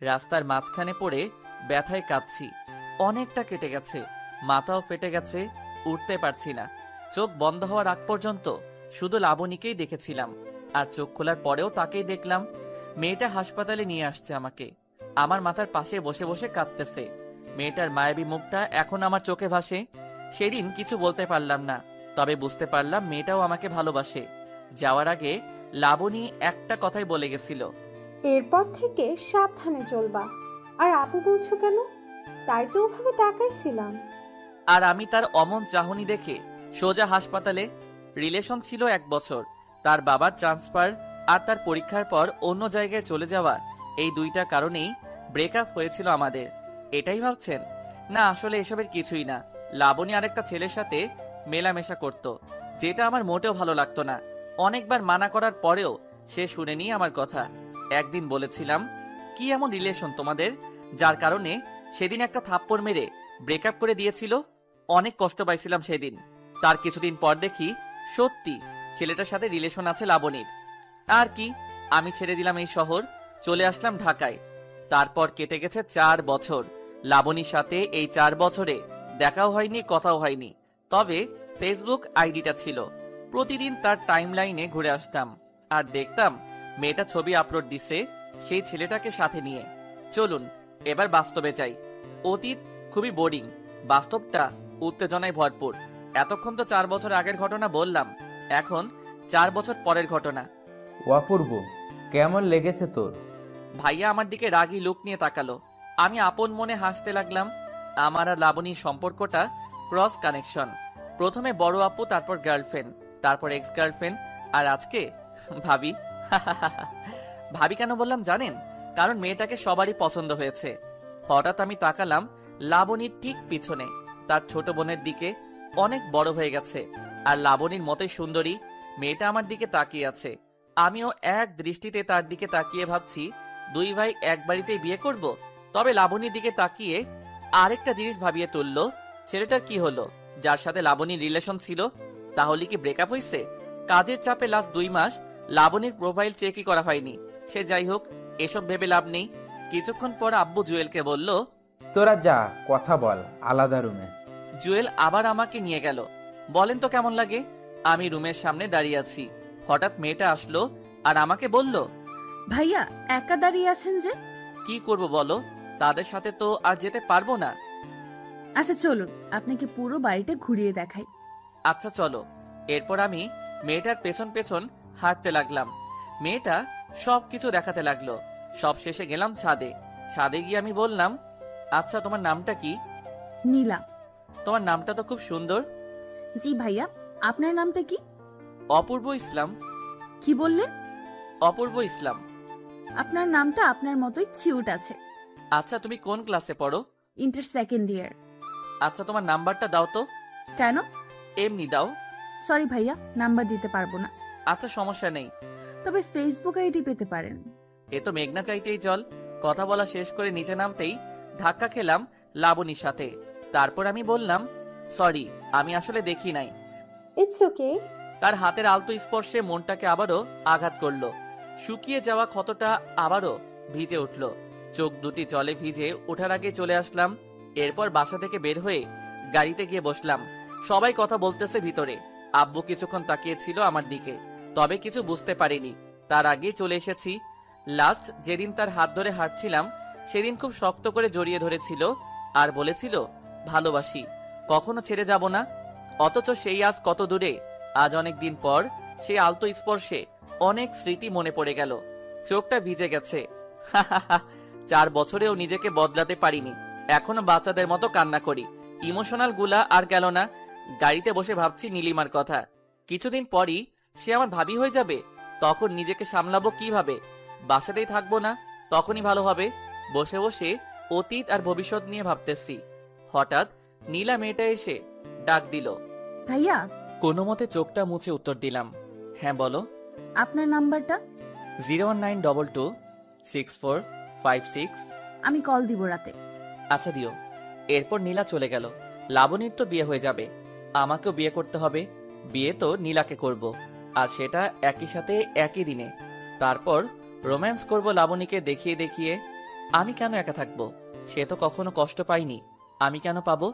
রাস্তার মাঝখানে পড়ে ব্যথায় কাঁদছি। অনেকটা কেটে গেছে, মাথাও ফেটে গেছে, উঠতে পারছি না। চোখ বন্ধ হওয়ার আগ পর্যন্ত শুধু লাবণীকেই দেখেছিলাম, আর চোখ খোলার পরেও তাকেই দেখলাম। মেয়েটা হাসপাতালে নিয়ে আসছে আমাকে, আমার মাথার পাশে বসে বসে কাঁদতেছে। মেয়েটার মায়াবী মুখটা এখন আমার চোখে ভাসে। সেদিন কিছু বলতে পারলাম না, তবে বুঝতে পারলাম মেয়েটাও আমাকে ভালোবাসে। যাওয়ার আগে লাবণী একটা কথাই বলে গেছিল, এরপর থেকে সাবধানে চলবা। আর আপু বলছো কেন? তাই তো ওভাবে তাকাইছিলাম। আর আমি তার অমন চাহনি দেখে সোজা হাসপাতালে। রিলেশন ছিল 1 বছর, তার বাবার ট্রান্সফার আর তার পরীক্ষার পর অন্য জায়গায় চলে যাওয়া, এই দুইটা কারণেই ব্রেকআপ হয়েছিল আমাদের। এটাই ভাবছেন? না, আসলে এসবের কিছুই না। লাবণী আরেকটা ছেলের সাথে মেলামেশা করত, যেটা আমার মোটেও ভালো লাগতো না। অনেকবার মানা করার পরেও সে শুনেনি আমার কথা। একদিন বলেছিলাম, কি এমন রিলেশন তোমাদের যার কারণে সেদিন একটা থাপ্পড় মেরে ব্রেকআপ করে দিয়েছিল? অনেক কষ্ট পাইছিলাম সেদিন। তার কিছুদিন পর দেখি সত্যি ছেলেটার সাথে রিলেশন আছে লাবণীর। আর কি, আমি ছেড়ে দিলাম এই শহর, চলে আসলাম ঢাকায়। তারপর কেটে গেছে 4 বছর। লাবণীর সাথে এই 4 বছরে দেখাও হয়নি, কথাও হয়নি, তবে ফেসবুক আইডিটা ছিল। প্রতিদিন তার টাইমলাইনে ঘুরে আসতাম আর দেখতাম মেয়েটা ছবি আপলোড দিছে সেই ছেলেটাকে সাথে নিয়ে। চলুন এবার বাস্তবে যাই। অতীত খুবই বোরিং, বাস্তবটা উত্তেজনায় ভরপুর। এতক্ষণ তো 4 বছর আগের ঘটনা বললাম, এখন 4 বছর পরের ঘটনা। অপূর্ব, কেমন লেগেছে তোর? ভাইয়া আমার দিকে রাগী লুক নিয়ে তাকালো। আমি আপন মনে হাসতে লাগলাম। আমার আর লাবণীর সম্পর্কটা ক্রস কানেকশন। প্রথমে বড় আপু, তারপর গার্লফ্রেন্ড, তারপর এক্স গার্লফ্রেন্ড, আর আজকে ভাবি। ভাবি কেন বললাম জানেন? কারণ মেয়েটাকে সবারই পছন্দ হয়েছে। হঠাৎ আমি তাকালাম লাবণীর ঠিক পিছনে, তার ছোট বোনের দিকে। অনেক বড় হয়ে গেছে আর লাবণীর মতোই সুন্দরী। মেয়েটা আমার দিকে তাকিয়ে আছে। আমিও এক দৃষ্টিতে তার দিকে তাকিয়ে ভাবছি, দুই ভাই এক বাড়িতেই বিয়ে করব। তবে লাবণীর দিকে তাকিয়ে আরেকটা জিনিস ভাবিয়ে তুলল, ছেলেটার কি হলো যার সাথে লাবণীর রিলেশন ছিল? তাহলে কি ব্রেকআপ হয়েছে? কাজের চাপে লাস্ট 2 মাস লাবণীর প্রোফাইল চেকই করা হয়নি। সে যাই হোক, এসব ভেবে লাভ নেই। কিছুক্ষণ পর আব্বু জুয়েলকে বলল, তোরা যা, কথা বল আলাদা রুমে। জুয়েল আবার আমাকে নিয়ে গেল। বলেন তো কেমন লাগে? আমি রুমের সামনে দাঁড়িয়ে আছি, হঠাৎ মেয়েটা আসলো আর আমাকে বলল, ভাইয়া একা দাঁড়িয়ে আছেন যে? কি করব বলো, তাদের সাথে তো আর যেতে পারবো না। আচ্ছা চলুন আপনাকে পুরো বাড়িটা ঘুরিয়ে দেখাই। আচ্ছা চলো। এরপর আমি মেয়েটার পেছন পেছন হাঁটতে লাগলাম। মেয়েটা সবকিছু দেখাতে লাগলো। সব শেষে গেলাম ছাদে। ছাদে গিয়ে আমি বললাম, আচ্ছা তোমার নামটা কি? নীলা। তোমার নামটা তো খুব সুন্দর। জি ভাইয়া, আপনার নামটা কি? অপূর্ব ইসলাম। কি বললেন? অপূর্ব ইসলাম। আপনার নামটা আপনার মতোই কিউট আছে। আচ্ছা তুমি কোন ক্লাসে পড়ো? Inter second year. আচ্ছা তোমার নাম্বারটা দাও তো। কেন? এমনি দাও। সরি ভাইয়া, নাম্বার দিতে পারবো না। আচ্ছা সমস্যা নেই। তবে ফেসবুক আইডি পেতে পারেন। এ তো মেঘনা চাইতেই জল। কথা বলা শেষ করে নিচে নামতেই ধাক্কা খেলাম লাবণীর সাথে। তারপর আমি বললাম, সরি, আমি আসলে দেখি নাই। It's okay. তার হাতের আলতো স্পর্শে মনটাকে আবারও আঘাত করলো। শুকিয়ে যাওয়া ক্ষতটা আবারও ভিজে উঠল। চোখ দুটি জলে ভিজে ওঠার আগে চলে আসলাম। এরপর বাসা থেকে বের হয়ে গাড়িতে গিয়ে বসলাম। সবাই কথা বলতেছে ভিতরে। আব্বু কিছুক্ষণ তাকিয়েছিল আমার দিকে, তবে কিছু বুঝতে পারিনি। তার আগেই চলে এসেছি। লাস্ট যেদিন তার হাত ধরে হাঁটছিলাম সেদিন খুব শক্ত করে জড়িয়ে ধরেছিল আর বলেছিল, ভালোবাসি, কখনো ছেড়ে যাব না। অথচ সেই আজ কত দূরে। আজ অনেক দিন পর সেই আলতো স্পর্শে অনেক স্মৃতি মনে পড়ে গেল। চোখটা ভিজে গেছে। 4 বছরেও নিজেকে বদলাতে পারিনি, এখনো বাচ্চাদের মতো কান্না করি। ইমোশনাল গুলা আর গেল না। গাড়িতে বসে ভাবছি নীলিমার কথা। কিছুদিন পরই সে আমার ভাবি হয়ে যাবে। তখন নিজেকে সামলাবো কিভাবে? বাসাতেই থাকবো না, তখনই ভালো হবে। বসে বসে অতীত আর ভবিষ্যৎ নিয়ে ভাবতেছি। হঠাৎ নীলা মেয়েটা এসে ডাক দিল। ভাইয়া। কোনো মতে চোখটা মুছে উত্তর দিলাম, হ্যাঁ বলো। আপনার নাম্বারটা? 019226456। আমি কল দিব রাতে। আচ্ছা দিও। এরপর নীলা চলে গেল। লাবণীর তো বিয়ে হয়ে যাবে, আমাকেও বিয়ে করতে হবে। বিয়ে তো নীলাকে করব, আর সেটা একই সাথে একই দিনে। তারপর রোম্যান্স করব লাবণীকে দেখিয়ে দেখিয়ে। আমি কেন একা থাকবো? সে তো কখনো কষ্ট পায়নি, আমি কেন পাবো?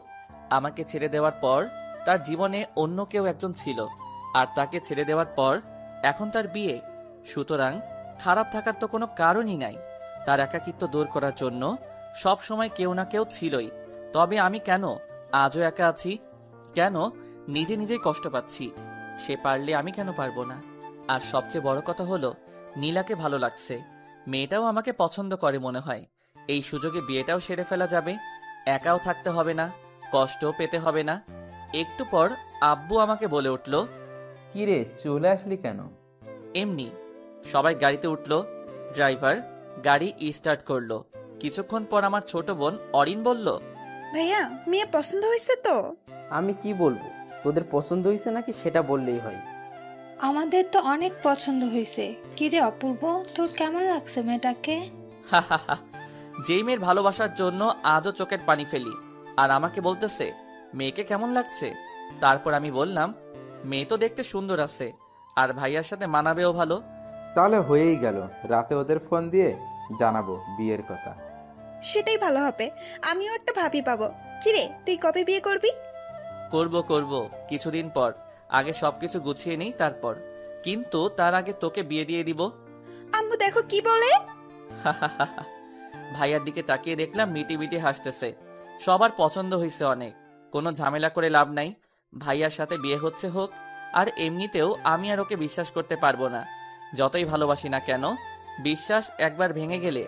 আমাকে ছেড়ে দেওয়ার পর তার জীবনে অন্য কেউ একজন ছিল, আর তাকে ছেড়ে দেওয়ার পর এখন তার বিয়ে। সুতরাং খারাপ থাকার তো কোনো কারণই নাই। তার একাকিত্ব দূর করার জন্য সব সময় কেউ না কেউ ছিলই। তবে আমি কেন আজও একা আছি? কেন নিজে নিজেই কষ্ট পাচ্ছি? সে পারলে আমি কেন পারবো না? আর সবচেয়ে বড় কথা হলো, নীলাকে ভালো লাগছে। মেয়েটাও আমাকে পছন্দ করে মনে হয়। এই সুযোগে বিয়েটাও সেরে ফেলা যাবে, একাও থাকতে হবে না, কষ্টও পেতে হবে না। একটু পর আব্বু আমাকে বলে উঠল, কি রে, চলে আসলি কেন? এমনি। সবাই গাড়িতে উঠল। ড্রাইভার গাড়ি স্টার্ট করলো। কিছুক্ষণ পর আমার ছোট বোন অরিন বলল, ভাইয়া, মেয়ে পছন্দ হয়েছে তো? আমি কি বলবো, তোদের পছন্দ হয়েছে নাকি সেটা বললেই হয়। আমাদের তো অনেক পছন্দ হয়েছে। কিরে অপূর্ব, তোর কেমন লাগছে মেয়েটাকে? হা হা হা। যেই মেয়ের ভালোবাসার জন্য আজও চোখের পানি ফেলি, আর আমাকে বলতেছে মেয়েকে কেমন লাগছে। তারপর আমি বললাম, মেয়ে তো দেখতে সুন্দর আছে, আর ভাইয়ার সাথে মানাবেও ভালো। তাহলে হয়েই গেল, রাতে ওদের ফোন দিয়ে জানাবো বিয়ের কথা। সেটাই ভালো হবে, আমিও একটা ভাবি পাবো। কিরে, তুই কবে বিয়ে করবি? করব করব, কিছুদিন পর। আগে সবকিছু গুছিয়ে নেই তারপর। কিন্তু তার আগে তোকে বিয়ে দিয়ে দিব। আম্মু দেখো কি বলে। ভাইয়ার দিকে তাকিয়ে দেখলাম মিটি মিটি হাসতেছে। সবার পছন্দ হয়েছে অনেক, কোনো ঝামেলা করে লাভ নাই। ভাইয়ার সাথে বিয়ে হচ্ছে হোক। আর এমনিতেও আমি আর ওকে বিশ্বাস করতে পারবো না। যতই ভালোবাসি না কেন, বিশ্বাস একবার ভেঙে গেলে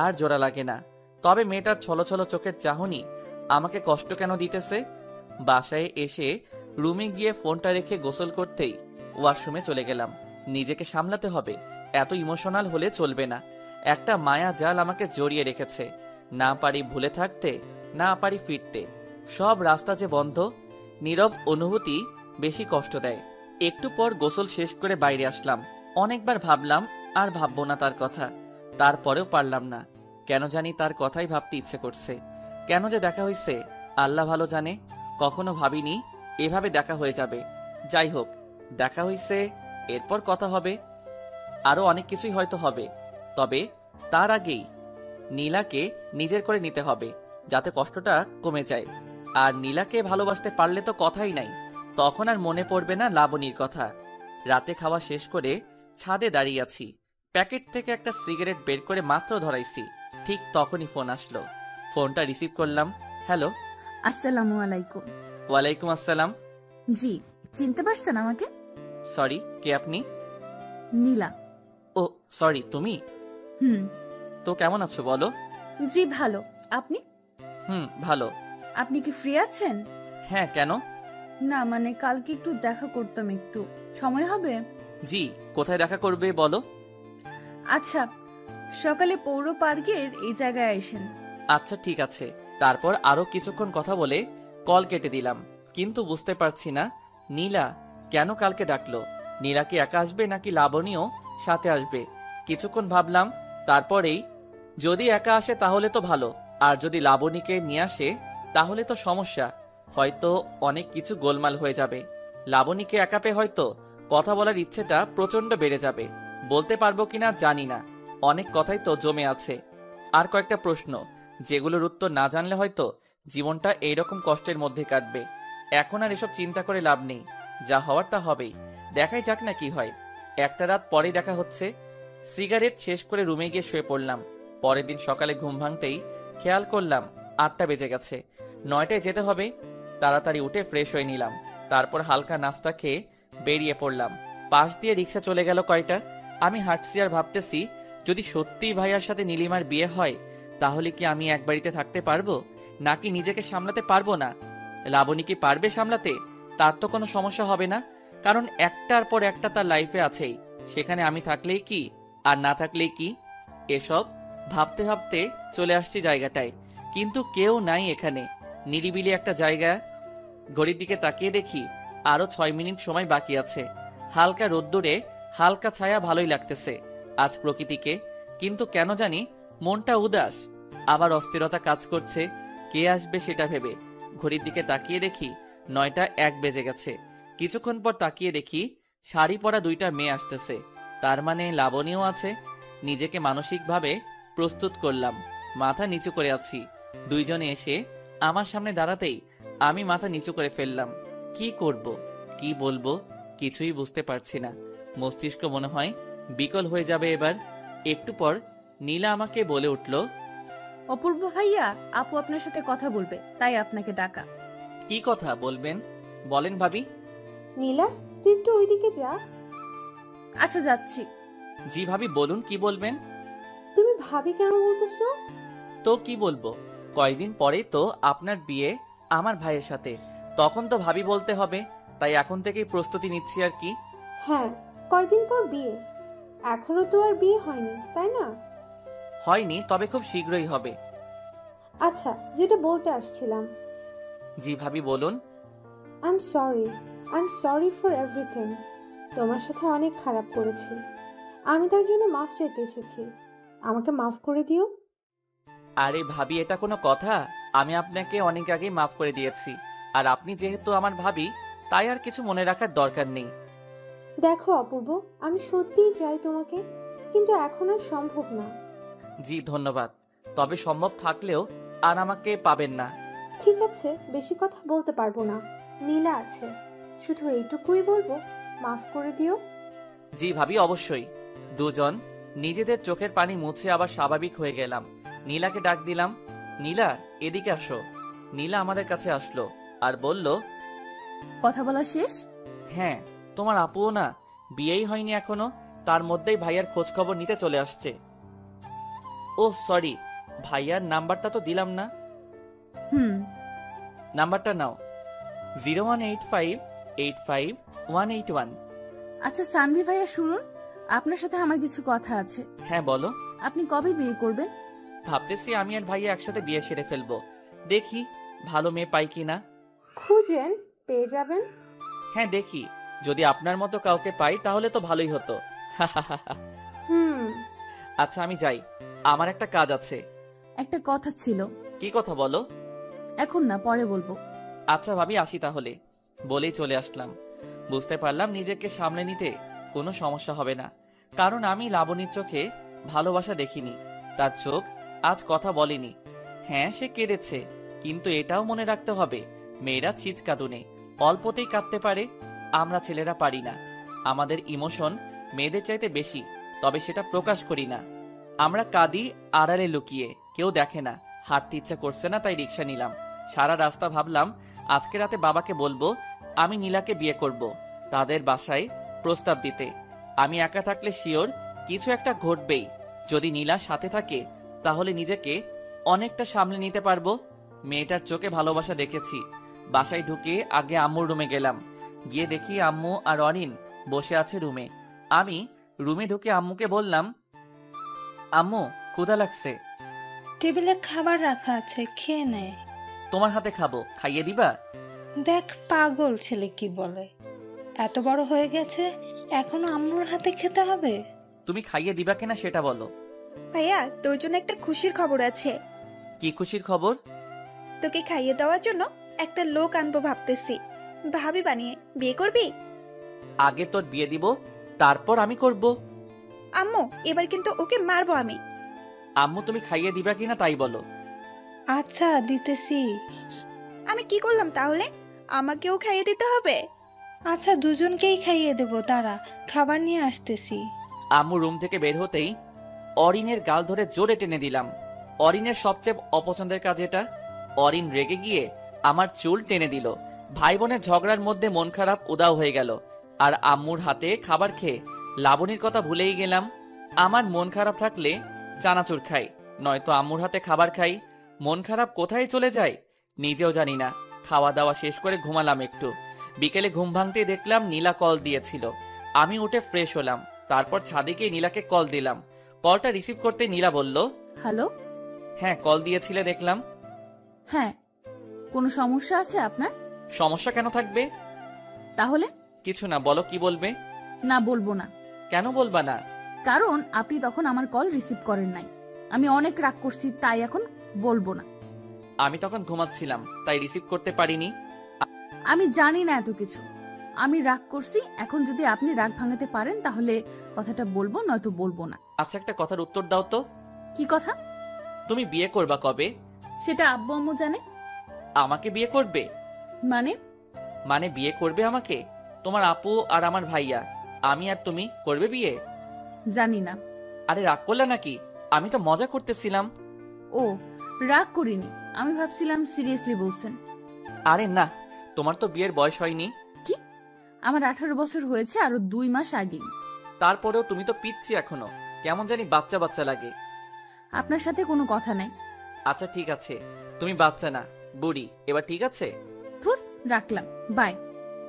আর জোড়া লাগে না। তবে মেয়েটার ছলছল চোখের চাহনি আমাকে কষ্ট কেন দিতেছে? বাসায় এসে রুমে গিয়ে ফোনটা রেখে গোসল করতেই ওয়াশরুমে চলে গেলাম। নিজেকে সামলাতে হবে, এত ইমোশনাল হলে চলবে না। একটা মায়া জাল আমাকে জড়িয়ে রেখেছে। না পারি ভুলে থাকতে, না পারি ফিরতে। সব রাস্তা যে বন্ধ। নীরব অনুভূতি বেশি কষ্ট দেয়। একটু পর গোসল শেষ করে বাইরে আসলাম। অনেকবার ভাবলাম আর ভাববো না তার কথা, তারপরেও পারলাম না। কেন জানি তার কথাই ভাবতে ইচ্ছে করছে। কেন যে দেখা হয়েছে আল্লাহ ভালো জানে। কখনো ভাবিনি এভাবে দেখা হয়ে যাবে। যাই হোক, দেখা হয়েছে, এরপর কথা হবে। আরো অনেক কিছুই হয়তো হবে। তবে তার আগেই নীলাকে নিজের করে নিতে হবে, যাতে কষ্টটা কমে যায়। আর নীলাকে ভালোবাসতে পারলে তো কথাই নাই, তখন আর মনে পড়বে না লাবণীর কথা। রাতে খাওয়া শেষ করে ছাদে দাঁড়িয়ে আছি। প্যাকেট থেকে একটা সিগারেট বের করে মাত্র ধরাইছি, ঠিক তখনই ফোন আসলো। ফোনটা রিসিভ করলাম। হ্যালো। আসসালামু আলাইকুম। ওয়ালাইকুম আসসালাম। জি, চিনতে পারছেন আমাকে? সরি, কে আপনি? নীলা। ও সরি, তুমি? হুম। তো কেমন আছো বলো? জি ভালো, আপনি? ভালো। আপনি কি ফ্রি আছেন? হ্যাঁ, কেন? না মানে কালকে একটু দেখা করতাম, একটু সময় হবে? জি, কোথায় দেখা করবে বলো? আচ্ছা, সকালে পৌর পার্কের এই জায়গায় আসেন। আচ্ছা ঠিক আছে। তারপর আরো কিছুক্ষণ কথা বলে কল কেটে দিলাম। কিন্তু বুঝতে পারছি না নীলা কেন কালকে ডাকলো। নীলা কি একা আসবে নাকি লাবণীও সাথে আসবে? কিছুক্ষণ ভাবলাম, তারপরেই যদি একা আসে তাহলে তো ভালো, আর যদি লাবণীকে নিয়ে আসে তাহলে তো সমস্যা। হয়তো অনেক কিছু গোলমাল হয়ে যাবে। লাবণীকে একা পেয়ে হয়তো কথা বলার ইচ্ছেটা প্রচন্ড বেড়ে যাবে। বলতে পারবো কিনা জানি না, অনেক কথাই তো জমে আছে। আর কয়েকটা প্রশ্ন যেগুলোর উত্তর না জানলে হয়তো জীবনটা এইরকম কষ্টের মধ্যে কাটবে। এখন আর এসব চিন্তা করে লাভ নেই, যা হওয়ার তা হবেই। দেখাই যাক না কি হয়। একটা রাত পরে দেখা হচ্ছে। সিগারেট শেষ করে রুমে গিয়ে শুয়ে পড়লাম। পরের দিন সকালে ঘুম ভাঙতেই খেয়াল করলাম 8টা বেজে গেছে। 9টায় যেতে হবে। তাড়াতাড়ি উঠে ফ্রেশ হয়ে নিলাম। তারপর হালকা নাস্তা খেয়ে বেরিয়ে পড়লাম। পাশ দিয়ে রিক্সা চলে গেল কয়টা। আমি হাঁটছি আর ভাবতেছি, যদি সত্যিই ভাইয়ার সাথে নীলিমার বিয়ে হয় তাহলে কি আমি এক বাড়িতে থাকতে পারবো, নাকি নিজেকে সামলাতে পারবো না? লাবণী কি পারবে সামলাতে? তার তো কোনো সমস্যা হবে না, কারণ একটার পর একটা তার লাইফে আছেই। সেখানে আমি থাকলেই কি আর না থাকলেই কি? এসব ভাবতে ভাবতে চলে আসছি জায়গাটায়, কিন্তু কেউ নাই এখানে। নিরিবিলি একটা জায়গা। ঘড়ির দিকে তাকিয়ে দেখি আরো 6 মিনিট সময় বাকি আছে। হালকা রোদ্দুরে হালকা ছায়া ভালোই লাগতেছে আজ প্রকৃতিকে, কিন্তু কেন জানি মনটা উদাস। আবার অস্থিরতা কাজ করছে কে আসবে সেটা ভেবে। ঘড়ির দিকে তাকিয়ে দেখি 9টা 1 বেজে গেছে। কিছুক্ষণ পর তাকিয়ে দেখি শাড়ি পরা 2টা মেয়ে আসতেছে। তার মানে লাবণীও আছে। নিজেকে মানসিকভাবে প্রস্তুত করলাম। মাথা নিচু করে আছি। দুইজনে এসে আমার সামনে দাঁড়াতেই আমি মাথা নিচু করে ফেললাম। কি করব, কি বলবো কিছুই বুঝতে পারছি না। মস্তিষ্ক মনে হয় বিকল হয়ে যাবে এবার। একটু পর নীলা আমাকে বলে উঠল, অপূর্ব ভাইয়া, আপু আপনার সাথে কথা বলবে, তাই আপনাকে ডাকা। কি কথা বলবেন বলেন ভাবি। নীলা, তুই একটু ওইদিকে যা। আচ্ছা, যাচ্ছি। জি ভাবি, বলুন কি বলবেন। তুমি ভাবি কেন বলতেছো? তো কি বলবো, কয়েকদিন পরেই তো আপনার বিয়ে আমার ভাইয়ের সাথে, তখন তো ভাবি বলতে হবে, তাই এখন থেকেই প্রস্তুতি নিচ্ছি আর কি। হ্যাঁ, কয়দিন পর বিয়ে। এখনো তো আর বিয়ে হয়নি, তাই না? হয়নি, তবে খুব শীঘ্রই হবে। আচ্ছা, যেটা বলতে আসছিলাম, জি ভাবি বলুন। I am sorry for everything. তোমার সাথে অনেক খারাপ করেছি, আমি তার জন্য মাফ চাইতে এসেছি। আমাকে মাফ করে দিও। আরে ভাবি, এটা কোনো কথা? আমি আপনাকে অনেক আগেই মাফ করে দিয়েছি, আর আপনি যেহেতু আমার ভাবি, তাই আর কিছু মনে রাখার দরকার নেই। দেখো অপূর্ব, আমি সত্যিই চাই তোমাকে, কিন্তু এখন আর সম্ভব না। জি ধন্যবাদ, তবে সম্ভব থাকলেও আর আমাকে পাবেন না। ঠিক আছে, বেশি কথা বলতে পারবো না। নীলা আছে, শুধু এইটুকুই বলবো, মাফ করে দিও। জি ভাবি, অবশ্যই। দুজন নিজেদের চোখের পানি মুছে আবার স্বাভাবিক হয়ে গেলাম। নীলাকে ডাক দিলাম, নীলা এদিকে আসো। নীলা আমাদের কাছে আসলো আর বলল, কথা বলা শেষ? হ্যাঁ, তোমার আপুও না বিয়েই হয়নি এখনো, তার মধ্যেই ভাইয়ার খোঁজ খবর নিতে চলে আসছে। ও সরি, ভাইয়ার নাম্বারটা তো দিলাম না। নাম্বারটা নাও, 0185858181। আচ্ছা সানভি ভাইয়া, শুনুন, আপনার সাথে আমার কিছু কথা আছে। হ্যাঁ বলো। আপনি কবে বিয়ে করবেন? ভাবতেছি আমি আর ভাইয়া একসাথে বিয়ে সেরে ফেলবো, দেখি ভালো মেয়ে পাই কিনা। খুঁজেন, পেয়ে যাবেন। হ্যাঁ দেখি, যদি আপনার মতো কাউকে পাই তাহলে তো ভালোই হতো। হুম। আচ্ছা আমি যাই, আমার একটা কাজ আছে। একটা কথা ছিল। কি কথা বলো? এখন না, পরে বলবো। আচ্ছা ভাবি, আসি তাহলে। বলেই চলে আসলাম। বুঝতে পারলাম নিজেকে সামলে নিতে কোনো সমস্যা হবে না, কারণ আমি লাবণীর চোখে ভালোবাসা দেখিনি। তার চোখ আজ কথা বলেনি। হ্যাঁ, সে কেঁদেছে, কিন্তু এটাও মনে রাখতে হবে মেয়েরা ছিচকাদুনে অল্পতেই কাঁদতে পারে, আমরা ছেলেরা পারি না। আমাদের ইমোশন মেয়েদের চাইতে বেশি, তবে সেটা প্রকাশ করি না। আমরা কাঁদি আড়ালে লুকিয়ে, কেউ দেখে না। হাঁটতে ইচ্ছা করছে না, তাই রিক্সা নিলাম। সারা রাস্তা ভাবলাম আজকে রাতে বাবাকে বলবো আমি নীলাকে বিয়ে করব, তাদের বাসায় প্রস্তাব দিতে। আমি একা থাকলে শিওর কিছু একটা ঘটবেই। যদি নীলা সাথে থাকে তাহলে নিজেকে অনেকটা সামলে নিতে পারবো। মেয়েটার চোখে ভালোবাসা দেখেছি। বাসায় ঢুকে আগে আম্মুর রুমে গেলাম, গিয়ে দেখি আম্মু আর অরিন বসে আছে রুমে। আমি রুমে ঢুকে আম্মুকে বললাম, আম্মু ক্ষুধা লাগছে। টেবিলে খাবার রাখা আছে, খেয়ে নে। তোমার হাতে খাবো, খাইয়ে দিবা? দেখ পাগল ছেলে কি বলে, এত বড় হয়ে গেছে এখনো আম্মুর হাতে খেতে হবে? তুমি খাইয়ে দিবা কিনা সেটা বলো। ভাইয়া, তোর জন্য একটা খুশির খবর আছে। কি খুশির খবর? তোকে খাইয়ে দেওয়ার জন্য একটা লোক আনবো ভাবতেছি। ভাবি বানিয়ে বিয়ে করবি? আগে তোর বিয়ে দিব, তারপর আমি করব। আম্মু, এবার কিন্তু ওকে মারবো আমি। আম্মু তুমি খাইয়ে দিবা কিনা তাই বলো। আচ্ছা দিতেছি। আমি কি করলাম তাহলে? আমাকেও খাইয়ে দিতে হবে? আচ্ছা দুজনকেই খাইয়ে দেবো, দাঁড়া খাবার নিয়ে আসতেছি। আম্মু রুম থেকে বের হতেই অরিনের গাল ধরে জোরে টেনে দিলাম। অরিনের সবচেয়ে অপছন্দের কাজ এটা। অরিন রেগে গিয়ে আমার চুল টেনে দিল। ভাই বোনের ঝগড়ার মধ্যে মন খারাপ উদাও হয়ে গেল। আর আম্মুর হাতে খাবার খেয়ে লাবণীর কথা ভুলেই গেলাম। আমার মন খারাপ থাকলে চানাচুর খাই, নয়তো আম্মুর হাতে খাবার খাই। মন খারাপ কোথায় চলে যায় নিজেও জানি না। খাওয়া দাওয়া শেষ করে ঘুমালাম একটু। বিকেলে ঘুম ভাঙতে দেখলাম নীলা কল দিয়েছিল। আমি উঠে ফ্রেশ হলাম, তারপর ছাদে গিয়ে নীলাকে কল দিলাম। কলটা রিসিভ করতে নীলা বলল, হ্যালো। হ্যাঁ কল দিয়েছিলে দেখলাম। হ্যাঁ, কোনো সমস্যা আছে আপনার? সমস্যা কেন থাকবে? তাহলে? কিছু না, বলো কি বলবে। না, বলবো না। কেন বলবা না? কারণ আপনি তখন আমার কল রিসিভ করেন নাই। আমি অনেক রাগ করছি, তাই এখন বলবো না। আমি তখন ঘুমাচ্ছিলাম, তাই রিসিভ করতে পারিনি। আমি জানি না এত কিছু। আমি রাগ করছি, এখন যদি আপনি রাগ ভাঙাতে পারেন তাহলে কথাটা বলবো, নয়তো বলবো না। আচ্ছা একটা কথার উত্তর দাও তো। কি কথা? তুমি বিয়ে করবা কবে? সেটা আব্বু আম্মু জানে। আমাকে বিয়ে করবে? মানে? মানে বিয়ে করবে আমাকে? তোমার আপু আর আমার ভাইয়া, আমি আর তুমি করবে বিয়ে? জানি না। আরে রাগ করলে নাকি? আমি তো মজা করতেছিলাম। ও, রাগ করিনি, আমি ভাবছিলাম সিরিয়াসলি বলছেন। আরে না, তোমার তো বিয়ের বয়স হয়নি। কি? আমার 18 বছর হয়েছে আরো 2 মাস আগে। তারপরেও তুমি তো পিচ্ছি এখনো, কেমন জানি বাচ্চা বাচ্চা লাগে। আপনার সাথে কোনো কথা নাই। আচ্ছা ঠিক আছে, তুমি বাচ্চা না, বুড়ি। এবার ঠিক আছে? ধুর, রাখলাম, বাই।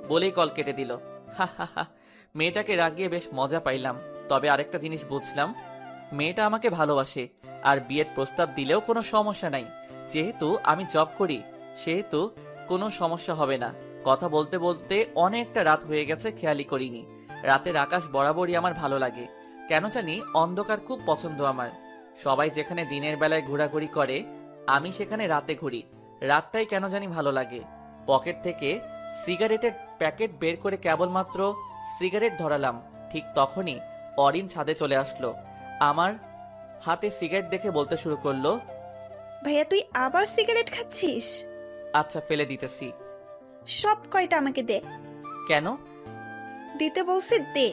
বলেই কল কেটে দিল। হা হা হা, মেয়েটাকে রাগিয়ে বেশ মজা পাইলাম। তবে আরেকটা জিনিস বুঝলাম, মেয়েটা আমাকে ভালোবাসে আর বিয়ের প্রস্তাব দিলেও কোনো সমস্যা নাই। যেহেতু আমি জব করি সেহেতু কোনো সমস্যা হবে না। কথা বলতে বলতে অনেকটা রাত হয়ে গেছে, খেয়ালই করিনি। রাতের আকাশ বরাবরই আমার ভালো লাগে, কেন জানি অন্ধকার খুব পছন্দ আমার। সবাই যেখানে দিনের বেলায় ঘোরাঘুরি করে আমি সেখানে রাতে ঘুরি। রাতটাই কেন জানি ভালো লাগে। পকেট থেকে সিগারেটের প্যাকেট বের করে কেবলমাত্র সিগারেট ধরালাম, ঠিক তখনই অরিন ছাদে চলে আসলো। আমার হাতে সিগারেট দেখে বলতে শুরু করলো, ভাইয়া তুই আবার সিগারেট খাচ্ছিস? আচ্ছা ফেলে দিতেছি। সব কয়টা আমাকে দে। কেন? দিতে বলছি, দে।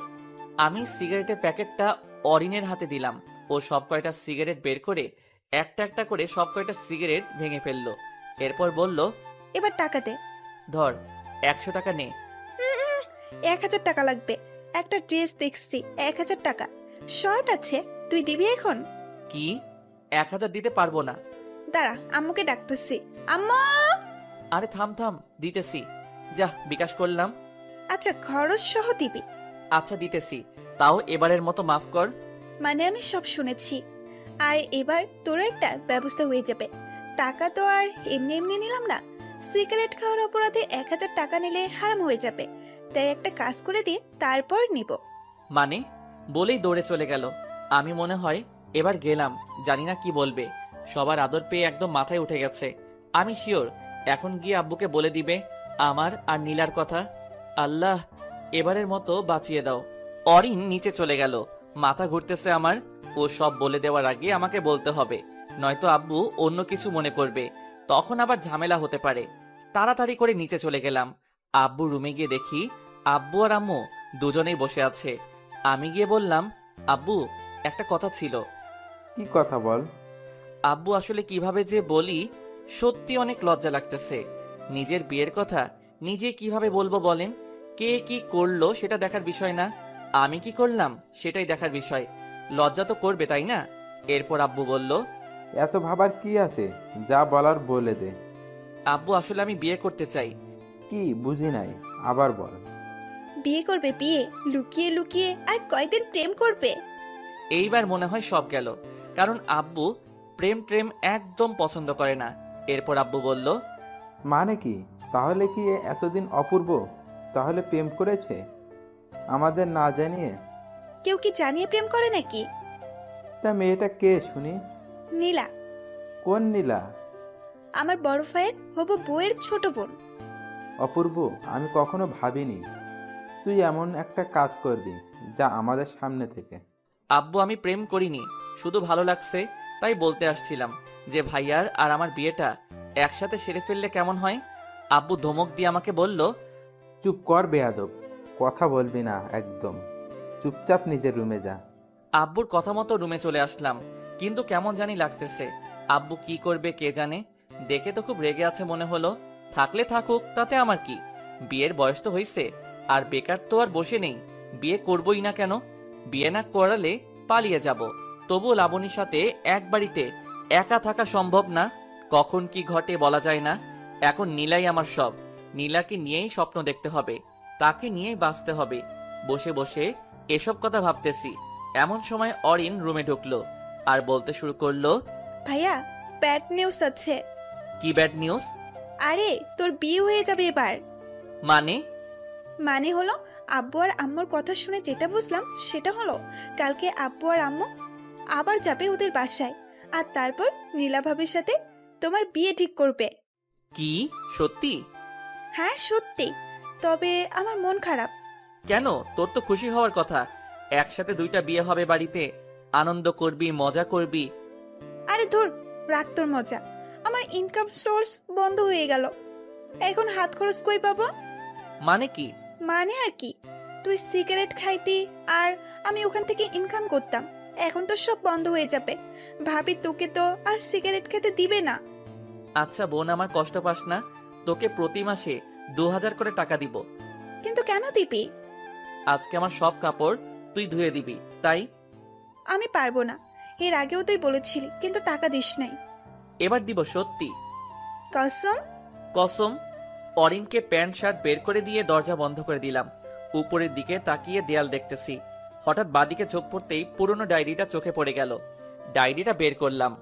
আমি সিগারেটের প্যাকেটটা অরিনের হাতে দিলাম। ও সব কয়টা সিগারেট বের করে একটা একটা করে সব কয়টা সিগারেট ভেঙে ফেললো। এরপর বলল, এবার টাকা দে। ধর 100 টাকা নে। 1000 টাকা লাগবে। একটা ড্রেস দেখছি, 1000 টাকা। শর্ট আছে, তুই দিবি এখন? কি? 1000 দিতে পারবো না। দাঁড়া, আম্মুকে ডাকতেছি। আম্মু! আরে থাম থাম, দিতেছি। যা বিকাশ করলাম। আচ্ছা, খরচ সহ দিবি? আচ্ছা দিতেছি, তাও এবারের মতো মাফ কর। মানে আমি সব শুনেছি। আর এবার তোরও একটা ব্যবস্থা হয়ে যাবে। টাকা তো আর এমনি এমনি নিলাম না। সিগারেট খাওয়ার অপরাধে 1000 টাকা নিলে হারাম হয়ে যাবে। তাই একটা কাজ করে দিয়ে তারপর নিব। মানে? বলেই দৌড়ে চলে গেল। আমি মনে হয় এবার গেলাম, জানি না কি বলবে। সবার আদর পেয়ে একদম মাথায় উঠে গেছে। আমি শিওর এখন গিয়ে আব্বুকে বলে দিবে আমার আর নীলার কথা। আল্লাহ, এবারের মতো বাঁচিয়ে দাও। অরিন নিচে চলে গেল। মাথা ঘুরতেছে আমার। ও সব বলে দেওয়ার আগে আমাকে বলতে হবে, নয়তো আব্বু অন্য কিছু মনে করবে, তখন আবার ঝামেলা হতে পারে। তাড়াতাড়ি করে নিচে চলে গেলাম। আব্বু রুমে গিয়ে দেখি আব্বু আর আম্মু দুজনেই বসে আছে। আমি গিয়ে বললাম, আব্বু একটা কথা ছিল। কি কথা বল? আব্বু আসলে কিভাবে যে বলি, সত্যি অনেক লজ্জা লাগতেছে। নিজের বিয়ের কথা নিজে কিভাবে বলবো বলেন? কে কি করলো সেটা দেখার বিষয় না, আমি কি করলাম সেটাই দেখার বিষয়। লজ্জা তো করবে, তাই না? এরপর আব্বু বলল, এত ভাবার কি আছে, যা বলার বলে দে। আব্বু আসলে আমি বিয়ে করতে চাই। কি বুঝি নাই, আবার বল। বিয়ে করবে? বিয়ে লুকিয়ে লুকিয়ে? আর কয়দিন প্রেম করবে? এইবার মনে হয় সব গেল, কারণ আব্বু প্রেম প্রেম একদম পছন্দ করে না। এরপর আব্বু বলল, মানে কি? তাহলে কি এতদিন অপূর্ব তাহলে প্রেম করেছে আমাদের না জানিয়ে? কেউ কি জানিয়ে প্রেম করে নাকি? তা মেয়েটা কে শুনি? নীলা। কোন নীলা? আমার বড় ভাইয়ের হবু বউয়ের ছোট বোন। অপূর্ব, আমি কখনো ভাবিনি তুই এমন একটা কাজ করবি যা আমাদের সামনে থেকে। আব্বু আমি প্রেম করিনি, শুধু ভালো লাগছে তাই বলতে আসছিলাম যে ভাইয়ার আর আমার বিয়েটা একসাথে সেরে ফেললে কেমন হয়। আব্বু ধমক দিয়ে আমাকে বলল, চুপ কর বেয়াদব, কথা বলবি না একদম। চুপচাপ নিজের রুমে যা। আব্বুর কথা মতো রুমে চলে আসলাম, কিন্তু কেমন জানি লাগতেছে। আব্বু কি করবে কে জানে। দেখে তো খুব রেগে আছে মনে হলো। থাকলে থাকুক, তাতে আমার কি? বিয়ের বয়স তো হয়েছে, আর বেকার তো আর বসে নেই। বিয়ে করবই না কেন? বিয়ে না করালে পালিয়ে যাব। তবুও লাবণীর সাথে এক বাড়িতে একা থাকা সম্ভব না। কখন কি ঘটে বলা যায় না। এখন নীলাই আমার সব। নীলাকে নিয়েই স্বপ্ন দেখতে হবে, তাকে নিয়েই বাঁচতে হবে। বসে বসে এসব কথা ভাবতেছি, এমন সময় অরিন রুমে ঢুকলো আর বলতে শুরু করলো, ভাইয়া, ব্যাড নিউজ আছে। কি ব্যাড নিউজ? আরে তোর বিয়ে হয়ে যাবে এবার। মানে? মানে হলো, আব্বু আর আম্মুর কথা শুনে যেটা বুঝলাম সেটা হলো, কালকে আব্বু আর আম্মু আবার যাবে ওদের বাসায়, আর তারপর নীলা ভাবির সাথে তোমার বিয়ে ঠিক করবে। কি সত্যি? হ্যাঁ সত্যি, তবে আমার মন খারাপ। কেন? তোর তো খুশি হওয়ার কথা। একসাথে দুইটা বিয়ে হবে বাড়িতে, আনন্দ করবি, মজা করবি। আরে ধুর, রাখ তোর মজা। আমার ইনকাম সোর্স বন্ধ হয়ে গেল, এখন হাত খরচ কই পাবো? মানে কি? মানে আর কি, তুই সিগারেট খাইতি আর আমি ওখান থেকে ইনকাম করতাম, এখন তো সব বন্ধ হয়ে যাবে। ভাবি তোকে তো আর সিগারেট খেতে দিবে না। আচ্ছা বোন, আমার কষ্ট পাস না, তোকে প্রতি মাসে 2000 করে টাকা দিব। কিন্তু কেন দিবি? আজকে আমার সব কাপড় তুই ধুয়ে দিবি, তাই। আমি পারবো না, এর আগেও তুই বলেছিলি কিন্তু টাকা দিস নাই। এবার দিব সত্যি। কসম? কসম। অরিনকে প্যান্ট শার্ট বের করে দিয়ে দরজা বন্ধ করে দিলাম। উপরের দিকে তাকিয়ে দেয়াল দেখতেছি। হঠাৎ বাদিকে চোখ পড়তেই পুরনো ডায়েরিটা চোখে পড়ে গেল। ডায়েরিটা বের করলাম।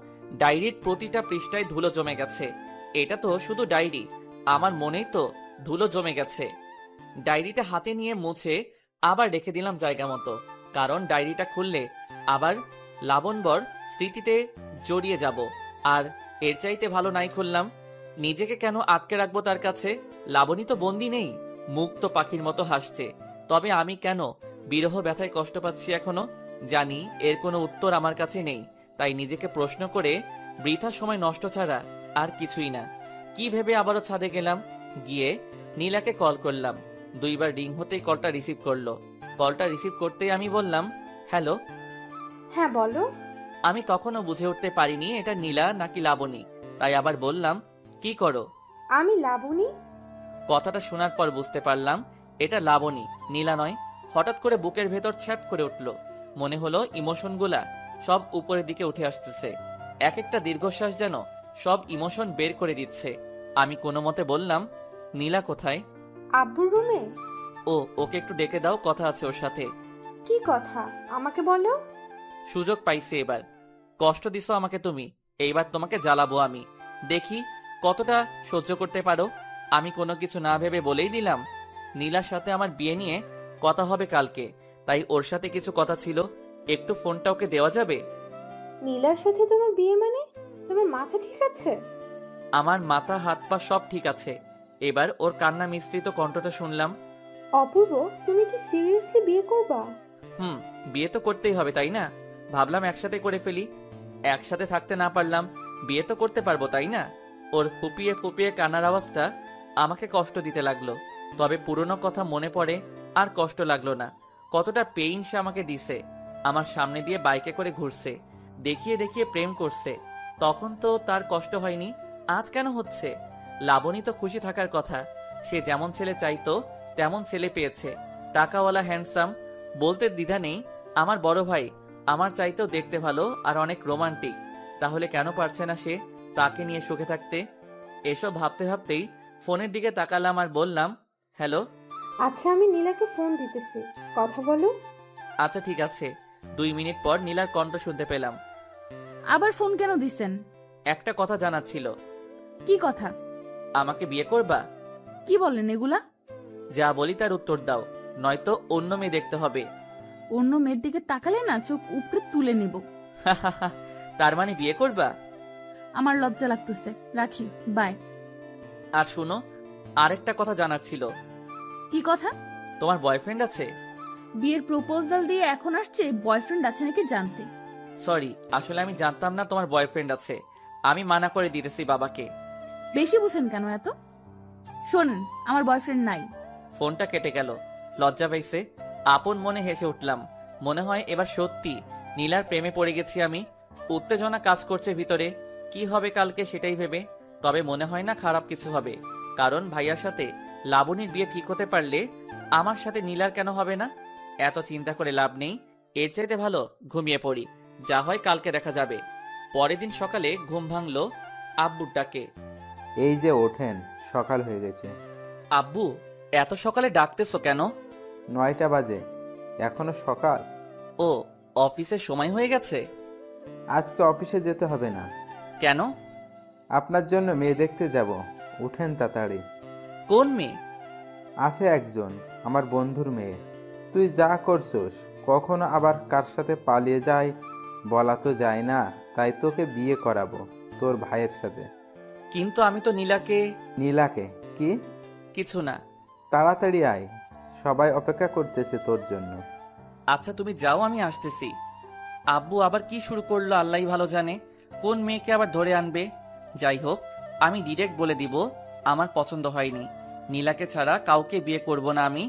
ডায়েরির প্রতিটা পৃষ্ঠায় ধুলো জমে গেছে। এটা তো শুধু ডায়েরি, আমার মনেই তো ধুলো জমে গেছে। ডায়েরিটা হাতে নিয়ে মুছে আবার রেখে দিলাম জায়গা মতো, কারণ ডায়েরিটা খুললে আবার লাবণবর স্মৃতিতে জড়িয়ে যাব। আর এর চাইতে ভালো নাই খুললাম। নিজেকে কেন আটকে রাখবো তার কাছে? লাবণী তো বন্দি নেই, মুক্ত পাখির মতো হাসছে। তবে আমি কেন বিরহ ব্যথায় কষ্ট পাচ্ছি এখনো? জানি এর কোনো উত্তর আমার কাছে নেই, তাই নিজেকে প্রশ্ন করে বৃথা সময় নষ্ট ছাড়া আর কিছুই না। কি ভেবে আবারও ছাদে গেলাম। গিয়ে নীলাকে কল করলাম। 2 বার রিং হতেই কলটা রিসিভ করলো। কলটা রিসিভ করতেই আমি বললাম, হ্যালো। হ্যাঁ বলো। আমি তখনও বুঝে উঠতে পারিনি এটা নীলা নাকি লাবণী, তাই আবার বললাম, কি করো? আমি লাবণী। কথাটা শোনার পর বুঝতে পারলাম এটা লাবণী, নীলা নয়। হঠাৎ করে বুকের ভেতর ছ্যাট করে উঠল। মনে হলো ইমোশনগুলা সব উপরের দিকে উঠে আসতেছে। এক একটা দীর্ঘশ্বাস যেন সব ইমোশন বের করে দিচ্ছে। আমি কোনো মতে বললাম, নীলা কোথায়? আব্বুর রুমে। ও, ওকে একটু ডেকে দাও, কথা আছে ওর সাথে। কি কথা আমাকে বলো। সুযোগ পাইছে এবার। কষ্ট দিছো আমাকে তুমি, এইবার তোমাকে জ্বালাবো আমি। দেখি কতটা সহ্য করতে পারো। আমি কোনো কিছু না ভেবে বলেই দিলাম, নীলার সাথে আমার বিয়ে নিয়ে কথা হবে কালকে, তাই ওর সাথে কিছু কথা ছিল। একটু ফোনটা ওকে দেওয়া যাবে? নীলার সাথে তোমার বিয়ে মানে? তোমার মাথা ঠিক আছে? আমার মাথা হাত পা সব ঠিক আছে। এবার ওর কান্না মিশ্রিত কণ্ঠটা শুনলাম। অপূর্ব, তুমি কি সিরিয়াসলি বিয়ে করবা? বিয়ে তো করতেই হবে, তাই না? ভাবলাম একসাথে করে ফেলি। একসাথে থাকতে না পারলাম, বিয়ে তো করতে পারবো, তাই না? ওর ফুপিয়ে ফুপিয়ে কান্নার আওয়াজটা আমাকে কষ্ট দিতে লাগলো। তবে পুরনো কথা মনে পড়ে আর কষ্ট লাগলো না। কতটা পেইন সে আমাকে দিছে। আমার সামনে দিয়ে বাইকে করে ঘুরছে, দেখিয়ে দেখিয়ে প্রেম করছে। তখন তো তার কষ্ট হয়নি, আজ কেন হচ্ছে? লাবণী তো খুশি থাকার কথা। সে যেমন ছেলে চাইতো তেমন ছেলে পেয়েছে, টাকাওয়ালা, হ্যান্ডসাম। বলতে দ্বিধা নেই, আমার বড় ভাই আমার চাইতেও দেখতে ভালো আর অনেক রোমান্টিক। তাহলে কেন পারছে না সে তাকে নিয়ে সুখে থাকতে? এসব ভাবতে ভাবতেই ফোনের দিকে তাকালাম আর বললাম, হ্যালো। আচ্ছা, আমি নীলাকে ফোন দিতেছি, কথা বলো। আচ্ছা ঠিক আছে। 2 মিনিট পর নীলার কণ্ঠ শুনতে পেলাম। আবার ফোন কেন দিছেন? একটা কথা জানার ছিল। কি কথা? আমাকে বিয়ে করবা? কি বলেন এগুলা? যা বলি তার উত্তর দাও, নয়তো অন্য মেয়ে দেখতে হবে। অন্য মেয়ের দিকে তাকালে না চোখ উপরে তুলে নিব। তার মানে বিয়ে করবা? আমার লজ্জা লাগতেছে, রাখি, বাই। আর শুনো, আরেকটা কথা জানার ছিল। কি কথা? তোমার বয়ফ্রেন্ড আছে? বিয়ের প্রপোজাল দিয়ে এখন আসছে বয়ফ্রেন্ড আছে নাকি জানতে। সরি, আসলে আমি জানতাম না তোমার বয়ফ্রেন্ড আছে। আমি মানা করে দিতেছি বাবাকে। বেশি বুঝেন কেন এত? শোনেন, আমার বয়ফ্রেন্ড নাই। ফোনটা কেটে গেল। লজ্জা পাইছে। আপন মনে হেসে উঠলাম। মনে হয় এবার সত্যি নীলার প্রেমে পড়ে গেছি আমি। উত্তেজনা কাজ করছে ভিতরে, কি হবে কালকে সেটাই ভেবে। তবে মনে হয় না খারাপ কিছু হবে, কারণ ভাইয়ার সাথে লাবণীর বিয়ে ঠিক হতে পারলে আমার সাথে নীলার কেন হবে না? এত চিন্তা করে লাভ নেই, এর চাইতে ভালো ঘুমিয়ে পড়ি। যা হয় কালকে দেখা যাবে। পরের দিন সকালে ঘুম ভাঙলো আব্বুর ডাকে। এই যে ওঠেন, সকাল হয়ে গেছে। আব্বু, এত সকালে ডাকতেছো কেন? 9টা বাজে, এখনো সকাল? ও, অফিসের সময় হয়ে গেছে। আজকে অফিসে যেতে হবে না। কেন? আপনার জন্য মেয়ে দেখতে যাব, উঠেন তাড়াতাড়ি। কোন মেয়ে? আছে একজন, আমার বন্ধুর মেয়ে। তুই যা করছস, কখনো আবার কার সাথে পালিয়ে যায় বলা তো যায় না, তাই তোকে বিয়ে করাবো তোর ভাইয়ের সাথে। কিন্তু আমি তো নীলাকে। নীলাকে? কি? কিছু না। তাড়াতাড়ি আয়, সবাই অপেক্ষা করতেছে তোর জন্য। আচ্ছা তুমি যাও, আমি আসতেছি। আব্বু আবার কি শুরু করলো আল্লাহই ভালো জানে। কোন মেয়েকে আবার ধরে আনবে? যাই হোক, আমি ডিরেক্ট বলে দিব আমার পছন্দ হয়নি। নীলাকে ছাড়া কাউকে বিয়ে করব না আমি,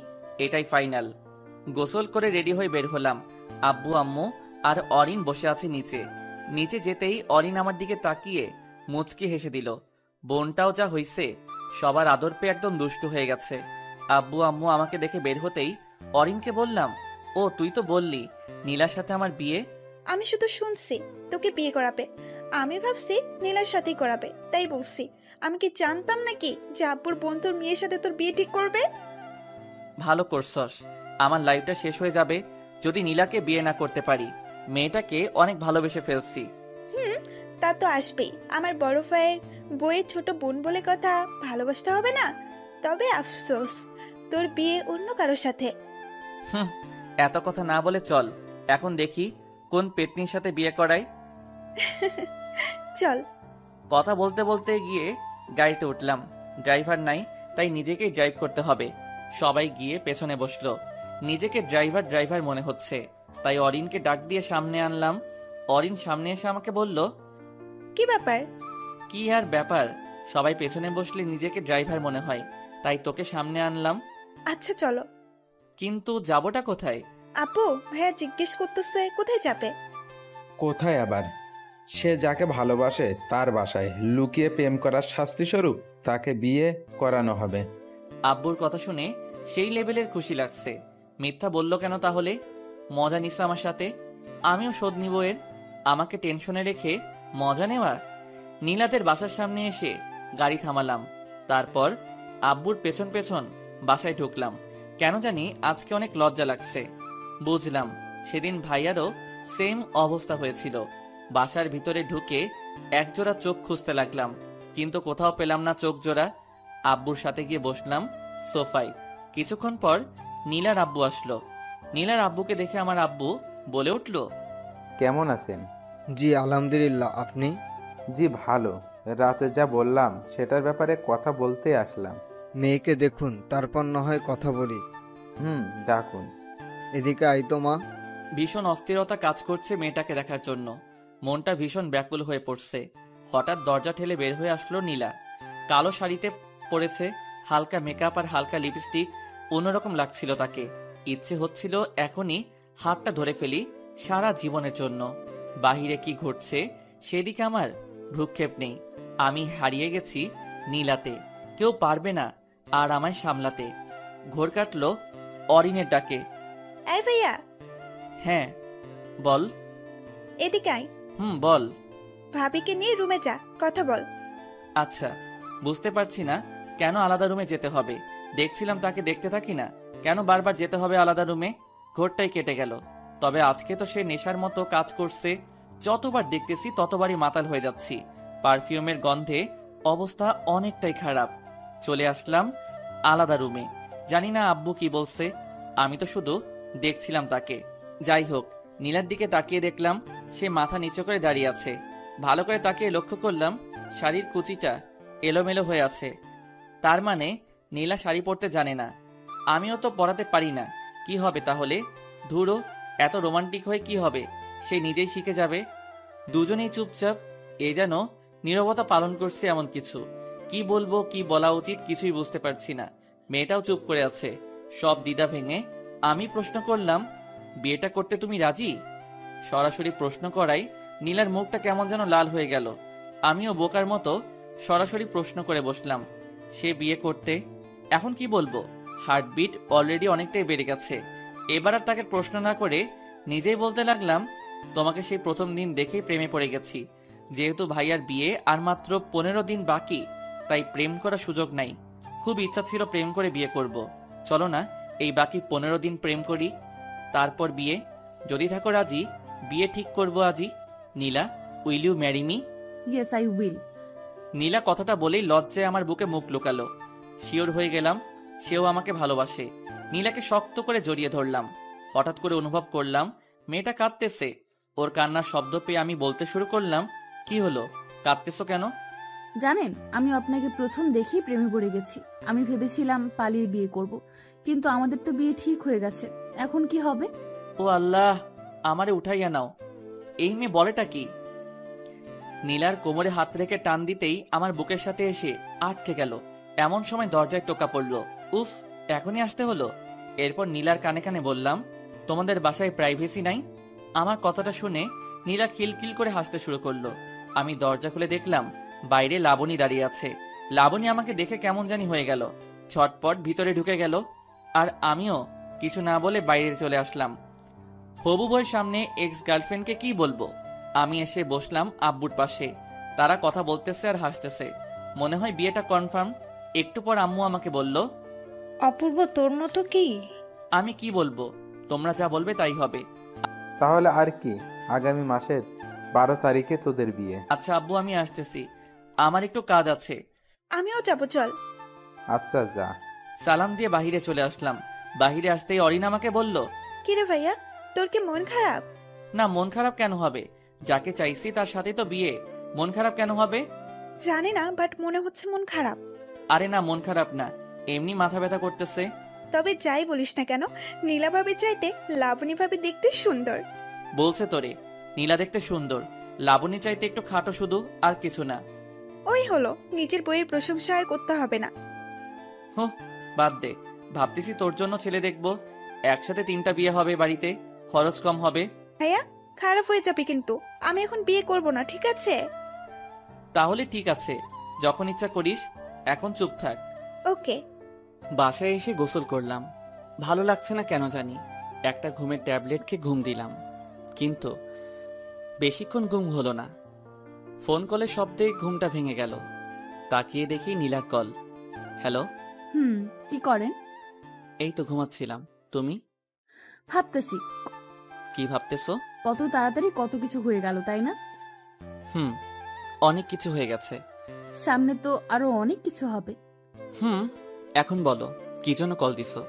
এটাই ফাইনাল। গোসল করে রেডি হয়ে বের হলাম। আব্বু আম্মু আর অরিন বসে আছে নিচে। নিচে যেতেই অরিন আমার দিকে তাকিয়ে মুচকি হেসে দিল। বোনটাও যা হইছে, সবার আদর পেয়ে একদম দুষ্টু হয়ে গেছে। আব্বু আম্মু আমাকে দেখে বের হতেই অরিনকে বললাম, ও তুই তো বললি নীলার সাথে আমার বিয়ে। আমি শুধু শুনছি তোকে বিয়ে করাবে। আমি ভাবছি নীলার সাথেই করাবে, তাই বলছি। আমি কি জানতাম নাকি যে আব্বুর বন্ধুর মেয়ের সাথে তোর বিয়ে ঠিক করবে? ভালো করছস, আমার লাইফটা শেষ হয়ে যাবে যদি নীলাকে বিয়ে না করতে পারি। মেয়েটাকে অনেক ভালোবেসে ফেলছি। তা তো আসবেই। আমার বড় ভাইয়ের বইয়ের ছোট বোন বলে কথা, ভালোবাসতে হবে না? তবে আফসোস, তোর বিয়ে অন্য কারোর সাথে। এত কথা না বলে চল এখন দেখি কোন পেতনির সাথে বিয়ে করাই। চল। কথা বলতে বলতে গিয়ে গাড়িতে উঠলাম। ড্রাইভার নাই, তাই নিজেকেই ড্রাইভ করতে হবে। সবাই গিয়ে পেছনে বসলো। নিজেকে ড্রাইভার ড্রাইভার মনে হচ্ছে, তাই অরিনকে ডাক দিয়ে সামনে আনলাম। অরিন সামনে এসে আমাকে বলল, কি ব্যাপার? কি আর ব্যাপার, সবাই পেছনে বসলে নিজেকে ড্রাইভার মনে হয়, তাই তোকে সামনে আনলাম। আচ্ছা চলো। কিন্তু যাবোটা কোথায়? আপু, ভাইয়া জিজ্ঞেস করতেছে কোথায় যাবে। কোথায় আবার? সে যাকে ভালোবাসে তার বাসায় লুকিয়ে প্রেম করার শাস্তিস্বরূপ তাকে বিয়ে করানো হবে। আব্বুর কথা শুনে সেই লেভেলের খুশি লাগছে। মিথ্যা বলল কেন তাহলে? মজা নিচ্ছে আমার সাথে, আমিও শোধ নিব এর। আমাকে টেনশনে রেখে মজা নেওয়া। নীলাদের বাসার সামনে এসে গাড়ি থামালাম। তারপর আব্বুর পেছন পেছন বাসায় ঢুকলাম। কেন জানি আজকে অনেক লজ্জা লাগছে। বুঝলাম সেদিন ভাইয়ারও সেম অবস্থা হয়েছিল। বাসার ভিতরে ঢুকে একজোড়া চোখ খুঁজতে লাগলাম, কিন্তু কোথাও পেলাম না চোখ জোড়া। আব্বুর সাথে গিয়ে বসলাম সোফায়। কিছুক্ষণ পর নীলার আব্বু আসলো। নীলার আব্বুকে দেখে আমার আব্বু বলে উঠল, কেমন আছেন? জি আলহামদুলিল্লাহ, আপনি? জি ভালো। রাতে যা বললাম সেটার ব্যাপারে কথা বলতে আসলাম। মেয়েকে দেখুন, তারপর না হয় কথা বলি। ডাকুন। এদিকে আই তো মা। ভীষণ অস্থিরতা কাজ করছে মেয়েটাকে দেখার জন্য। মনটা ভীষণ ব্যাকুল হয়ে পড়ছে। হঠাৎ দরজা ঠেলে বের হয়ে আসলো নীলা। কালো শাড়িতে পরেছে, হালকা মেকআপ আর হালকা লিপস্টিক। অন্যরকম লাগছিল তাকে। ইচ্ছে হচ্ছিল এখনই হাতটা ধরে ফেলি সারা জীবনের জন্য। বাহিরে কি ঘটছে সেদিকে আমার ভ্রুক্ষেপ নেই। আমি হারিয়ে গেছি নীলাতে। কেউ পারবে না আর আমায় সামলাতে। ঘোর কাটলো অরিনের ডাকে। এই ভাইয়া। হ্যাঁ বল। এদিকে আয়। বল। ভাবিকে নিয়ে রুমে যা, কথা বল। আচ্ছা, বুঝতে পারছি না কেন আলাদা রুমে যেতে হবে। দেখছিলাম তাকে দেখতে থাকি না, কেন বারবার যেতে হবে আলাদা রুমে? ঘোরটাই কেটে গেল। তবে আজকে তো সে নেশার মতো কাজ করছে। যতবার দেখতেছি ততবারই মাতাল হয়ে যাচ্ছি। পারফিউমের গন্ধে অবস্থা অনেকটাই খারাপ। চলে আসলাম আলাদা রুমে। জানি না আব্বু কি বলছে, আমি তো শুধু দেখছিলাম তাকে। যাই হোক, নীলার দিকে তাকিয়ে দেখলাম সে মাথা নিচু করে দাঁড়িয়ে আছে। ভালো করে তাকিয়ে লক্ষ্য করলাম শাড়ির কুচিটা এলোমেলো হয়ে আছে। তার মানে নীলা শাড়ি পরতে জানে না। আমিও তো পরাতে পারি না। কি হবে তাহলে? ধুরো, এত রোমান্টিক হয়ে কি হবে? সে নিজেই শিখে যাবে। দুজনেই চুপচাপ, এ যেন নীরবতা পালন করছে এমন কিছু। কি বলবো, কি বলা উচিত কিছুই বুঝতে পারছি না। মেয়েটাও চুপ করে আছে। সব দ্বিধা ভেঙে আমি প্রশ্ন করলাম, বিয়েটা করতে তুমি রাজি? সরাসরি প্রশ্ন করাই নীলার মুখটা কেমন যেন লাল হয়ে গেল। আমিও বোকার মতো সরাসরি প্রশ্ন করে বসলাম, সে বিয়ে করতে? এখন কি বলবো? হার্টবিট অলরেডি অনেকটাই বেড়ে গেছে। এবার আর তাকে প্রশ্ন না করে নিজেই বলতে লাগলাম, তোমাকে সেই প্রথম দিন দেখেই প্রেমে পড়ে গেছি। যেহেতু ভাইয়ার বিয়ে আর মাত্র 15 দিন বাকি, তাই প্রেম করার সুযোগ নাই। খুব ইচ্ছা ছিল প্রেম করে বিয়ে করব। চলো না এই বাকি 15 দিন প্রেম করি, তারপর বিয়ে। যদি থাকো রাজি, বিয়ে ঠিক করব আজই। Nila, will you marry me? Yes I will. Nila কথাটা বলেই লজ্জায় আমার বুকে মুখ লুকালো। শিওর হয়ে গেলাম সেও আমাকে ভালোবাসে। নীলাকে শক্ত করে জড়িয়ে ধরলাম। হঠাৎ করে অনুভব করলাম মেয়েটা কাঁদতেছে। ওর কান্নার শব্দ পেয়ে আমি বলতে শুরু করলাম, কি হলো, কাঁদতেছো কেন? জানেন, আমি আপনাকে প্রথম দেখেই প্রেমে পড়ে গেছি। আমি ভেবেছিলাম পালিয়ে বিয়ে করব, কিন্তু আমাদের তো বিয়ে ঠিক হয়ে গেছে। এখন কি হবে? ও আল্লাহ, আমারে উঠাইয়া নাও। এই মেয়ে বলেটা কি? নীলার কোমরে হাত রেখে টান দিতেই আমার বুকের সাথে এসে আটকে গেল। এমন সময় দরজায় টোকা পড়ল। উফ, এখনই আসতে হলো। এরপর নীলার কানে কানে বললাম, তোমাদের বাসায় প্রাইভেসি নাই? আমার কথাটা শুনে নীলা খিলখিল করে হাসতে শুরু করলো। আমি দরজা খুলে দেখলাম বাইরে লাবণী দাঁড়িয়ে আছে। লাবণী আমাকে দেখে কেমন জানি হয়ে গেল, ছটপট ভিতরে ঢুকে গেল। আর আমিও কিছু না বলে বাইরে চলে আসলাম। হবু বউয়ের সামনে এক্স গার্লফ্রেন্ডকে কি বলবো? আমি এসে বসলাম আব্বুর পাশে। তারা কথা বলতেছে আর হাসতেছে, মনে হয় বিয়েটা কনফার্ম। একটু পর আম্মু আমাকে বলল, অপূর্ব তোর মতো কি? আমি কি বলবো? তোমরা যা বলবে তাই হবে। তাহলে আর কি, আগামী মাসের 12 তারিখে তোদের বিয়ে। আচ্ছা আব্বু, আমি আসতেছি, আমার একটু কাজ আছে। আমিও যাবো, চল। আচ্ছা যা। সালাম দিয়ে বাহিরে চলে আসলাম। বাহিরে আসতেই অরিন আমাকে বলল, কিরে ভাইয়া, তোর কি মন খারাপ? না, মন খারাপ কেন হবে? যাকে চাইছি তার সাথে তো বিয়ে, মন খারাপ কেন হবে? জানি না, বাট মনে হচ্ছে মন খারাপ। আরে না, মন খারাপ না, এমনি মাথা ব্যথা করতেছে। তবে যাই বলিস না কেন, নীলা ভাবি চাইতে লাবণী ভাবি দেখতে সুন্দর। বলছে তোরে নীলা দেখতে সুন্দর, লাবণী চাইতে একটু খাটো শুধু, আর কিছু না। ওই হলো, নিজের বইয়ের প্রশংসা আর করতে হবে না। হুঁ, বাদ দে। ভাবতেছি তোর জন্য ছেলে দেখবো, একসাথে 3টা বিয়ে হবে বাড়িতে, খরচ কম হবে। ভাইয়া, খারাপ হয়ে যাবে কিন্তু। আমি এখন বিয়ে করব না, ঠিক আছে? তাহলে ঠিক আছে, যখন ইচ্ছা করিস, এখন চুপ থাক। ওকে। বাসায় এসে গোসল করলাম। ভালো লাগছে না কেন জানি। একটা ঘুমের ট্যাবলেট খেয়ে ঘুম দিলাম, কিন্তু বেশিক্ষণ ঘুম হলো না। ফোন কলের শব্দে ঘুমটা ভেঙে গেল। তাকিয়ে দেখি নীলার কল। হ্যালো। কি করেন? এই তো ঘুমাচ্ছিলাম। তুমি? ভাবতেছি কি ভাবতেছো? কত তাড়াতাড়ি কত কিছু হয়ে গেল, তাই না? অনেক কিছু হয়ে গেছে। সামনে তো আরো অনেক কিছু হবে। এখন বলো, কি জন্য কল দিছো?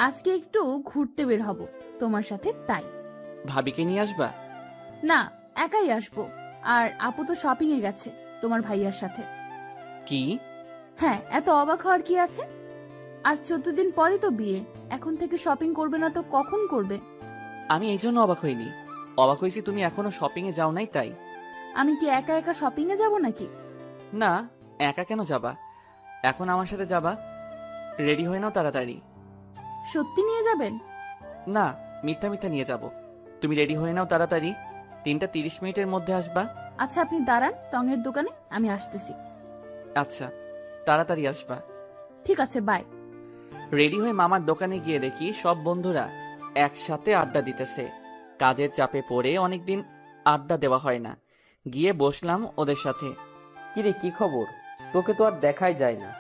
আজকে একটু ঘুরতে বের হব তোমার সাথে, তাই। ভাবিকে নিয়ে আসবা? না, একাই আসবো। আর আপু তো শপিং এ গেছে তোমার ভাইয়ার সাথে। কি? হ্যাঁ, এত অবাক হওয়ার কি আছে? আর 14 দিন পরে তো বিয়ে, এখন থেকে শপিং করবে না তো কখন করবে? আমি এই জন্য অবাক হইনি, অবাক হয়েছি তুমি এখনো শপিং এ যাও নাই তাই। আমি কি একা একা শপিং এ যাব নাকি? না, একা কেন যাবা? এখন আমার সাথে যাবা। রেডি হয়ে নাও তাড়াতাড়ি। সত্যি নিয়ে যাবেন? না, মিথ্যা মিথ্যা নিয়ে যাব। তুমি রেডি হয়ে নাও তাড়াতাড়ি, 3:30 মিনিটের মধ্যে আসবা। আচ্ছা, আপনি দাঁড়ান টঙের দোকানে, আমি আসতেছি। আচ্ছা, তাড়াতাড়ি আসবা। ঠিক আছে, বাই। রেডি হয়ে মামার দোকানে গিয়ে দেখি সব বন্ধুরা একসাথে আড্ডা দিতেছে। কাজের চাপে পড়ে অনেকদিন আড্ডা দেওয়া হয় না। গিয়ে বসলাম ওদের সাথে। কিরে, কি খবর? তোকে তো আর দেখাই যায় না।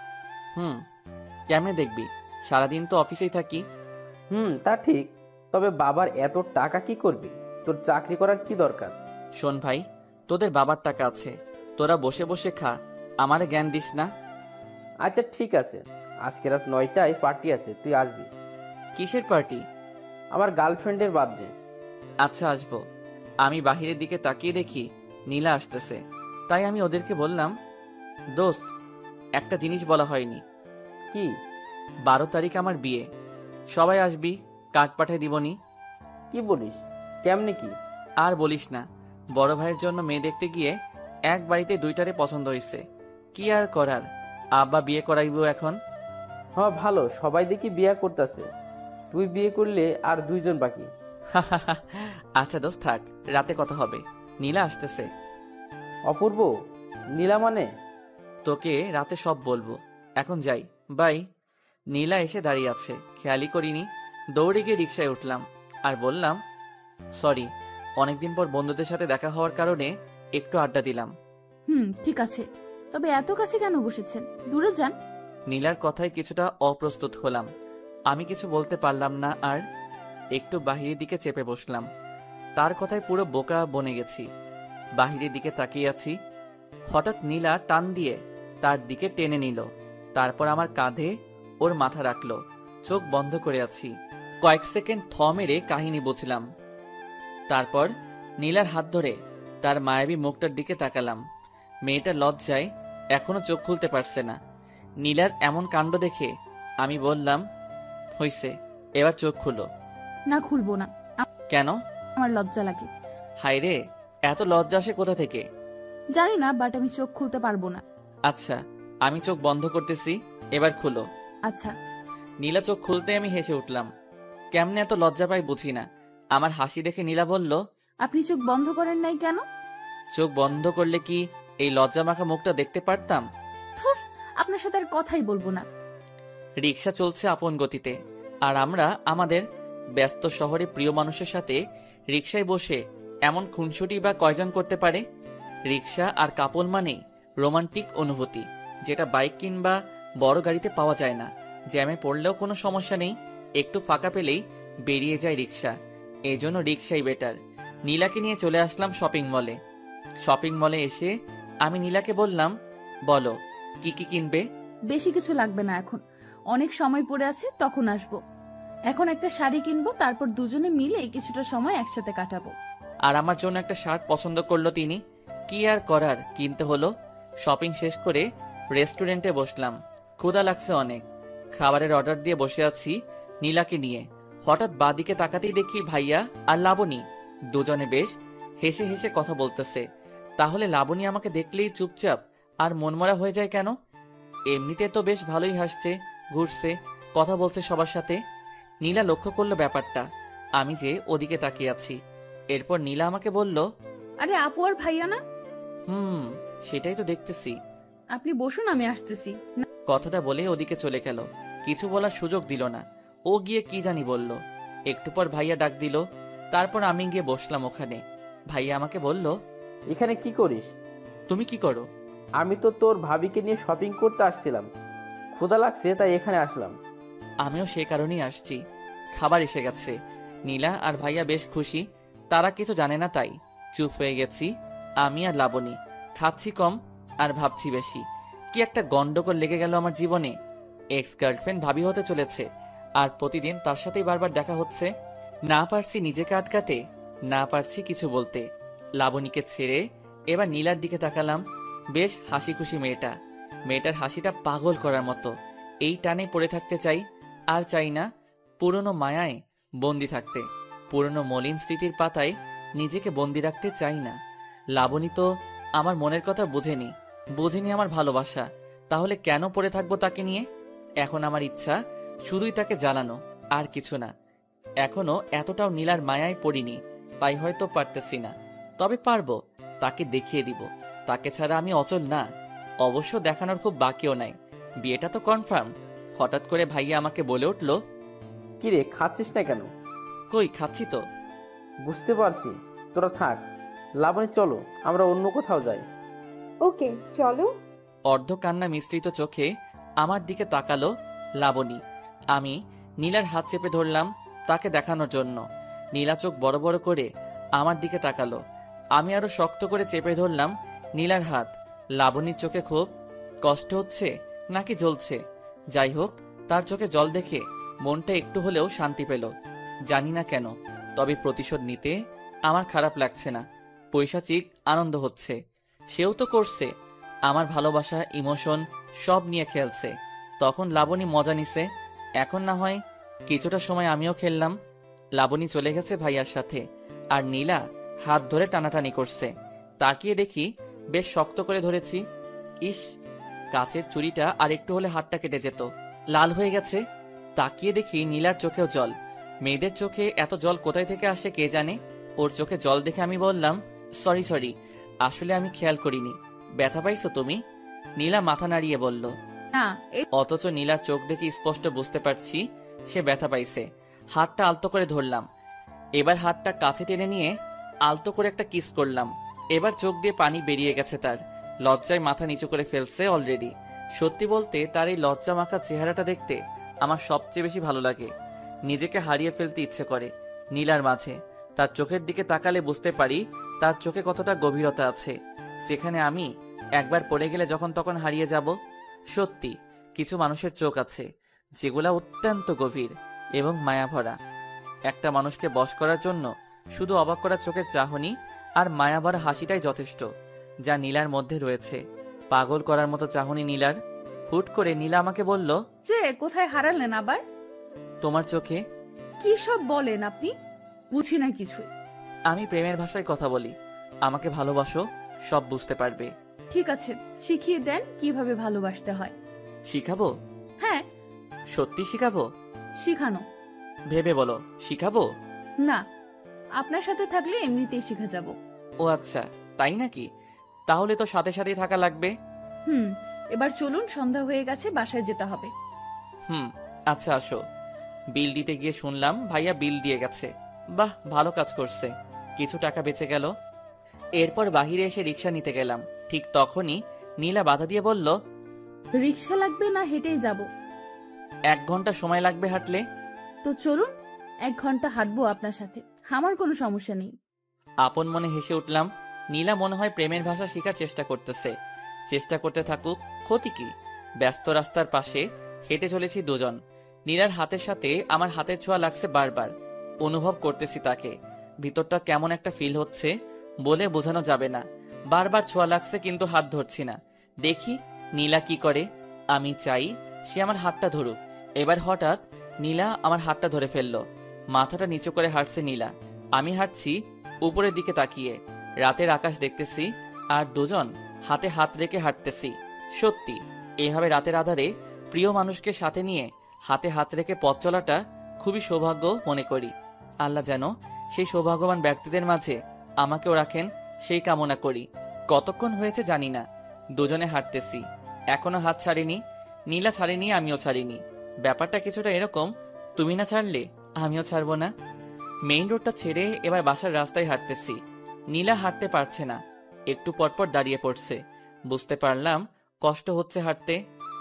কেমনে দেখবি, সারাদিন তো অফিসেই থাকি। তা ঠিক, তবে বাবার এত টাকা কি করবি? তোর চাকরি করার কি দরকার? শোন ভাই, তোদের বাবার টাকা আছে, তোরা বসে বসে খা, আমারে জ্ঞান দিস না। আচ্ছা ঠিক আছে, আজকে রাত 9টায় পার্টি আছে, তুই আসবি। কিসের পার্টি? আমার গার্লফ্রেন্ডের বার্থডে। আচ্ছা, আসবো। আমি বাহিরের দিকে তাকিয়ে দেখি নীলা আসতেছে, তাই আমি ওদেরকে বললাম, দোস্ত, একটা জিনিস বলা হয়নি। কি? 12 তারিখ আমার বিয়ে, সবাই আসবি, কার্ড পাঠাই দিবনি। কি বলিস? কেমনে কি? আর বলিস না, বড় ভাইয়ের জন্য মেয়ে দেখতে গিয়ে এক বাড়িতে 2টারে পছন্দ হয়েছে। কি আর করার, আব্বা বিয়ে করাইব এখন। হ্যাঁ ভালো, সবাই দেখি বিয়ে করতেছে, তুই বিয়ে করলে আর 2জন বাকি। আচ্ছা দোস্ত থাক, রাতে কথা হবে। নীলা আসতেছে। অপূর্ব? নীলা মানে? তোকে রাতে সব বলবো, এখন যাই, বাই। নীলা এসে দাঁড়িয়ে আছে, খেয়ালই করিনি। দৌড়ে গিয়ে রিক্সায় উঠলাম আর বললাম, সরি, অনেকদিন পর বন্ধুদের সাথে দেখা হওয়ার কারণে একটু আড্ডা দিলাম। ঠিক আছে, তবে এত কাছে কেন বসেছেন? দূরে যান। নীলার কথায় কিছুটা অপ্রস্তুত হলাম, আমি কিছু বলতে পারলাম না আর একটু বাহিরের দিকে চেপে বসলাম। তার কথায় পুরো বোকা বনে গেছি। বাহিরের দিকে তাকিয়ে আছি, হঠাৎ নীলা টান দিয়ে তার দিকে টেনে নিল। তারপর আমার কাঁধে ওর মাথা রাখলো। চোখ বন্ধ করে আছি, কয়েক সেকেন্ড থ মেরে কাহিনী বুঝলাম। তারপর নীলার হাত ধরে তার মায়াবী মুখটার দিকে তাকালাম। মেয়েটা লজ্জায় এখনো চোখ খুলতে পারছে না। নীলার এমন কাণ্ড দেখে আমি বললাম, হইছে, এবার চোখ খুলো। না, খুলবো না। কেন? আমার লজ্জা লাগে। হায় রে, এত লজ্জা আসে কোথা থেকে? জানি না, বাট আমি চোখ খুলতে পারবো না। আচ্ছা, আমি চোখ বন্ধ করতেছি, এবার খুলো। আচ্ছা। নীলা চোখ খুলতে আমি হেসে উঠলাম। কেমনে এত লজ্জা পাই বুঝি না। আমার হাসি দেখে নীলা বলল, আপনি চোখ বন্ধ করেন নাই কেন? চোখ বন্ধ করলে কি এই লজ্জা মাখা মুখটা দেখতে পারতাম? ধুর, আপনার সাথে আর কথাই বলবো না। রিক্সা চলছে আপন গতিতে, আর আমরা আমাদের ব্যস্ত শহরে প্রিয় মানুষের সাথে রিক্সায় বসে এমন খুনসুটি বা কয়জন করতে পারে? রিক্সা আর কাপল মানেই রোমান্টিক অনুভূতি, যেটা বাইক কিংবা বড় গাড়িতে পাওয়া যায় না। জ্যামে পড়লেও কোনো সমস্যা নেই, একটু ফাঁকা পেলেই বেরিয়ে যায় রিক্সা। এই জন্য রিক্সাই বেটার। নীলাকে নিয়ে চলে আসলাম শপিং মলে। শপিং মলে এসে আমি নীলাকে বললাম, বলো কি কি কিনবে? বেশি কিছু লাগবে না, এখন অনেক সময় পড়ে আছে, তখন আসবো। এখন একটা শাড়ি কিনবো, তারপর দুজনে মিলে কিছুটা সময় একসাথে কাটাবো। আর আমার জন্য একটা শার্ট পছন্দ করলো তিনি। কি আর করার, কিনতে হলো। শপিং শেষ করে রেস্টুরেন্টে বসলাম। ক্ষুধা লাগছে অনেক। খাবারের অর্ডার দিয়ে বসে আছি নীলাকে নিয়ে। হঠাৎ বাঁদিকে তাকাতেই দেখি ভাইয়া আর লাবণী দুজনে বেশ হেসে হেসে কথা বলতেছে। তাহলে লাবণী আমাকে দেখলেই চুপচাপ আর মনমরা হয়ে যায় কেন? এমনিতে তো বেশ ভালোই হাসছে, ঘুরছে, কথা বলছে সবার সাথে। নীলা লক্ষ্য করলো ব্যাপারটা, আমি যে ওদিকে তাকিয়ে আছি। এরপর নীলা আমাকে বলল, আরে আপু আর ভাইয়া না? সেটাই তো দেখতেছি। আপনি বসুন, আমি আসতেছি। কথাটা বলে ওদিকে চলে গেল। কিছু বলার সুযোগ দিল না। ও গিয়ে কি জানি বলল। একটু পর ভাইয়া ডাক দিল। তারপর আমি গিয়ে বসলাম ওখানে। ভাইয়া আমাকে বলল, এখানে কি করিস? তুমি কি করো? আমি তো তোর ভাবিকে নিয়ে শপিং করতে আসছিলাম, ক্ষুধা লাগছে তাই এখানে আসলাম। আমিও সে কারণেই আসছি। খাবার এসে গেছে। নীলা আর ভাইয়া বেশ খুশি। তারা কিছু জানে না তাই চুপ হয়ে গেছি আমি আর লাবণী। খাচ্ছি কম আর ভাবছি বেশি। কি একটা গন্ডগোল লেগে গেল আমার জীবনে। এক্স গার্লফ্রেন্ড ভাবি হতে চলেছে, আর প্রতিদিন তার সাথেই বারবার দেখা হচ্ছে। না পারছি নিজেকে আটকাতে, না পারছি কিছু বলতে। লাবণীকে ছেড়ে এবার নীলার দিকে তাকালাম। বেশ হাসি খুশি মেয়েটা। মেয়েটার হাসিটা পাগল করার মতো। এই টানে পড়ে থাকতে চাই, আর চাই না পুরনো মায়ায় বন্দি থাকতে। পুরনো মলিন স্মৃতির পাতায় নিজেকে বন্দি রাখতে চাই না। লাবণী তো আমার মনের কথা বুঝেনি আমার ভালোবাসা। তাহলে কেন পড়ে থাকবো তাকে নিয়ে? এখন আমার ইচ্ছা শুধুই তাকে জ্বালানো, আর কিছু না। এখনো এতটাও নীলার মায়ায় পড়িনি, তাই হয়তো পারতেছি না। তবে পারবো, তাকে দেখিয়ে দিব তাকে ছাড়া আমি অচল না। অবশ্য দেখানোর খুব বাকিও নাই, বিয়েটা তো কনফার্ম। হঠাৎ করে ভাইয়া আমাকে বলে উঠল, কিরে, খাচ্ছিস না কেন? কই, খাচ্ছি তো। বুঝতে পারছি, তোরা থাক। লাবণী চলো আমরা অন্য কোথাও যাই। ওকে, চলো। অর্ধ কান্না মিশ্রিত চোখে আমার দিকে তাকালো লাবণী। আমি নীলার হাত চেপে ধরলাম তাকে দেখানোর জন্য। নীলা চোখ বড় বড় করে আমার দিকে তাকালো। আমি আরো শক্ত করে চেপে ধরলাম নীলার হাত। লাবণীর চোখে খুব কষ্ট হচ্ছে নাকি জ্বলছে, যাই হোক, তার চোখে জল দেখে মনটা একটু হলেও শান্তি পেল। জানি না কেন, তবে প্রতিশোধ নিতে আমার খারাপ লাগছে না। পৈশাচিক আনন্দ হচ্ছে। সেও তো করছে, আমার ভালোবাসা ইমোশন সব নিয়ে খেলছে। তখন লাবণী মজা নিছে, এখন না হয় কিছুটা সময় আমিও খেললাম। লাবণী চলে গেছে ভাইয়ার সাথে, আর নীলা হাত ধরে টানাটানি করছে। তাকিয়ে দেখি বেশ শক্ত করে ধরেছি। ইস, কাচের চুড়িটা আর একটু হলে হাতটা কেটে যেত। লাল হয়ে গেছে। তাকিয়ে দেখি নীলার চোখেও জল। মেয়েদের চোখে এত জল কোথায় থেকে আসে কে জানে। ওর চোখে জল দেখে আমি বললাম, সরি, আসলে আমি খেয়াল করিনি। ব্যথা পাইছো তুমি? নীলা মাথা নাড়িয়ে বলল, না। অথচ নীলার চোখ দেখে স্পষ্ট বুঝতে পারছি সে ব্যথা পাইছে। হাতটা আলতো করে ধরলাম। এবার হাতটা কাছে টেনে নিয়ে আলতো করে একটা কিস করলাম। এবার চোখ দিয়ে পানি বেরিয়ে গেছে তার। লজ্জায় মাথা নিচু করে ফেলছে অলরেডি। সত্যি বলতে তার এই লজ্জা মাখা চেহারাটা দেখতে আমার সবচেয়ে বেশি ভালো লাগে। নিজেকে হারিয়ে ফেলতে ইচ্ছে করে নীলার মাঝে। তার চোখের দিকে তাকালে বুঝতে পারি তার চোখে কতটা গভীরতা আছে, যেখানে আমি একবার পড়ে গেলে যখন তখন হারিয়ে যাব। সত্যি কিছু মানুষের চোখ আছে যেগুলা অত্যন্ত গভীর এবং মায়াভরা। একটা মানুষকে বশ করার জন্য শুধু অবাক করা চোখের চাহনি আর মায়াভরা হাসিটাই যথেষ্ট, যা নীলার মধ্যে রয়েছে। পাগল করার মতো চাহনি নীলার। হুট করে নীলা আমাকে বলল, যে কোথায় হারালেন আবার? তোমার চোখে। কি সব বলেন আপনি? বুঝি না কিছু। আমি প্রেমের ভাষায় কথা বলি। আমাকে ভালোবাসো, সব বুঝতে পারবে। ঠিক আছে, শিখিয়ে দেন কিভাবে ভালোবাসতে হয়। শিখাবো? হ্যাঁ। সত্যি শিখাবো? শিখানো? ভেবে বলো। শিখাবো? না, আপনার সাথে থাকলে এমনিতেই শিখে যাব। ও আচ্ছা, তাই নাকি? তাহলে তো সাথে সাথেই থাকা লাগবে। এবার চলুন, সন্ধ্যা হয়ে গেছে, বাসায় যেতে হবে। আচ্ছা আসো। বিল দিতে গিয়ে শুনলাম ভাইয়া বিল দিয়ে গেছে। বাহ, ভালো কাজ করছে, কিছু টাকা বেঁচে গেল। এরপর বাহিরে এসে রিক্সা নিতে গেলাম, ঠিক তখনই নীলা বাধা দিয়ে বলল, রিক্সা লাগবে না হেঁটেই যাব? 1 ঘন্টা সময় লাগবে হাঁটলে। তো চলুন, 1 ঘন্টা হাঁটবো আপনার সাথে, আমার কোনো সমস্যা নেই। আপন মনে হেসে উঠলাম। নীলা মনে হয় প্রেমের ভাষা শেখার চেষ্টা করতেছে। চেষ্টা করতে থাকুক, ক্ষতি কি? ব্যস্ত রাস্তার পাশে হেঁটে চলেছি দুজন। নীলার হাতের সাথে আমার হাতের ছোঁয়া লাগছে বারবার। অনুভব করতেছি তাকে। ভিতরটা কেমন একটা ফিল হচ্ছে, বলে বোঝানো যাবে না। বারবার ছোঁয়া লাগছে কিন্তু হাত ধরছি না। দেখি নীলা কি করে। আমি চাই সে আমার হাতটা ধরুক। এবার হঠাৎ নীলা আমার হাতটা ধরে ফেললো। মাথাটা নিচু করে হাঁটছে নীলা। আমি হাঁটছি উপরের দিকে তাকিয়ে। রাতের আকাশ দেখতেছি আর দুজন হাতে হাত রেখে হাঁটতেছি। সত্যি, এভাবে রাতের আধারে প্রিয় মানুষকে সাথে নিয়ে হাতে হাত রেখে পথ চলাটা খুবই সৌভাগ্য মনে করি। আল্লাহ যেন সেই সৌভাগ্যবান ব্যক্তিদের মাঝে আমাকেও রাখেন, সেই কামনা করি। কতক্ষণ হয়েছে জানি না, দুজনে হাঁটতেছি, এখনো হাত ছাড়িনি। নীলা ছাড়িনি, আমিও ছাড়িনি। ব্যাপারটা কিছুটা এরকম, তুমি না ছাড়লে আমিও ছাড়বো না। মেইন রোডটা ছেড়ে এবার বাসার রাস্তায় হাঁটতেছি। নীলা হাঁটতে পারছে না, একটু পরপর দাঁড়িয়ে পড়ছে। বুঝতে পারলাম কষ্ট হচ্ছে হাঁটতে,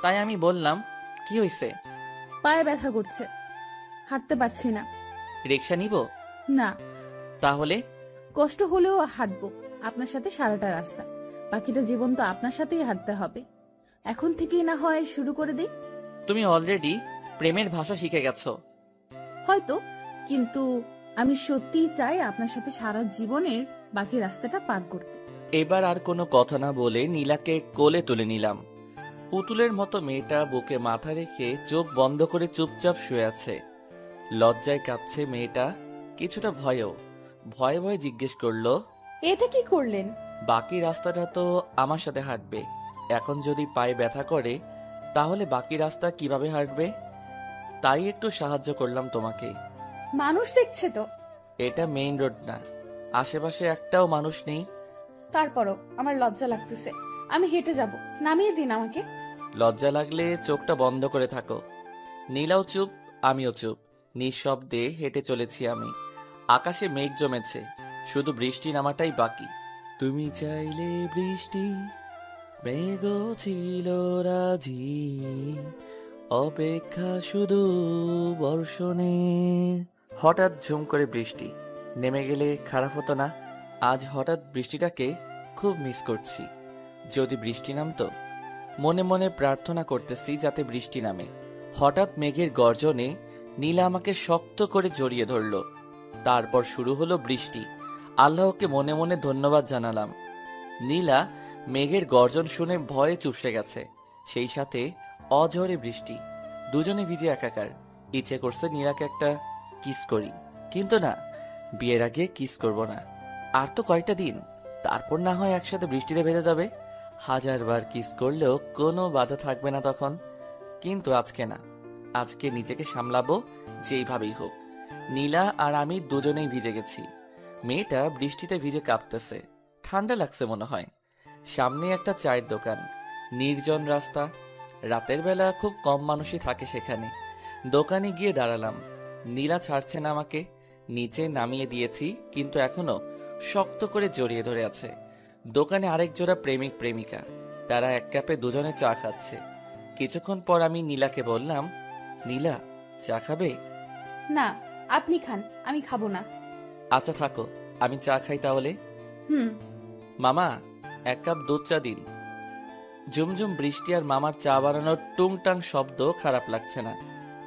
তাই আমি বললাম, কি হয়েছে? পায়ে ব্যথা করছে, হাঁটতে পারছি না। রিক্সা নিব? না। তাহলে? কষ্ট হলেও হাঁটবো আপনার সাথে সারাটা রাস্তা। বাকিটা জীবন তো আপনার সাথেই হাঁটতে হবে। এখন থেকেই না হয় শুরু করে দেই। তুমি অলরেডি প্রেমের ভাষা শিখে গেছো। হয়তো, কিন্তু আমি সত্যিই চাই আপনার সাথে সারা জীবনের বাকি রাস্তাটা পার করতে। এবার আর কোনো কথা না বলে নীলাকে কোলে তুলে নিলাম। পুতুলের মতো মেয়েটা বুকে মাথা রেখে চোখ বন্ধ করে চুপচাপ শুয়ে আছে। লজ্জায় কাঁপছে মেয়েটা, কিছুটা ভয়েও। ভয়ে ভয়ে জিজ্ঞেস করলো, এটা কি করলেন? বাকি রাস্তাটা তো আমার সাথে হাঁটবে। এখন যদি পায়ে ব্যথা করে তাহলে বাকি রাস্তা কিভাবে হাঁটবে? তাই একটু সাহায্য করলাম তোমাকে। মানুষ দেখছে তো? এটা মেইন রোড না, আশেপাশে একটাও মানুষ নেই। তারপরও আমার লজ্জা লাগতেছে, আমি হেঁটে যাব, নামিয়ে দিন আমাকে। লজ্জা লাগলে চোখটা বন্ধ করে থাকো। নীলাও চুপ, আমিও চুপ। নিঃশব্দে হেঁটে চলেছি আমি। আকাশে মেঘ জমেছে, শুধু বৃষ্টি নামাটাই বাকি। তুমি চাইলে বৃষ্টি, মেঘও ছিল রাজি, অপেক্ষা শুধু বর্ষণের। হঠাৎ ঝুম করে বৃষ্টি নেমে গেলে খারাপ হতো না? আজ হঠাৎ বৃষ্টিটাকে খুব মিস করছি। যদি বৃষ্টি নামতো। মনে মনে প্রার্থনা করতেছি যাতে বৃষ্টি নামে। হঠাৎ মেঘের গর্জনে নীলা আমাকে শক্ত করে জড়িয়ে ধরল। তারপর শুরু হলো বৃষ্টি। আল্লাহকে মনে মনে ধন্যবাদ জানালাম। নীলা মেঘের গর্জন শুনে ভয়ে চুপসে গেছে, সেই সাথে অঝরে বৃষ্টি। দুজনে ভিজে একাকার। ইচ্ছে করছে নীলাকে একটা কিস করি, কিন্তু না, বিয়ের আগে কিস করব না। আর তো কয়েকটা দিন, তারপর না হয় একসাথে বৃষ্টিতে ভেজে যাবে। 1000 বার কিস করলেও কোনো বাধা থাকবে না তখন। কিন্তু আজকে না, আজকে নিজেকে সামলাবো যেইভাবেই হোক। নীলা আর আমি দুজনেই ভিজে গেছি। মেয়েটা বৃষ্টিতে ভিজে কাঁপতেছে, ঠান্ডা লাগছে মনে হয়। সামনে একটা চায়ের দোকান, নির্জন রাস্তা। রাতের বেলা খুব কম মানুষই থাকে সেখানে। দোকানে গিয়ে দাঁড়ালাম। নীলা ছাড়ছে না আমাকে। নিচে নামিয়ে দিয়েছি, কিন্তু এখনো শক্ত করে জড়িয়ে ধরে আছে। দোকানে আরেক জোড়া প্রেমিক প্রেমিকা, তারা এক কাপে দুজনে চা খাচ্ছে। কিছুক্ষণ পর আমি নীলাকে বললাম, নীলা, চা খাবে? না, আপনি খান, আমি খাবো না। আচ্ছা থাকো, আমি চা খাই তাহলে। মামা, 1 কাপ দুধ চা দিন। ঝুমঝুম বৃষ্টি আর মামার চা বানানোর টুংটাং শব্দ খারাপ লাগছে না,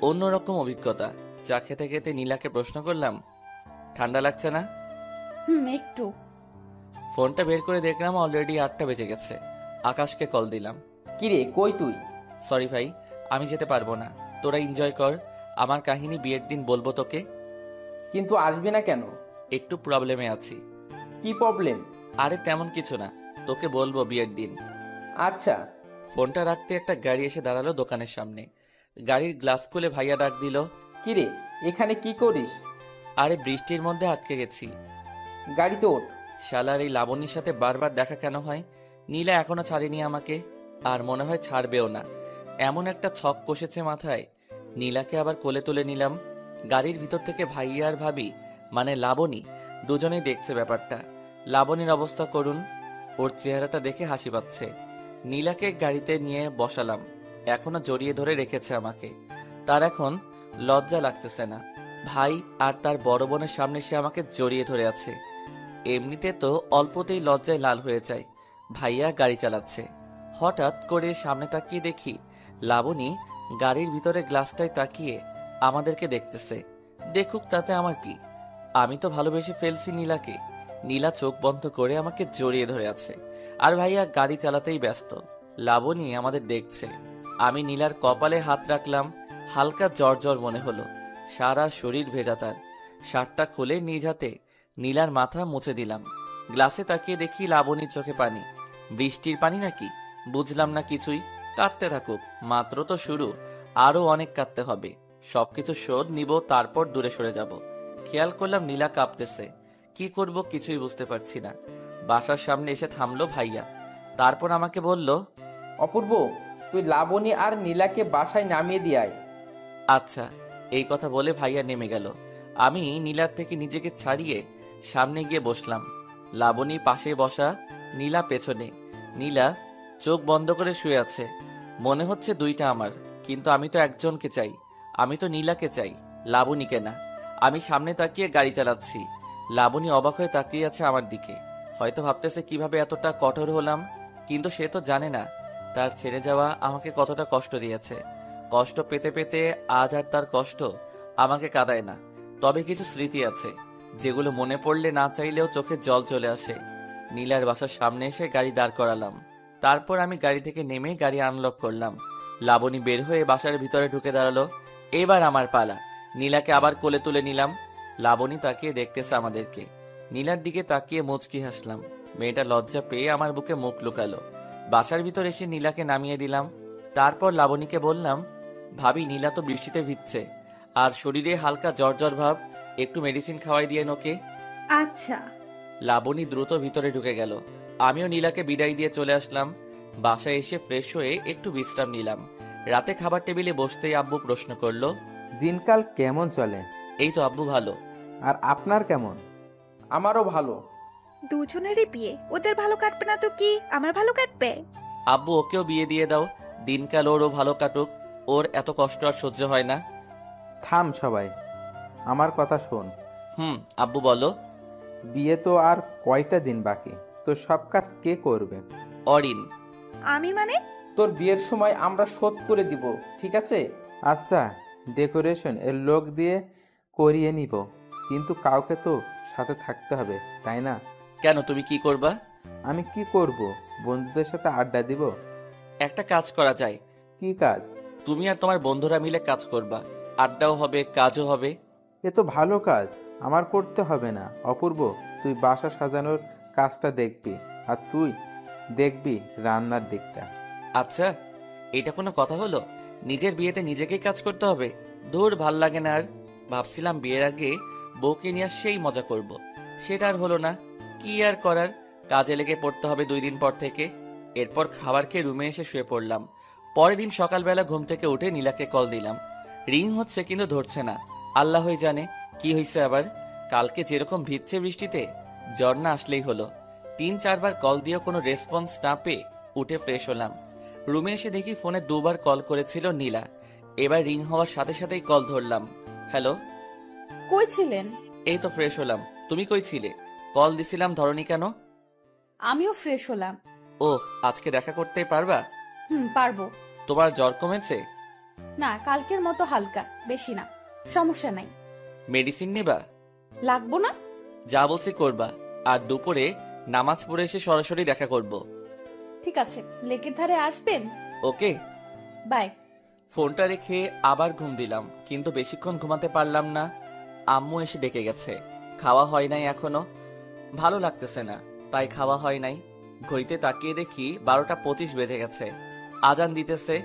অন্যরকম অভিজ্ঞতা। চা খেতে খেতে নীলাকে প্রশ্ন করলাম, ঠান্ডা লাগছে না? একটু। ফোনটা বের করে দেখলাম অলরেডি 8টা বেজে গেছে। আকাশকে কল দিলাম। কিরে, কই তুই? সরি ভাই, আমি যেতে পারবো না, তোরা এনজয় কর। আমার কাহিনী বিয়ের দিন বলবো তোকে। কিন্তু আসবি না কেন? একটু প্রবলেমে আছি। কি প্রবলেম? আরে তেমন কিছু না, তোকে বলবো বিয়ের দিন। আচ্ছা। ফোনটা রাখতে একটা গাড়ি এসে দাঁড়ালো দোকানের সামনে। গাড়ির গ্লাস খুলে ভাইয়া ডাক দিল, কিরে, এখানে কি করিস? আরে বৃষ্টির মধ্যে আটকে গেছি। গাড়িতে ওঠ। শালার এই লাবণীর সাথে বারবার দেখা কেন হয়? নীলা এখনো ছাড়েনি আমাকে, আর মনে হয় ছাড়বেও না। এমন একটা ছক কষেছে মাথায়। নীলাকে আবার কোলে তুলে নিলাম। গাড়ির ভিতর থেকে ভাইয়া আর ভাবি মানে লাবণী দুজনেই দেখছে ব্যাপারটা। লাবণীর অবস্থা করুন, ওর চেহারাটা দেখে হাসি পাচ্ছে। নীলাকে গাড়িতে নিয়ে বসালাম। এখনো জড়িয়ে ধরে রেখেছে আমাকে। তার এখন লজ্জা লাগতেছে না। ভাই আর তার বড় বোনের সামনে সে আমাকে জড়িয়ে ধরে আছে। এমনিতে তো অল্পতেই লজ্জায় লাল হয়ে যায়। ভাইয়া গাড়ি চালাচ্ছে। হঠাৎ করে সামনে তাকিয়ে দেখি লাবণী গাড়ির ভিতরে গ্লাসটায় তাকিয়ে আমাদেরকে দেখতেছে। দেখুক, তাতে আমার কি? আমি তো ভালোবেসে ফেলছি নীলাকে। নীলা চোখ বন্ধ করে আমাকে জড়িয়ে ধরে আছে, আর ভাইয়া গাড়ি চালাতেই ব্যস্ত। লাবণী আমাদের দেখছে। আমি নীলার কপালে হাত রাখলাম। হালকা জ্বর জ্বর মনে হলো। সারা শরীর ভেজা তার। শার্টটা খুলে নিজ হাতে নীলার মাথা মুছে দিলাম। গ্লাসে তাকিয়ে দেখি লাবণীর চোখে পানি। বৃষ্টির পানি নাকি? বুঝলাম না কিছুই। কাঁদতে থাকুক, মাত্র তো শুরু, আরো অনেক কাঁদতে হবে। সবকিছু শোধ নিব, তারপর দূরে সরে যাব। খেয়াল করলাম নীলা কাঁপতেছে। কি করব কিছুই বুঝতে পারছি না। বাসার সামনে এসে থামলো ভাইয়া। তারপর আমাকে বলল, অপূর্ব, তুই লাবণী আর নীলাকে বাসায় নামিয়ে দিয়ে আয়। আচ্ছা। এই কথা বলে ভাইয়া নেমে গেল। আমি নীলার থেকে নিজেকে ছাড়িয়ে সামনে গিয়ে বসলাম। লাবণী পাশে বসা, নীলা পেছনে। নীলা চোখ বন্ধ করে শুয়ে আছে। মনে হচ্ছে দুইটা আমার, কিন্তু আমি তো একজনকে চাই। আমি তো নীলাকে চাই, লাবণীকে না। আমি সামনে তাকিয়ে গাড়ি চালাচ্ছি। লাবণী অবাক হয়ে তাকিয়ে আছে আমার দিকে। হয়তো ভাবতেছে কিভাবে এতটা কঠোর হলাম, কিন্তু সে তো জানে না তার ছেড়ে যাওয়া আমাকে কতটা কষ্ট দিয়েছে। কষ্ট পেতে পেতে আজ আর তার কষ্ট আমাকে কাঁদায় না। তবে কিছু স্মৃতি আছে যেগুলো মনে পড়লে না চাইলেও চোখে জল চলে আসে। নীলার বাসার সামনে এসে গাড়ি দাঁড় করালাম। তারপর আমি গাড়ি থেকে নেমে গাড়ি আনলক করলাম। লাবণী বের হয়ে বাসার ভিতরে ঢুকে দাঁড়ালো। এবার আমার পালা। নীলাকে আবার কোলে তুলে নিলাম। লাবণী তাকিয়ে দেখতেছে আমাদেরকে। নীলার দিকে তাকিয়ে মুচকি হাসলাম। মেয়েটা লজ্জা পেয়ে আমার বুকে মুখ লুকালো। বাসার ভিতর এসে নীলাকে নামিয়ে দিলাম। তারপর লাবণীকে বললাম, ভাবি নীলা তো বৃষ্টিতে ভিজছে, আর শরীরে হালকা জ্বর জ্বর ভাব, একটু মেডিসিন খাওয়াই দিয়ে ওকে। আচ্ছা। লাবণী দ্রুত ভিতরে ঢুকে গেল। আমিও নীলাকে বিদায় দিয়ে চলে আসলাম। বাসায় এসে ফ্রেশ হয়ে একটু বিশ্রাম নিলাম। রাতে খাবার টেবিলে বসতেই আব্বু প্রশ্ন করলো, দিনকাল কেমন চলে? এই তো আব্বু ভালো। আর আপনার কেমন? আমারও ভালো। দুজনেরই বিয়ে, ওদের ভালো কাটবে না তো কি আমার ভালো কাটবে? আব্বু ওকেও বিয়ে দিয়ে দাও, দিনকাল ওরও ভালো কাটুক। ওর এত কষ্ট আর সহ্য হয় না। থাম সবাই, আমার কথা শোন। আব্বু বলো। বিয়ে তো আর কয়টা দিন বাকি, তো সব কাজ কে করবে? অরিন। আমি মানে? তোর বিয়ের সময় আমরা শোধ করে দিব, ঠিক আছে? আচ্ছা, ডেকোরেশন এর লোক দিয়ে করিয়ে নিব, কিন্তু কাউকে তো সাথে থাকতে হবে, তাই না? কেন, তুমি কি করবা? আমি কি করব? বন্ধুদের সাথে আড্ডা দিব। একটা কাজ করা যায়। কি কাজ? তুমি আর তোমার বন্ধুরা মিলে কাজ করবা, আড্ডাও হবে, কাজও হবে। এ তো ভালো কাজ, আমার করতে হবে না। অপূর্ব, তুই বাসা সাজানোর কাজটা দেখবি, আর তুই দেখবি রান্নার দিকটা। আচ্ছা, এটা কোনো কথা হলো? নিজের বিয়েতে নিজেকেই কাজ করতে হবে? দূর, ভাল লাগে না আর। ভাবছিলাম বিয়ের আগে বউকে নিয়ে সেই মজা করব, সেটা আর হলো না। কি আর করার, কাজে লেগে পড়তে হবে 2 দিন পর থেকে। এরপর খাবার খেয়ে রুমে এসে শুয়ে পড়লাম। পরের দিন সকালবেলা ঘুম থেকে উঠে নীলাকে কল দিলাম। রিং হচ্ছে কিন্তু ধরছে না। আল্লাহই জানে কি হয়েছে আবার। কালকে যেরকম ভিজছে বৃষ্টিতে, জ্বর না আসলেই হলো। 3-4 বার কল দিয়েও কোনো রেসপন্স না পেয়ে উঠে ফ্রেশ হলাম। রুমে এসে দেখি ফোনে 2 বার কল করেছিল নীলা। এবার রিং হওয়ার সাথে সাথেই কল ধরলাম। হ্যালো। কই ছিলেন? এই তো ফ্রেশ হলাম। তুমি কই ছিলে? কল দিছিলাম, ধরনি কেন? আমিও ফ্রেশ হলাম। ও, আজকে দেখা করতে পারবা? পারবো। তোমার জ্বর কমেছে? না, কালকের মতো হালকা, বেশি না। সমস্যা নাই। মেডিসিন নিবা? লাগবো না। যা বলছি করবা। আর দুপুরে নামাজ পড়ে এসে সরাসরি দেখা করব। ঠিক আছে, লেকের ধারে আসবেন? ওকে, বাই। ফোনটা রেখে আবার ঘুম দিলাম, কিন্তু বেশিক্ষণ ঘুমাতে পারলাম না। আম্মু এসে ডেকে গেছে। খাওয়া হয় নাই এখনো, ভালো লাগতেছে না, তাই খাওয়া হয় নাই। ঘড়িতে তাকিয়ে দেখি 12টা 25 বেজে গেছে। আজান দিতেছে,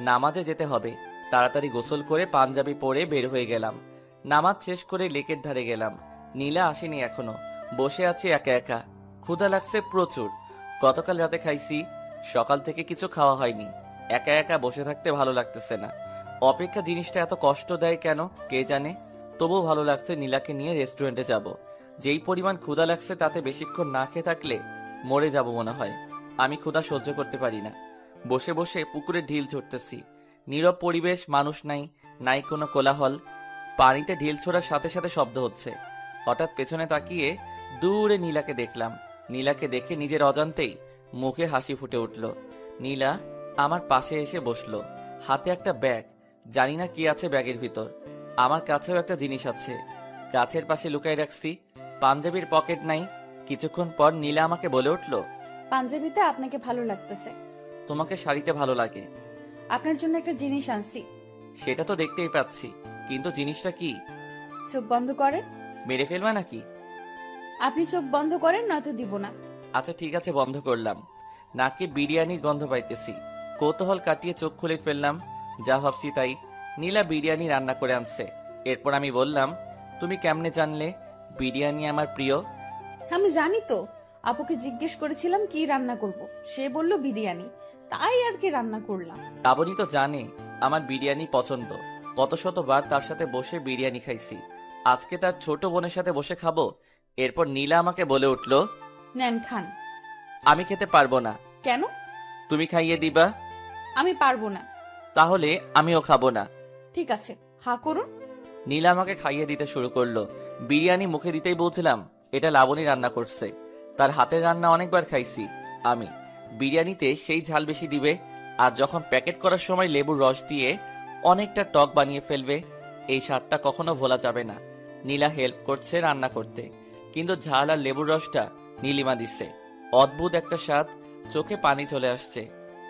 নামাজে যেতে হবে। তাড়াতাড়ি গোসল করে পাঞ্জাবি পরে বের হয়ে গেলাম। নামাজ শেষ করে লেকের ধারে গেলাম। নীলা আসেনি এখনো, বসে আছি একা একা। ক্ষুধা লাগছে প্রচুর। গতকাল রাতে খাইছি, সকাল থেকে কিছু খাওয়া হয়নি। একা একা বসে থাকতে ভালো লাগতেছে না। অপেক্ষা জিনিসটা এত কষ্ট দেয় কেন কে জানে। তবুও ভালো লাগছে নীলাকে নিয়ে রেস্টুরেন্টে যাব। যেই পরিমাণ ক্ষুধা লাগছে তাতে বেশিক্ষণ না খেয়ে থাকলে মরে যাব মনে হয়। আমি ক্ষুধা সহ্য করতে পারি না। বসে বসে পুকুরে ঢিল ছুটতেছি। নীরব পরিবেশ, মানুষ নাই, নাই কোনো কোলাহল। পানিতে ঢিল ছোড়ার সাথে সাথে শব্দ হচ্ছে। হঠাৎ পেছনে তাকিয়ে দূরে নীলাকে দেখলাম। নীলাকে দেখে নিজের অজান্তেই মুখে হাসি ফুটে উঠল। নীলা আমার পাশে এসে বসলো, হাতে একটা ব্যাগ। জানি না কি আছে ব্যাগের ভিতর। আমার কাছেও একটা জিনিস আছে, গাছের পাশে লুকাই রাখছি। পাঞ্জাবির পকেট নাই। কিছুক্ষণ পর নীলা আমাকে বলে উঠল, পাঞ্জাবিতে আপনাকে ভালো লাগতেছে। তোমাকে শাড়িতে ভালো লাগে। আপনার জন্য একটা জিনিস আনছি। সেটা তো দেখতেই পাচ্ছি, কিন্তু জিনিসটা কি? চোখ বন্ধ করেন। মেরে ফেলবে নাকি? আপনি চোখ বন্ধ করেন, নয়তো দিব না। আচ্ছা ঠিক আছে, বন্ধ করলাম। নাকে বিরিয়ানির গন্ধ পাইতেছি। কৌতূহল কাটিয়ে চোখ খুলে ফেললাম। যা ভাবছি তাই, নীলা বিরিয়ানি রান্না করে আনছে। এরপর আমি বললাম, তুমি কেমনে জানলে বিরিয়ানি আমার প্রিয়? আমি জানি তো, আপুকে জিজ্ঞেস করেছিলাম কি রান্না করব, সে বলল বিরিয়ানি, তাই আর কি রান্না করলাম। লাবণী তো জানে আমার বিরিয়ানি পছন্দ। কত শতবার তার সাথে বসে বিরিয়ানি খাইছি। আজকে তার ছোট বোনের সাথে বসে খাবো। এরপর নীলা আমাকে বলে উঠল, নেন খান। আমি খেতে পারবো না। কেন? তুমি খাইয়ে দিবা। আমি পারবো না। তাহলে আমিও খাবো না। ঠিক আছে, হা করুন। নীলা আমাকে খাইয়ে দিতে শুরু করলো। বিরিয়ানি মুখে দিতেই বুঝলাম এটা লাবণী রান্না করছে। তার হাতের রান্না অনেকবার খাইছি আমি। বিরিয়ানিতে সেই ঝাল বেশি দিবে, আর যখন প্যাকেট করার সময় লেবুর রস দিয়ে অনেকটা টক বানিয়ে ফেলবে। এই স্বাদটা কখনো ভোলা যাবে না। নীলা হেল্প করছে রান্না করতে, কিন্তু ঝাল আর লেবুর রসটা নীলিমা দিচ্ছে। অদ্ভুত একটা স্বাদ, চোখে পানি চলে আসছে।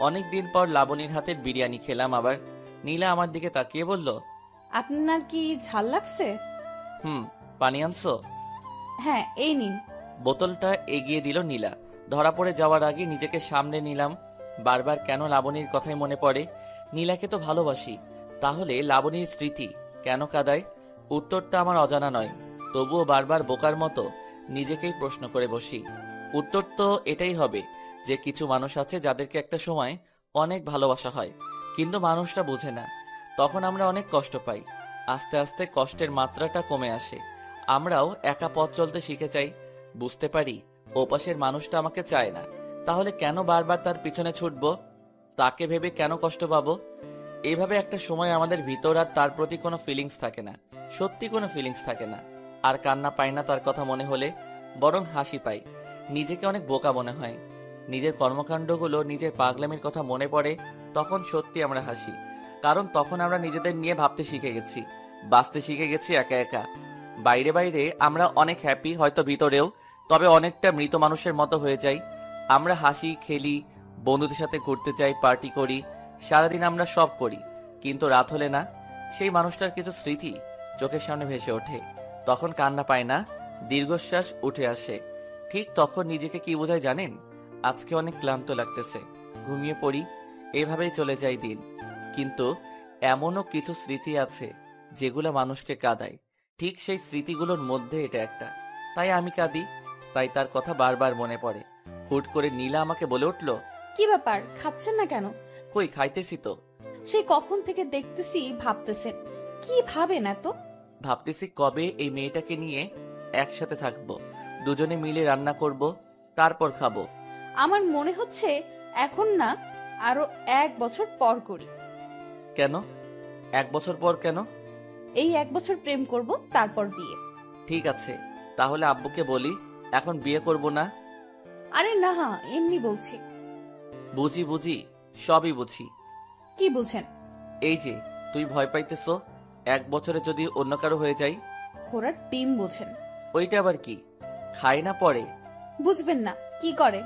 অনেকদিন পর লাবণীর হাতের বিরিয়ানি খেলাম আবার। নীলা আমার দিকে তাকিয়ে বলল, আপনার কি ঝাল লাগছে? পানি আনছো? হ্যাঁ, এই নিন। বোতলটা এগিয়ে দিল নীলা। ধরা পড়ে যাওয়ার আগে নিজেকে সামনে নিলাম। বারবার কেন লাবণীর কথাই মনে পড়ে? নীলাকে তো ভালোবাসি, তাহলে লাবণীর স্মৃতি কেন কাঁদায়? উত্তরটা আমার অজানা নয়, তবুও বারবার বোকার মতো নিজেকেই প্রশ্ন করে বসি। উত্তর তো এটাই হবে যে কিছু মানুষ আছে যাদেরকে একটা সময় অনেক ভালোবাসা হয়, কিন্তু মানুষটা বোঝে না। তখন আমরা অনেক কষ্ট পাই। আস্তে আস্তে কষ্টের মাত্রাটা কমে আসে। আমরাও একা পথ চলতে শিখে যাই। বুঝতে পারি ওপাশের মানুষটা আমাকে চায় না, তাহলে কেন বারবার তার পিছনে ছুটবো? তাকে ভেবে কেন কষ্ট পাবো? এইভাবে একটা সময় আমাদের ভিতর আর তার প্রতি কোনো ফিলিংস থাকে না, সত্যি কোনো ফিলিংস থাকে না। আর কান্না পাই না তার কথা মনে হলে, বরং হাসি পাই। নিজেকে অনেক বোকা মনে হয়। নিজের কর্মকাণ্ডগুলো, নিজের পাগলামির কথা মনে পড়ে, তখন সত্যি আমরা হাসি। কারণ তখন আমরা নিজেদের নিয়ে ভাবতে শিখে গেছি, বাঁচতে শিখে গেছি একা একা। বাইরে বাইরে আমরা অনেক হ্যাপি, হয়তো ভিতরেও, তবে অনেকটা মৃত মানুষের মতো হয়ে যাই। আমরা হাসি, খেলি, বন্ধুদের সাথে ঘুরতে যাই, পার্টি করি, সারাদিন আমরা সব করি, কিন্তু রাত হলে না, সেই মানুষটার কিছু স্মৃতি চোখের সামনে ভেসে ওঠে। তখন কান্না পায় না, দীর্ঘশ্বাস উঠে আসে। ঠিক তখন নিজেকে কি বোঝায় জানেন? আজকে অনেক ক্লান্ত লাগতেছে, ঘুমিয়ে পড়ি। এইভাবেই চলে যায় দিন। কিন্তু এমনও কিছু স্মৃতি আছে যেগুলো মানুষকে কাঁদায়। ঠিক সেই স্মৃতিগুলোর মধ্যে এটা একটা। তাই আমি কাঁদি, তাই তার কথা বারবার মনে পড়ে। হুট করে নীলা আমাকে বলে উঠল, কি ব্যাপার, খাচ্ছেন না কেন? কই, খাইতেছি তো। সেই কখন থেকে দেখতেছি ভাবতেছেন। কি ভাবেন এত? ভাবতেছি কবে এই মেয়েটাকে নিয়ে একসাথে থাকবো, দুজনে মিলে রান্না করব, তারপর খাবো। আমার মনে হচ্ছে এখন না, আরো 1 বছর পর করি। কেন 1 বছর পর? কেন? এই 1 বছর প্রেম করব, তারপর বিয়ে। ঠিক আছে, তাহলে আব্বুকে বলি এখন বিয়ে করব না। আরে না, এমনি বলছি। বুঝি বুঝি, সবই বুঝি। কি বুঝেন? এই যে তুই ভয় পাইতেছো 1 বছরে যদি অন্য কারো হয়ে যাই। ঘোড়ার ডিম বোঝেন? ওইটা আবার কি? খায় না পরে? বুঝবেন না, কি করে?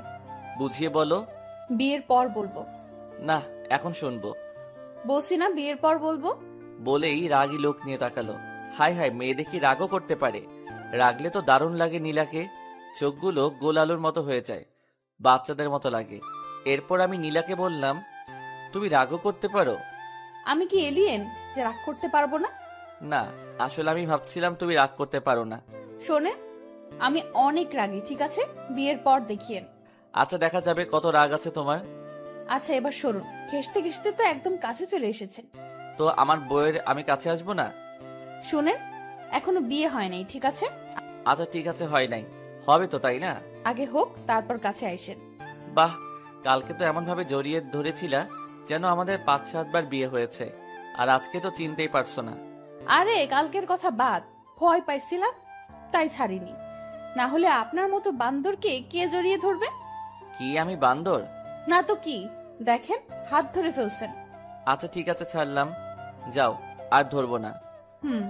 বুঝিয়ে বলো। বিয়ের পর বলবো। না, এখন শুনবো। বলছি না বিয়ের পর বলবো। বলেই রাগী লোক নিয়ে তাকালো। হায় হায়, মেয়ে দেখি রাগও করতে পারে। রাগলে তো দারুণ লাগে নীলাকে। চোখগুলো গোল আলুর মতো হয়ে যায়। বাচ্চাদের মতো লাগে। এরপর আমি নীলাকে বললাম, তুমি রাগও করতে পারো? আমি কি এলিয়েন যে রাগ করতে পারবো না? না, আসলে আমি ভাবছিলাম তুমি রাগ করতে পারো না। শোনে, আমি অনেক রাগী, ঠিক আছে? বিয়ের পর দেখিয়েন। আচ্ছা, দেখা যাবে কত রাগ আছে তোমার। আচ্ছা, এবার সরুন। ঘেঁষতে ঘেঁষতে তো একদম কাছে চলে এসেছেন। তো আমার বউয়ের আমি কাছে আসবো না? শোনেন, এখনো বিয়ে হয় নাই, ঠিক আছে? আচ্ছা ঠিক আছে, হয় নাই, হবে তো, তাই না? আগে হোক, তারপর কাছে আইসেন। বাহ, কালকে তো এমন ভাবে জড়িয়ে ধরেছিলা যেন আমাদের 5-7 বার বিয়ে হয়েছে, আর আজকে তো চিনতেই পারছো না। আরে কালকের কথা বাদ, ভয় পাইছিলাম তাই ছাড়িনি। না হলে আপনার মতো বান্দরকে কে জড়িয়ে ধরবে? কি আমি বান্দর? না তো কি, দেখেন হাত ধরে ফেলছেন। আচ্ছা ঠিক আছে, ছাড়লাম, যাও, আর ধরবো না। হুম।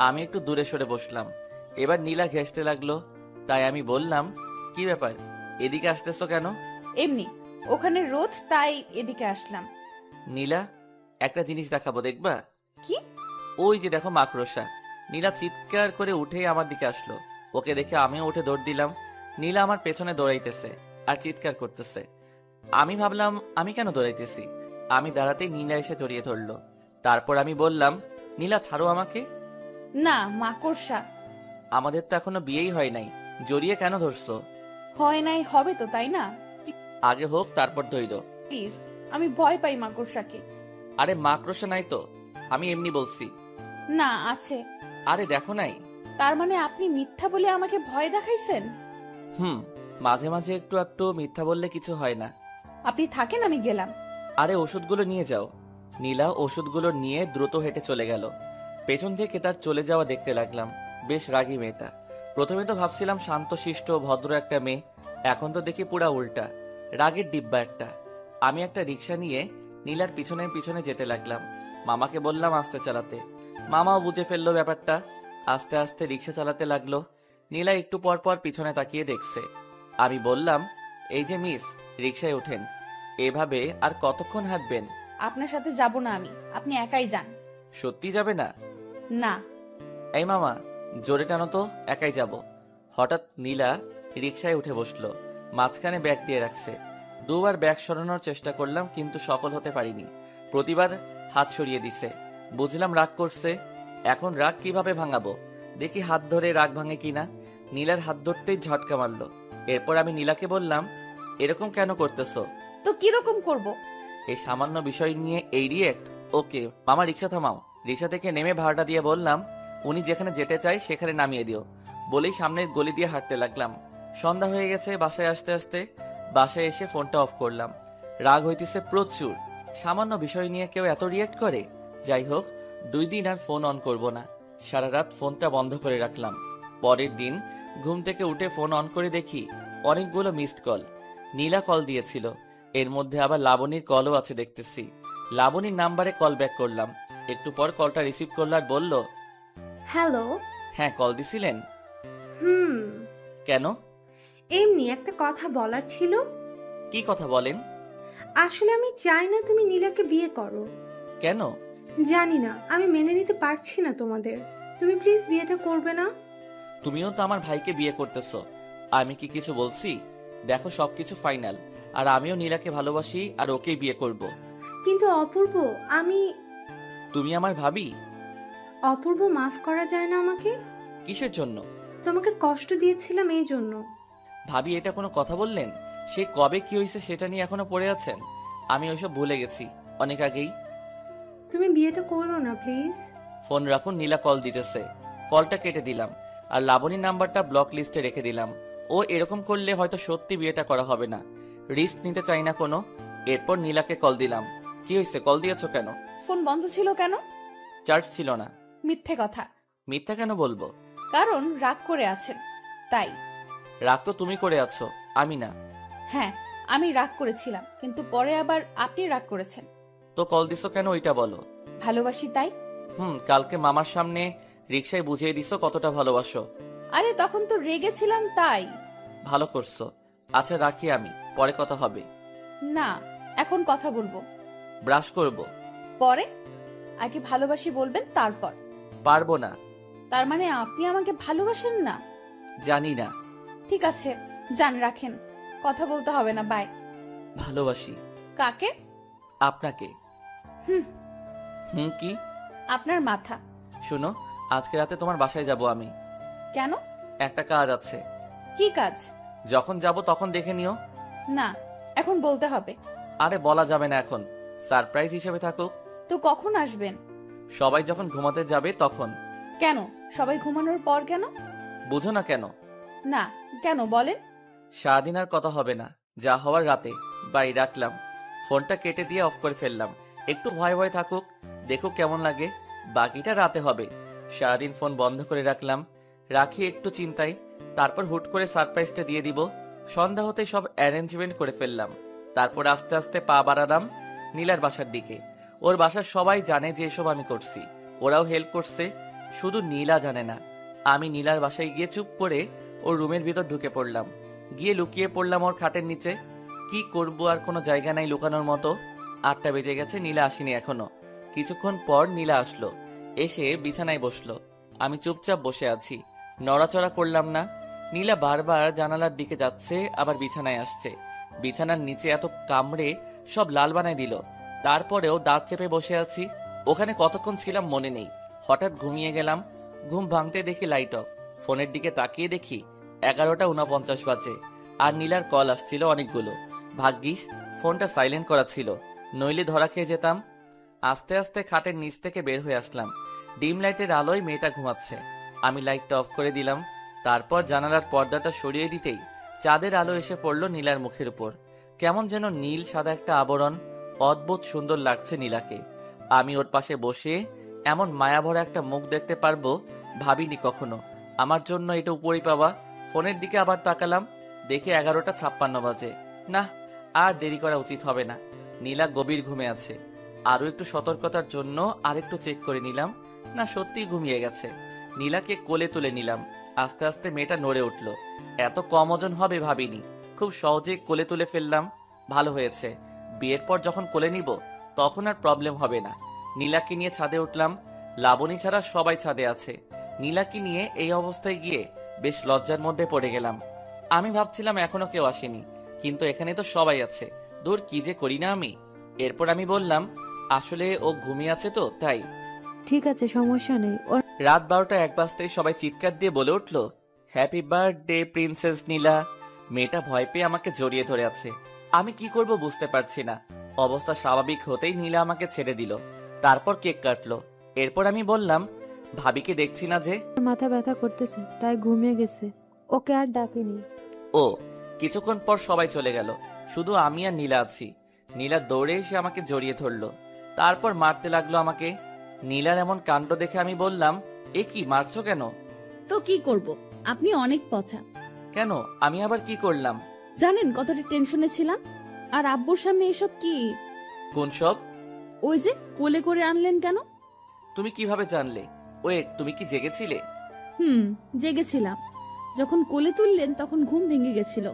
আমি একটু দূরে সরে বসলাম। এবার নীলা ঘেঁষতে লাগলো, তাই আমি বললাম, কি ব্যাপার, এদিকে আসতেছো কেন? এমনি, ওখানে রোদ তাই এদিকে আসলাম। নীলা, একটা জিনিস দেখাবো, দেখবা? কি? ওই যে দেখো মাকড়সা। নীলা চিৎকার করে উঠেই আমার দিকে আসলো। ওকে দেখে আমিও উঠে দৌড় দিলাম। নীলা আমার পেছনে দৌড়াইতেছে আর চিৎকার করতেছে। আমি ভাবলাম আমি কেন দৌড়াইতেছি। আমি দাঁড়াতেই নীলা এসে জড়িয়ে ধরলো। তারপর আমি বললাম, নীলা ছাড়ো আমাকে। না, মাকড়সা। আমাদের তো এখনো বিয়েই হয় নাই, জড়িয়ে কেন ধরছো? হয় নাই, হবে তো, তাই না? আগে হোক তারপর ধৈর্য। প্লিজ, আমি ভয় পাই মাকড়সাকে। আরে মাকড়সা নাই তো, আমি এমনি বলছি। না, আছে। আরে দেখো নাই। তার মানে আপনি মিথ্যা বলে আমাকে ভয় দেখাইছেন? মাঝে মাঝে একটু একটু মিথ্যা বললে কিছু হয় না। আপনি থাকেন, আমি গেলাম। আরে ওষুধগুলো নিয়ে যাও। নীলা ওষুধগুলো নিয়ে দ্রুত হেঁটে চলে গেল। পেছন থেকে তার চলে যাওয়া দেখতে লাগলাম। বেশ রাগী মেয়েটা। প্রথমে তো ভাবছিলাম শান্তশিষ্ট ভদ্র একটা মেয়ে, এখন তো দেখি পুরা উল্টা, রাগের ডিব্বা একটা। আমি একটা রিক্সা নিয়ে নীলার পিছনে পিছনে যেতে লাগলাম। মামাকে বললাম আস্তে চালাতে। মামাও বুঝে ফেললো ব্যাপারটা, আস্তে আস্তে রিক্সা চালাতে লাগলো। নীলা একটু পর পর পিছনে তাকিয়ে দেখছে। আমি বললাম, এই যে মিস, রিক্সায় ওঠেন। এভাবে আর কতক্ষণ হাঁটবেন? আপনার সাথে যাব না আমি, আপনি একাই যান। সত্যি যাবে না? না। এই মামা, জোরে টানো তো, একাই যাব। হঠাৎ নীলা রিকশায় উঠে বসলো, মাঝখানে ব্যাগ দিয়ে রাখছে। দুবার ব্যাগ সরানোর চেষ্টা করলাম কিন্তু সফল হতে পারিনি। প্রতিবার হাত সরিয়ে দিছে। বুঝলাম রাগ করছে। এখন রাগ কিভাবে ভাঙাবো, দেখি হাত ধরে রাগ ভাঙে কিনা। নীলার হাত ধরতেই ঝটকা মারলো। এরপর আমি নীলাকে বললাম, এরকম কেন করতেছো? তো কিরকম করব? এই সামান্য বিষয় নিয়ে এই রিয়েক্ট? ওকে মামা, রিক্সা থামাও। রিক্সা থেকে নেমে ভাড়াটা দিয়ে বললাম, উনি যেখানে যেতে চায় সেখানে নামিয়ে দিও। বলেই সামনের গলি দিয়ে হাঁটতে লাগলাম। সন্ধ্যা হয়ে গেছে। বাসায় আসতে আসতে বাসায় এসে ফোনটা অফ করলাম। রাগ হইতেছে প্রচুর। সামান্য বিষয় নিয়ে কেউ এত রিয়েক্ট করে? যাই হোক, 2 দিন আর ফোন অন করব না। সারা রাত ফোনটা বন্ধ করে রাখলাম। পরের দিন ঘুম থেকে উঠে ফোন অন করে দেখি অনেকগুলো মিসড কল। নীলা কল দিয়েছিল, এর মধ্যে আবার লাবণীর কলও আছে দেখতেছি। লাবণীর নাম্বারে কল ব্যাক করলাম। একটু পর কলটা রিসিভ করল আর বলল, হ্যালো। হ্যাঁ, কল দিছিলেন? কেন? এমনি একটা কথা বলার ছিল। কি কথা বলেন? আসলে আমি চাই না তুমি নীলাকে বিয়ে করো। কেন? জানি না, আমি মেনে নিতে পারছি না তোমাদের। তুমি প্লিজ বিয়েটা করবে না? তুমিও তো আমার ভাইকে বিয়ে করতেছো, আমি কি কিছু বলছি? দেখো সবকিছু ফাইনাল, আর আমিও নীলাকে ভালোবাসি আর ওকেই বিয়ে করব। কিন্তু অপূর্ব, আমি... তুমি আমার ভাবি। অপূর্ব, মাফ করা যায় না আমাকে? কিসের জন্য? তোমাকে কষ্ট দিয়েছিলাম এই জন্য। ভাবি, এটা কোনো কথা বললেন? সে কবে কি হয়েছে সেটা নিয়ে এখনো পড়ে আছেন? আমি ওইসব ভুলে গেছি অনেক আগেই। তুমি বিয়েটা করো না প্লিজ। ফোন রাখুন, নীলা কল দিতেছে। কলটা কেটে দিলাম আর লাবণীর নাম্বারটা ব্লক লিস্টে রেখে দিলাম। ও এরকম করলে হয়তো সত্যি বিয়েটা করা হবে না, রিস্ক নিতে চাই না কোনো। এরপর নীলাকে কল দিলাম। কি হয়েছে, কল দিয়েছো কেন? ফোন বন্ধ ছিল কেন? চার্জ ছিল না। মিথ্যে কথা। মিথ্যা কেন বলবো? কারণ রাগ করে আছেন তাই। রাগ তো তুমি করে আছো, আমি না। হ্যাঁ, আমি রাগ করেছিলাম, কিন্তু পরে আবার আপনি রাগ করেছেন। তো কল দিছো কেন ওইটা বলো। ভালোবাসি তাই। কালকে মামার সামনে রিকশায় বুঝিয়ে দিছো কতটা ভালোবাসো। আরে তখন তো রেগেছিলাম তাই। ভালো করছো। আচ্ছা রাখি, আমি পরে কথা হবে। না, এখন কথা বলবো। ব্রাশ করব। পরে। আগে ভালোবাসি বলবেন তারপর। পারবো না। তার মানে আপনি আমাকে ভালোবাসেন না? জানি না। ঠিক আছে, যান, রাখেন। কথা বলতে হবে না, বাই। ভালোবাসি। কাকে? আপনাকে। হুম। হুম কি? আপনার মাথা। শুনো, আজকে রাতে তোমার বাসায় যাব আমি। কেন? একটা কাজ আছে। কি কাজ? যখন যাব তখন দেখে নিও। না, এখন বলতে হবে। আরে বলা যাবে না এখন, সারপ্রাইজ হিসেবে থাকুক। তো কখন আসবেন? সবাই যখন ঘুমাতে যাবে তখন। কেন? সবাই ঘুমানোর পর কেন? বুঝো না কেন? না, কেন বলেন? সারাদিন আর কথা হবে না, যা হওয়ার রাতে। বাই, রাখলাম। ফোনটা কেটে দিয়ে অফ করে ফেললাম। একটু ভয় ভয় থাকুক, দেখো কেমন লাগে। বাকিটা রাতে হবে। সারাদিন ফোন বন্ধ করে রাখলাম, রাখি একটু চিন্তায়। তারপর হুট করে সারপ্রাইজটা দিয়ে দিব। সন্ধ্যা হতে সব অ্যারেঞ্জমেন্ট করে ফেললাম। তারপর আস্তে আস্তে পা বাড়ালাম নীলার বাসার দিকে। ওর বাসার সবাই জানে যে এসব আমি করছি, ওরাও হেল্প করছে। শুধু নীলা জানে না। আমি নীলার বাসায় গিয়ে চুপ করে ওর রুমের ভিতর ঢুকে পড়লাম। গিয়ে লুকিয়ে পড়লাম ওর খাটের নিচে। কি করব, আর কোনো জায়গা নাই লুকানোর মতো। 8টা বেজে গেছে, নীলা আসেনি এখনো। কিছুক্ষণ পর নীলা আসলো, এসে বিছানায় বসলো। আমি চুপচাপ বসে আছি, নড়াচড়া করলাম না। নীলা বারবার জানালার দিকে যাচ্ছে, আবার বিছানায় আসছে। বিছানার নিচে এত কামড়ে সব লাল বানায় দিল। তারপরেও দাঁত চেপে বসে আছি। ওখানে কতক্ষণ ছিলাম মনে নেই। হঠাৎ ঘুমিয়ে গেলাম। ঘুম ভাঙতে দেখি লাইট অফ। ফোনের দিকে তাকিয়ে দেখি 11টা 49 বাজে। আর নীলার কল আসছিল অনেকগুলো। ভাগ্যিস ফোনটা সাইলেন্ট করা ছিল, নইলে ধরা খেয়ে যেতাম। আস্তে আস্তে খাটের নিচ থেকে বের হয়ে আসলাম। ডিম লাইটের আলোয় মেয়েটা ঘুমাচ্ছে। আমি লাইটটা অফ করে দিলাম। তারপর জানালার পর্দাটা সরিয়ে দিতেই চাঁদের আলো এসে পড়ল নীলার মুখের উপর। কেমন যেন নীল সাদা একটা আবরণ। অদ্ভুত সুন্দর লাগছে নীলাকে। আমি ওর পাশে বসে এমন মায়াভরা একটা মুখ দেখতে পারবো ভাবিনি কখনো। আমার জন্য এটা উপরই পাওয়া। ফোনের দিকে আবার তাকালাম, দেখে 11টা 56 বাজে। না, আর দেরি করা উচিত হবে না। নীলা গভীর ঘুমে আছে। আরো একটু সতর্কতার জন্য আরেকটু চেক করে নিলাম। না, সত্যিই ঘুমিয়ে গেছে। নীলাকে কোলে তুলে নিলাম। আস্তে আস্তে মেয়েটা নড়ে উঠল। এত কম ওজন হবে ভাবিনি। খুব সহজেই কোলে তুলে ফেললাম। ভালো হয়েছে, বিয়ের পর যখন কোলে নিব তখন আর প্রবলেম হবে না। নীলাকে নিয়ে ছাদে উঠলাম। লাবণী ছাড়া সবাই ছাদে আছে। নীলাকে নিয়ে এই অবস্থায় গিয়ে বেশ লজ্জার মধ্যে পড়ে গেলাম। আমি ভাবছিলাম এখনো কেউ আসেনি, কিন্তু এখানে তো সবাই আছে। দূর, কি যে করি না আমি। এরপর আমি বললাম, আসলে ও ঘুমিয়ে আছে তো তাই। ঠিক আছে, সমস্যা নেই। ওর রাত 12টা 1 বাজতেই সবাই চিৎকার দিয়ে বলে উঠল, হ্যাপি বার্থডে প্রিন্সেস নীলা। মেয়েটা ভয় পেয়ে আমাকে জড়িয়ে ধরে আছে। আমি কি করব বুঝতে পারছি না। অবস্থা স্বাভাবিক হতেই নীলা আমাকে ছেড়ে দিল। তারপর কেক কাটলো। এরপর আমি বললাম, ভাবিকে দেখছি না যে। মাথা ব্যথা করতেছে, তাই ঘুমিয়ে গেছে। ওকে আর ডাকিনি। ও, কিছুক্ষণ পর সবাই চলে গেল, শুধু আমি আর নীলা আছি। নীলা দৌড়ে এসে আমাকে জড়িয়ে ধরলো, তারপর মারতে লাগলো আমাকে। নীলার এমন কাণ্ড দেখে আমি বললাম, এ কি, মারছো কেন? তো কি করব, আপনি অনেক পচা। কেন, আমি আবার কি করলাম? জানেন কতটা টেনশনে ছিলাম। আর আব্বুর সামনে এসব কি? কোন সব? ওই যে কোলে করে আনলেন কেন? তুমি কিভাবে জানলে? ওয়েট, তুমি কি জেগেছিলে? জেগেছিলাম। যখন কোলে তুললেন তখন ঘুম ভেঙে গেছিল।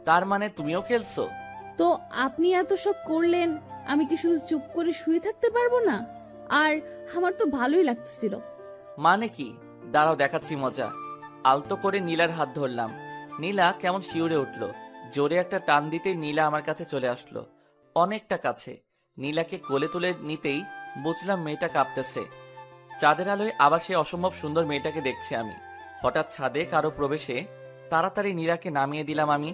তার মানে তুমিও খেলছো? তো আপনি এত সব করলেন, আমি কি শুধু চুপ করে শুয়ে থাকতে পারবো না? আর আমার তো ভালোই লাগতেছিল। মানে কি? দাঁড়াও, দেখাচ্ছি মজা। আলতো করে নীলার হাত ধরলাম। নীলা কেমন শিউরে উঠলো। জোরে একটা টান দিতেই নীলা আমার কাছে চলে আসলো, অনেকটা কাছে। নীলাকে কোলে তুলে নিতেই বুঝলাম মেয়েটা কাঁপতেছে। চাঁদের আলোয় আবার সে অসম্ভব সুন্দর মেয়েটাকে দেখছি আমি। হঠাৎ ছাদে কারো প্রবেশে তাড়াতাড়ি নীলাকে নামিয়ে দিলাম আমি।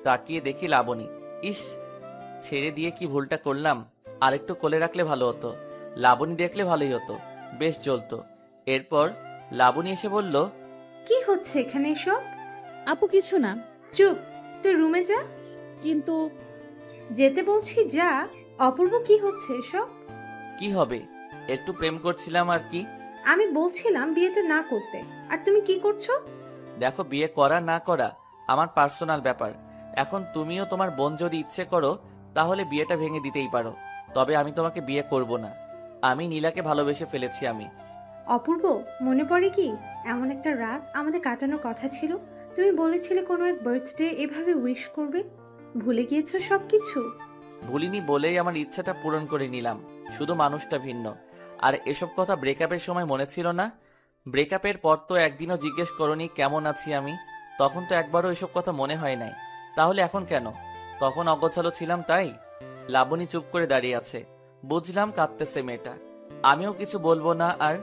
তাকিয়ে দেখি লাবণী। ইস, ছেড়ে দিয়ে কি ভুলটা করলাম। আরেকটু কোলে রাখলে ভালো হতো। লাবণী দেখলে ভালোই হতো, বেশ জ্বলতো। এরপর লাবণী এসে বলল, কি হচ্ছে এখানে এসব? আপু কিছু না। চুপ, তুই রুমে যা। কিন্তু যেতে বলছি যা। অপূর্ব, কি হচ্ছে এসব? কি হবে, একটু প্রেম করছিলাম আর কি। আমি বলছিলাম বিয়েটা না করতে, আর তুমি কি করছো? দেখো, বিয়ে করা না করা আমার পার্সোনাল ব্যাপার। এখন তুমিও তোমার বোন যদি ইচ্ছে করো তাহলে বিয়েটা ভেঙে দিতেই পারো, তবে আমি তোমাকে বিয়ে করব না। আমি নীলাকে ভালোবেসে ফেলেছি আমি। অপূর্ব, মনে পড়ে কি এমন একটা রাত আমাদের কাটানোর কথা ছিল? তুমি বলেছিলে কোনো এক বার্থডে এভাবে উইশ করবে। ভুলে গিয়েছো সবকিছু? ভুলিনি বলেই আমার ইচ্ছাটা পূরণ করে নিলাম, শুধু মানুষটা ভিন্ন। আর এসব কথা ব্রেকআপের সময় মনে ছিল না? ব্রেকআপের পর তো একদিনও জিজ্ঞেস করনি কেমন আছি আমি। তখন তো একবারও এসব কথা মনে হয় নাই। তাহলে এখন কেন? তখন অগোছালো ছিলাম তাই? লাবণী চুপ করে দাঁড়িয়ে আছে। বুঝলাম কাঁদতেছে মেয়েটা। আমিও কিছু বলবো না, আর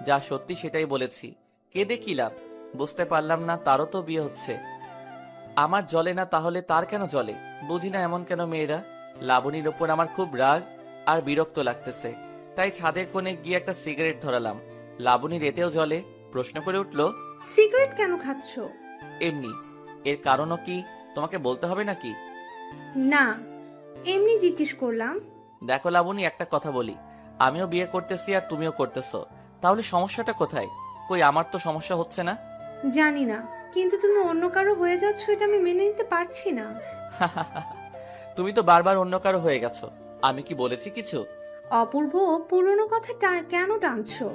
যা সত্যি সেটাই বলেছি। কেঁদে কি লাভ? বুঝতে পারলাম না তারও তো বিয়ে হচ্ছে। আমার জ্বলে না, তাহলে তার কেন জ্বলে? বুঝি না এমন কেন মেয়েরা। লাবণীর ওপর আমার খুব রাগ আর বিরক্ত লাগতেছে, তাই ছাদের কোণে গিয়ে একটা সিগারেট ধরালাম। লাবণীর এতেও জ্বলে, প্রশ্ন করে উঠল, সিগারেট কেন খাচ্ছ? এমনি। এর কারণও কি তোমাকে বলতে হবে নাকি? না, এমনি জিজ্ঞেস করলাম। দেখো লাবণী, একটা কথা বলি, আমিও বিয়ে করতেছি আর তুমিও করতেছো, তাহলে সমস্যাটা কোথায়? কই আমার তো সমস্যা হচ্ছে না। জানি না, কিন্তু তুমি অন্য কারো হয়ে যাচ্ছ, এটা আমি মেনে নিতে পারছি না। তুমি তো বারবার অন্য কারো হয়ে গেছো, আমি কি বলেছি কিছু? অপূর্ব, পুরনো কথা কেন টানছো?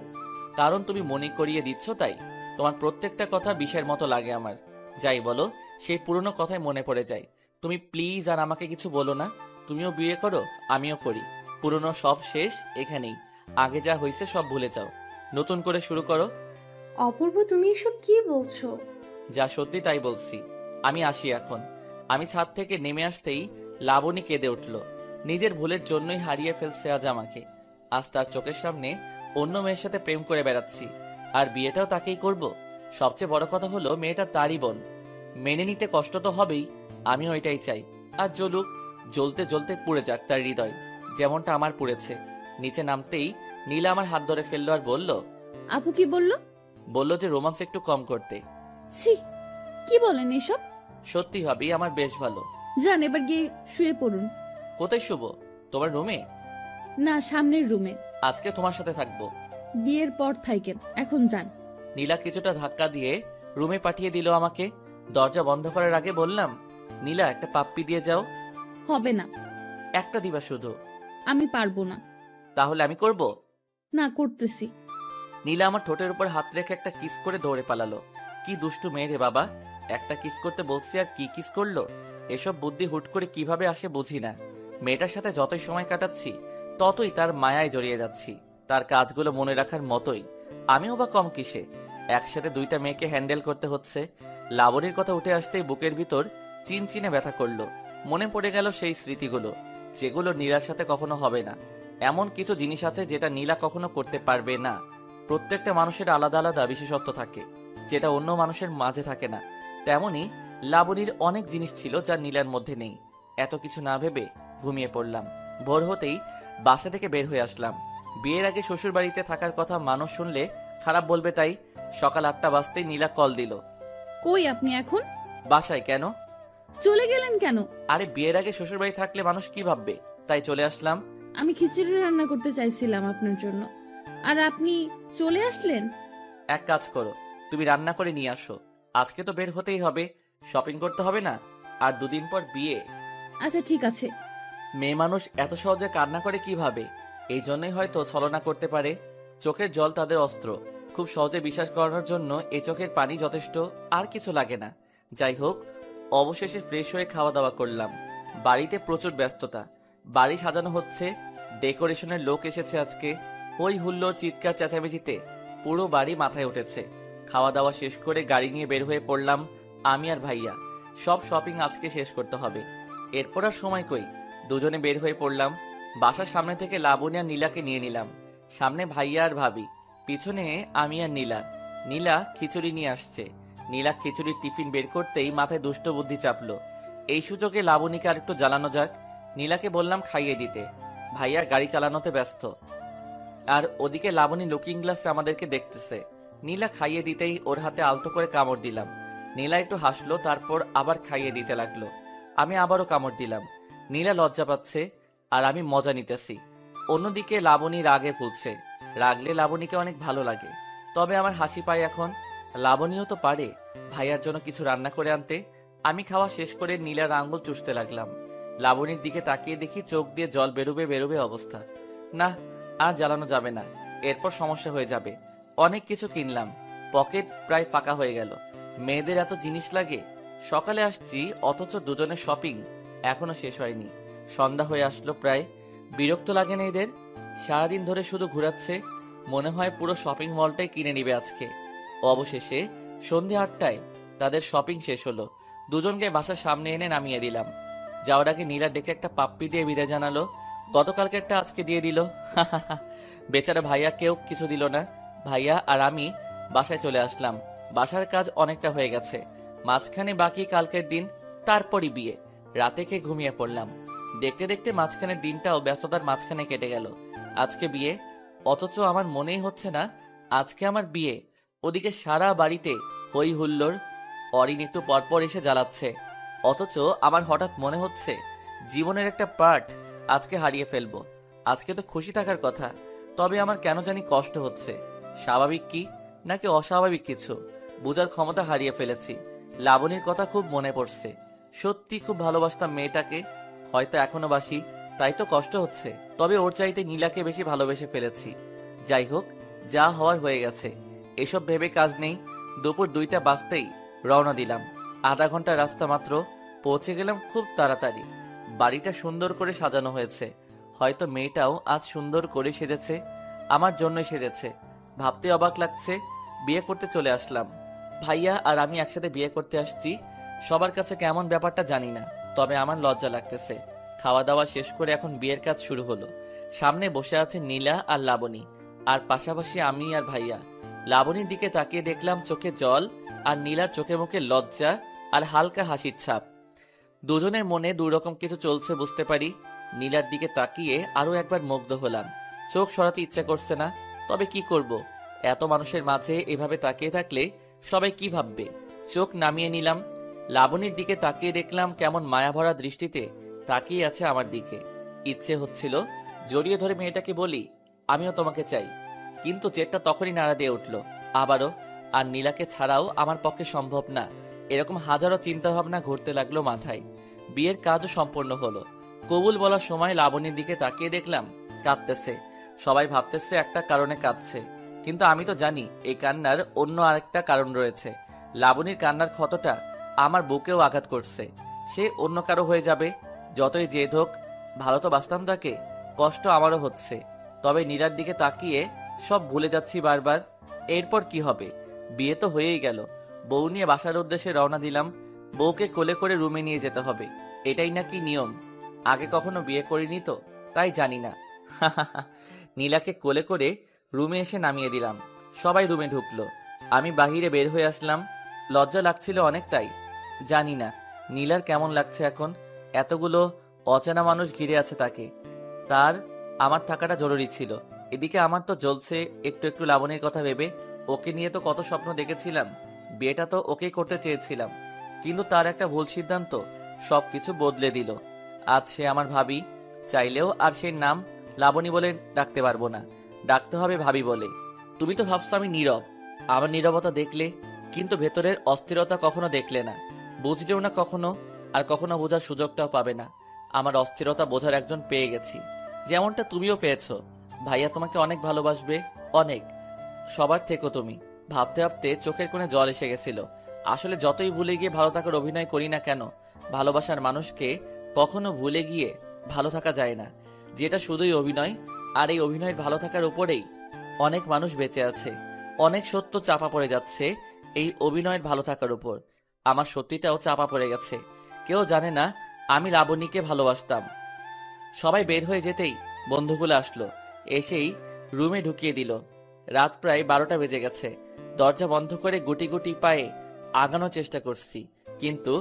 কারণ তুমি মনে করিয়ে দিচ্ছ তাই। তোমার প্রত্যেকটা কথা বিষের মতো লাগে আমার। যাই বলো, সেই পুরনো কথাই মনে পড়ে যায়। তুমি প্লিজ আর আমাকে কিছু বলো না। তুমিও বিয়ে করো, আমিও করি। পুরনো সব শেষ এখানেই। আগে যা হয়েছে সব ভুলে যাও, নতুন করে শুরু করো। অপূর্ব, তুমি এসব কি বলছো? যা সত্যি তাই বলছি। আমি আসি এখন। আমি ছাদ থেকে নেমে আসতেই লাবণী কেঁদে উঠল। নিজের ভুলের জন্যই হারিয়ে ফেলছে আজ আমাকে। আজ তার চোখের সামনে অন্য মেয়ের সাথে প্রেম করে বেড়াচ্ছি, আর বিয়েটাও তাকেই করব। সবচেয়ে বড় কথা হলো মেয়েটা তারই বোন। মেনে নিতে কষ্ট তো হবেই, আমিও এটাই চাই। আর জ্বলুক, জ্বলতে জ্বলতে পুড়ে যাক তার হৃদয়, যেমনটা আমার পুড়েছে। নিচে নামতেই নীলা আমার হাত ধরে ফেললো আর বলল, আপু কি বললো? বলল যে রোমান্স একটু কম করতে। ছি, কি বলেন এসব? সত্যি ভাবি, আমার বেশ ভালো। যান এবার গিয়ে শুয়ে পড়ুন। কোথায় শুভ? তোমার রুমে? না, সামনের রুমে। আজকে তোমার সাথে থাকবো। বিয়ের পর থাকেন, এখন যান। নীলা কিছুটা ধাক্কা দিয়ে রুমে পাঠিয়ে দিল আমাকে। দরজা বন্ধ করার আগে বললাম, নীলা একটা পাপ্পি দিয়ে যাও। হবে না। একটা দিবা শুধু? আমি পারবো না। তাহলে আমি করব। না, করতেছি। নীলা আমার ঠোঁটের উপর হাত রেখে একটা কিস করে দৌড়ে পালালো। কি দুষ্টু মেয়ে রে বাবা, একটা কিস করতে বলছি আর কি কিস করলো। এসব বুদ্ধি হুট করে কিভাবে আসে বুঝি না। মেয়েটার সাথে যতই সময় কাটাচ্ছি ততই তার মায়ায় জড়িয়ে যাচ্ছি, তার কাজগুলো মনে রাখার মতোই। আমিও বা কম কিসে, একসাথে দুইটা মেয়েকে হ্যান্ডেল করতে হচ্ছে। লাবণীর কথা উঠে আসতেই বুকের ভিতর চিনচিনে ব্যথা করলো। মনে পড়ে গেল সেই স্মৃতিগুলো, যেগুলো নীলার সাথে কখনো হবে না। এমন কিছু জিনিস আছে যেটা নীলা কখনো করতে পারবে না। প্রত্যেকটা মানুষের আলাদা আলাদা বিশেষত্ব থাকে, যেটা অন্য মানুষের মাঝে থাকে না। তেমনি লাবণীর অনেক জিনিস ছিল যা নীলার মধ্যে নেই। এত কিছু না ভেবে ঘুমিয়ে পড়লাম। ভোর হতেই বাসা থেকে বের হয়ে আসলাম। বিয়ের আগে শ্বশুর বাড়িতে থাকার কথা মানুষ শুনলে খারাপ বলবে, তাই সকাল 8টা বাজতেই নীলা কল দিল। কই আপনি এখন? বাসায়। কেন? চলে গেলেন কেন? আরে বিয়ের আগে শ্বশুর বাড়ি থাকলে মানুষ কি ভাববে, তাই চলে আসলাম। আমি খিচুড়ি রান্না করতে চাইছিলাম আপনার জন্য, আর আপনি চলে আসলেন। এক কাজ করো, তুমি রান্না করে নিয়ে আসো। আজকে তো বের হতেই হবে, শপিং করতে হবে না? আর 2 দিন পর বিয়ে। আচ্ছা ঠিক আছে। মেয়ে মানুষ এত সহজে কান্না করে কিভাবে? এই জন্যই হয়তো ছলনা করতে পারে। চোখের জল তাদের অস্ত্র। খুব সহজে বিশ্বাস করানোর জন্য এই চোখের পানি যথেষ্ট, আর কিছু লাগে না। যাই হোক, অবশেষে ফ্রেশ হয়ে খাওয়া দাওয়া করলাম। বাড়িতে প্রচুর ব্যস্ততা। বাড়ি সাজানো হচ্ছে, ডেকোরেশনের লোক এসেছে আজকে। হই হুল্লোর, চিৎকার চেঁচামেচিতে পুরো বাড়ি মাথায় উঠেছে। খাওয়া দাওয়া শেষ করে গাড়ি নিয়ে বের হয়ে পড়লাম আমি আর ভাইয়া। সব শপিং আজকে শেষ করতে হবে, এরপর আর সময় কই। দুজনে বের হয়ে পড়লাম। বাসার সামনে থেকে লাবণী আর নীলাকে নিয়ে নিলাম। সামনে ভাইয়া আর ভাবি, পিছনে আমি আর নীলা। নীলা খিচুড়ি নিয়ে আসছে। নীলা খিচুড়ির টিফিন বের করতেই মাথায় দুষ্ট বুদ্ধি চাপলো। এই সুযোগে লাবণীকে আর একটু জ্বালানো যাক। নীলাকে বললাম খাইয়ে দিতে। ভাইয়া গাড়ি চালানোতে ব্যস্ত, আর ওদিকে লাবণী লুকিং গ্লাসে আমাদেরকে দেখতেছে। নীলা খাইয়ে দিতেই ওর হাতে আলতো করে কামড় দিলাম। নীলা একটু হাসলো, তারপর আবার খাইয়ে দিতে লাগলো। আমি আবারও কামড় দিলাম। নীলা লজ্জা পাচ্ছে, আর আমি মজা নিতেছি। অন্যদিকে লাবণী রাগে ফুলছে। রাগলে লাবণীকে অনেক ভালো লাগে, তবে আমার হাসি পায় এখন। লাবণীও তো পারে ভাইয়ার জন্য কিছু রান্না করে আনতে। আমি খাওয়া শেষ করে নীলার আঙ্গুল চুষতে লাগলাম। লাবণীর দিকে তাকিয়ে দেখি চোখ দিয়ে জল বেরোবে বেরোবে অবস্থা। না, আর জ্বালানো যাবে না, এরপর সমস্যা হয়ে যাবে। অনেক কিছু কিনলাম, পকেট প্রায় ফাঁকা হয়ে গেল। মেয়েদের এত জিনিস লাগে। সকালে আসছি অথচ দুজনের শপিং এখনো শেষ হয়নি। সন্ধ্যা হয়ে আসলো প্রায়। বিরক্ত লাগে না এদের? সারাদিন ধরে শুধু ঘোরাচ্ছে, মনে হয় পুরো শপিং মলটাই কিনে নিবে আজকে। অবশেষে সন্ধ্যে 8টায় তাদের শপিং শেষ হলো। দুজনকে বাসার সামনে এনে নামিয়ে দিলাম। যাওয়ার আগে নীলা ডেকে একটা পাপ্পি দিয়ে বিদায় জানালো। গতকালকে একটা আজকে দিয়ে দিল। বেচারা ভাইয়া কেউ কিছু দিল না। ভাইয়া আর আমি বাসায় চলে আসলাম। বাসার কাজ অনেকটা হয়ে গেছে, মাঝখানে বাকি কালকের দিন, তারপরই বিয়ে। রাতে খেয়ে ঘুমিয়ে পড়লাম। দেখতে দেখতে মাঝখানের দিনটাও ব্যস্ততার মাঝখানে কেটে গেল। আজকে বিয়ে, অথচ আমার মনেই হচ্ছে না আজকে আমার বিয়ে। ওদিকে সারা বাড়িতে হই হুল্লোড়, অরিন একটু পরপর এসে জ্বালাচ্ছে, অথচ আমার হঠাৎ মনে হচ্ছে জীবনের একটা পার্ট আজকে হারিয়ে ফেলবো। আজকে তো খুশি থাকার কথা, তবে আমার কেন জানি কষ্ট হচ্ছে। স্বাভাবিক কি নাকি অস্বাভাবিক কিছু বোঝার ক্ষমতা হারিয়ে ফেলেছি। লাবণীর কথা খুব মনে পড়ছে। সত্যি খুব ভালোবাসতাম মেয়েটাকে, হয়তো এখনো বাসি, তাই তো কষ্ট হচ্ছে। তবে ওর চাইতে নীলাকে বেশি ভালোবেসে ফেলেছি। যাই হোক, যা হওয়ার হয়ে গেছে, এসব ভেবে কাজ নেই। দুপুর 2টা বাজতেই রওনা দিলাম। আধা ঘন্টা রাস্তা মাত্র, পৌঁছে গেলাম খুব তাড়াতাড়ি। বাড়িটা সুন্দর করে সাজানো হয়েছে, হয়তো মেয়েটাও আজ সুন্দর করে সেজেছে, আমার জন্যই সেজেছে। ভাবতে অবাক লাগছে, বিয়ে করতে চলে আসলাম। ভাইয়া আর আমি একসাথে বিয়ে করতে আসছি। সবার কাছে কেমন ব্যাপারটা জানি না, তবে আমার লজ্জা লাগতেছে। খাওয়া দাওয়া শেষ করে এখন বিয়ের কাজ শুরু হলো। সামনে বসে আছে নীলা আর লাবণী, আর পাশাপাশি আমি আর ভাইয়া। লাবণীর দিকে তাকিয়ে দেখলাম চোখে জল, আর নীলার চোখে মুখে লজ্জা আর হালকা হাসির ছাপ। দুজনের মনে দুই রকম কিছু চলছে বুঝতে পারি। নীলার দিকে তাকিয়ে আরো একবার মুগ্ধ হলাম। চোখ সরাতে ইচ্ছে করছে না, তবে কি করব, এত মানুষের মাঝে এভাবে তাকিয়ে থাকলে সবাই কি ভাববে। চোখ নামিয়ে নিলাম। লাবণীর দিকে তাকিয়ে দেখলাম কেমন মায়াভরা দৃষ্টিতে তাকিয়ে আছে আমার দিকে। ইচ্ছে হচ্ছিল জড়িয়ে ধরে মেয়েটাকে বলি, আমিও তোমাকে চাই, কিন্তু জেদটা তখনই নাড়া দিয়ে উঠল আবারও। আর নীলাকে ছাড়াও আমার পক্ষে সম্ভব না। এরকম হাজারো চিন্তা ভাবনা ঘুরতে লাগলো মাথায়। বিয়ের কাজও সম্পন্ন হলো। কবুল বলার সময় লাবণীর দিকে তাকিয়ে দেখলাম কাঁদতেছে। সবাই ভাবতেছে একটা কারণে কাঁদছে, কিন্তু আমি তো জানি এই কান্নার অন্য আরেকটা কারণ রয়েছে। লাবণীর কান্নার ক্ষতটা আমার বুকেও আঘাত করছে। সে অন্য কারো হয়ে যাবে, যতই জেদ হোক। ভালো তো বাসতাম তাকে, কষ্ট আমারও হচ্ছে। তবে নীলার দিকে তাকিয়ে সব ভুলে যাচ্ছি বারবার। এরপর কি হবে? বিয়ে তো হয়েই গেল। বউ নিয়ে বাসার উদ্দেশ্যে রওনা দিলাম। বউকে কোলে করে রুমে নিয়ে যেতে হবে, এটাই নাকি নিয়ম। আগে কখনো বিয়ে করিনি তো, তাই জানি না। নীলাকে কোলে করে রুমে এসে নামিয়ে দিলাম। সবাই রুমে ঢুকলো, আমি বাহিরে বের হয়ে আসলাম। লজ্জা লাগছিল অনেক, তাই জানি না নীলার কেমন লাগছে এখন। এতগুলো অচেনা মানুষ ঘিরে আছে তাকে, তার আমার থাকাটা জরুরি ছিল। এদিকে আমার তো জ্বলছে একটু একটু লাবণীর কথা ভেবে। ওকে নিয়ে তো কত স্বপ্ন দেখেছিলাম, বিয়েটা তো ওকেই করতে চেয়েছিলাম, কিন্তু তার একটা ভুল সিদ্ধান্ত সবকিছু বদলে দিল। আজ সে আমার ভাবি, চাইলেও আর সে নাম লাবণী বলে ডাকতে পারবো না, ডাকতে হবে ভাবি বলে। তুমি তো ভাবছো আমি নীরব, আমার নীরবতা দেখলে, কিন্তু ভেতরের অস্থিরতা কখনো দেখলে না, বুঝলেও না কখনো, আর কখনো বোঝার সুযোগটাও পাবে না। আমার অস্থিরতা বোঝার একজন পেয়ে গেছি, যেমনটা তুমিও পেয়েছো। ভাইয়া তোমাকে অনেক ভালোবাসবে, অনেক, সবার থেকেও তুমি। ভাবতে ভাবতে চোখের কোণে জল এসে গেছিল। আসলে যতই ভুলে গিয়ে ভালো থাকার অভিনয় করি না কেন, ভালোবাসার মানুষকে কখনো ভুলে গিয়ে ভালো থাকা যায় না, যেটা শুধুই অভিনয়। আর এই অভিনয়ের ভালো থাকার উপরেই অনেক মানুষ বেঁচে আছে, অনেক সত্য চাপা পড়ে যাচ্ছে এই অভিনয়ের ভালো থাকার উপর। আমার সত্যিটাও চাপা পড়ে গেছে। কেউ জানে না আমি লাবণীকে ভালোবাসতাম। সবাই বের হয়ে যেতেই বন্ধুগুলো আসলো, এসেই রুমে ঢুকিয়ে দিল। রাত প্রায় 12টা বেজে গেছে। দরজা বন্ধ করে গুটি গুটি পায়ে আগানোর চেষ্টা করছি, কিন্তু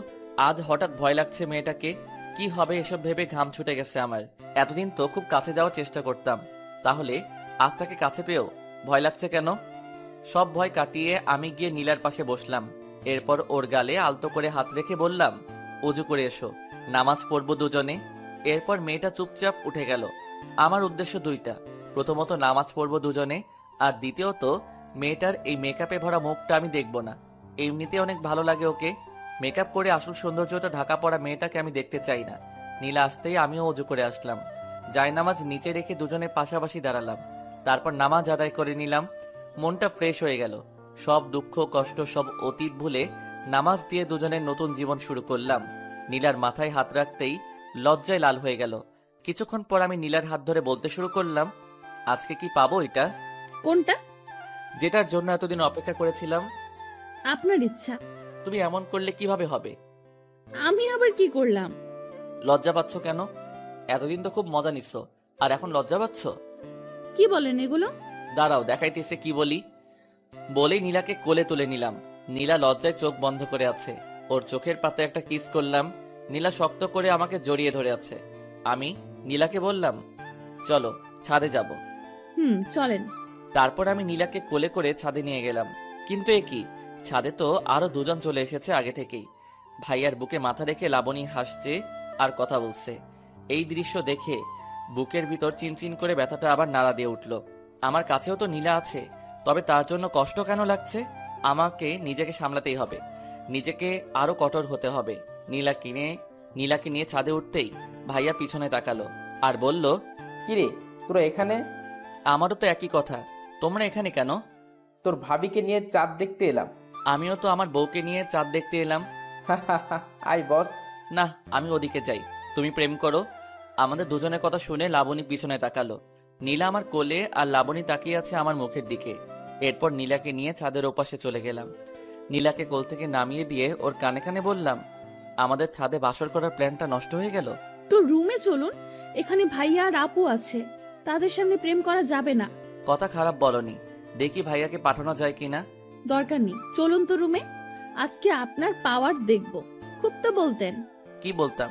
আজ হঠাৎ ভয় লাগছে মেয়েটাকে। কি হবে এসব ভেবে ঘাম ছুটে গেছে আমার। এতদিন তো খুব কাছে যাওয়ার চেষ্টা করতাম, তাহলে আজ তাকে কাছে পেয়েও ভয় লাগছে কেন? সব ভয় কাটিয়ে আমি গিয়ে নীলার পাশে বসলাম। এরপর ওর গালে আলতো করে হাত রেখে বললাম, অজু করে এসো, নামাজ পড়বো দুজনে। এরপর মেয়েটা চুপচাপ উঠে গেল। আমার উদ্দেশ্য দুইটা, প্রথমত নামাজ পড়বো দুজনে, আর দ্বিতীয়ত মেয়েটার এই মেকআপে ভরা মুখটা আমি দেখব না। এমনিতে অনেক ভালো লাগে ওকে, মেকআপ করে আসল সৌন্দর্যটা ঢাকা পড়া মেয়েটাকে আমি দেখতে চাই না। নীলা আসতেই আমিও অজু করে আসলাম। জায়নামাজ নিচে রেখে দুজনে পাশাপাশি দাঁড়ালাম। তারপর নামাজ আদায় করে নিলাম। মনটা ফ্রেশ হয়ে গেল। সব দুঃখ কষ্ট সব অতীত ভুলে নামাজ দিয়ে দুজনের নতুন জীবন শুরু করলাম। নীলার মাথায় হাত রাখতেই লজ্জায় লাল হয়ে গেল। কিছুক্ষণ পর আমি নীলার হাত ধরে বলতে শুরু করলাম, আজকে কি পাবো এটা? কোনটা? যেটার জন্য এতদিন অপেক্ষা করেছিলাম। আপনার ইচ্ছা। তুমি এমন করলে কিভাবে হবে? আমি আবার কি করলাম? লজ্জা পাচ্ছ কেন? এতদিন তো খুব মজা নিচ্ছ, আর এখন লজ্জা পাচ্ছ? কি বলেন এগুলো? দাঁড়াও দেখাইতেছে কি বলি। বলেই নীলাকে কোলে তুলে নিলাম। নীলা লজ্জায় চোখ বন্ধ করে আছে। ওর চোখের পাতে একটা কিস করলাম। নীলা শক্ত করে আমাকে জড়িয়ে ধরে আছে। আমি নীলাকে বললাম, চলো ছাদে যাব। চলেন। তারপর আমি নীলাকে কোলে করে ছাদে নিয়ে গেলাম। কিন্তু এ কি, ছাদে তো আরো দুজন চলে এসেছে আগে থেকেই। ভাইয়ার বুকে মাথা রেখে লাবণী হাসছে আর কথা বলছে। এই দৃশ্য দেখে বুকের ভিতর চিনচিন করে ব্যথাটা আবার নাড়া দিয়ে উঠল। আমার কাছেও তো নীলা আছে, তবে তার জন্য কষ্ট কেন লাগছে? আমাকে নিজেকে সামলাতেই হবে, নিজেকে আরো কঠোর হতে হবে। নীলাকে নিয়ে ছাদে উঠতেই ভাইয়া পিছনে তাকালো আর বলল, কিরে তোরা এখানে? আমারও তো একই কথা, তোমরা এখানে কেন? তোর ভাবিকে নিয়ে চাঁদ দেখতে এলাম। আমিও তো আমার বউকে নিয়ে চাঁদ দেখতে এলাম। আই বস। না, আমি ওদিকে যাই, তুমি প্রেম করো। আমাদের দুজনের কথা শুনে লাবণী পিছনে তাকালো। নীলা আমার কোলে আর লাবণী তাকিয়ে আছে আমার মুখের দিকে। এরপর নীলাকে নিয়ে ছাদের ওপাশে চলে গেলাম। নীলাকে কোল থেকে নামিয়ে দিয়ে ওর কানে কানে বললাম, আমাদের ছাদে বাসর করার প্ল্যানটা নষ্ট হয়ে গেল। তো রুমে চলুন, এখানে ভাইয়া আর আপু আছে, তাদের সামনে প্রেম করা যাবে না। কথা খারাপ বলনি, দেখি ভাইয়াকে পাঠানো যায় কিনা। দরকার নেই, চলুন তো রুমে। আজকে আপনার পাওয়ার দেখব। খুব তো বলতেন। কি বলতাম?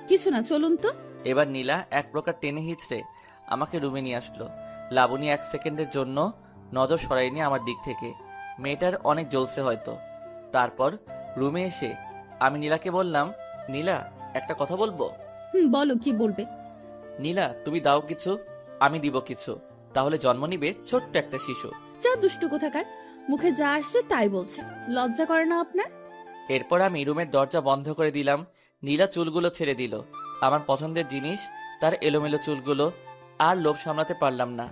কিছু না, চলুন তো। এবার নীলা এক প্রকার টেনে হিচড়ে আমাকে রুমে নিয়ে আসলো। লাবণী এক সেকেন্ডের জন্য নজর সরায়নি আমার দিক থেকে। মেয়েটার অনেক জ্বলছে হয়তো। তারপর রুমে এসে আমি নীলাকে বললাম, নীলা একটা কথা বলবো। বলো, কি বলবে? নীলা তুমি দাও কিছু, আমি দিব কিছু, তাহলে জন্ম নিবে ছোট্ট একটা শিশু। যা দুষ্টু কোথাকার, মুখে যা আসছে তাই বলছে, লজ্জা করে না আপনার? এরপর আমি রুমের দরজা বন্ধ করে দিলাম। নীলা চুলগুলো ছেড়ে দিল। আমার পছন্দের জিনিস তার এলোমেলো চুলগুলো। আর লোভ সামলাতে পারলাম না,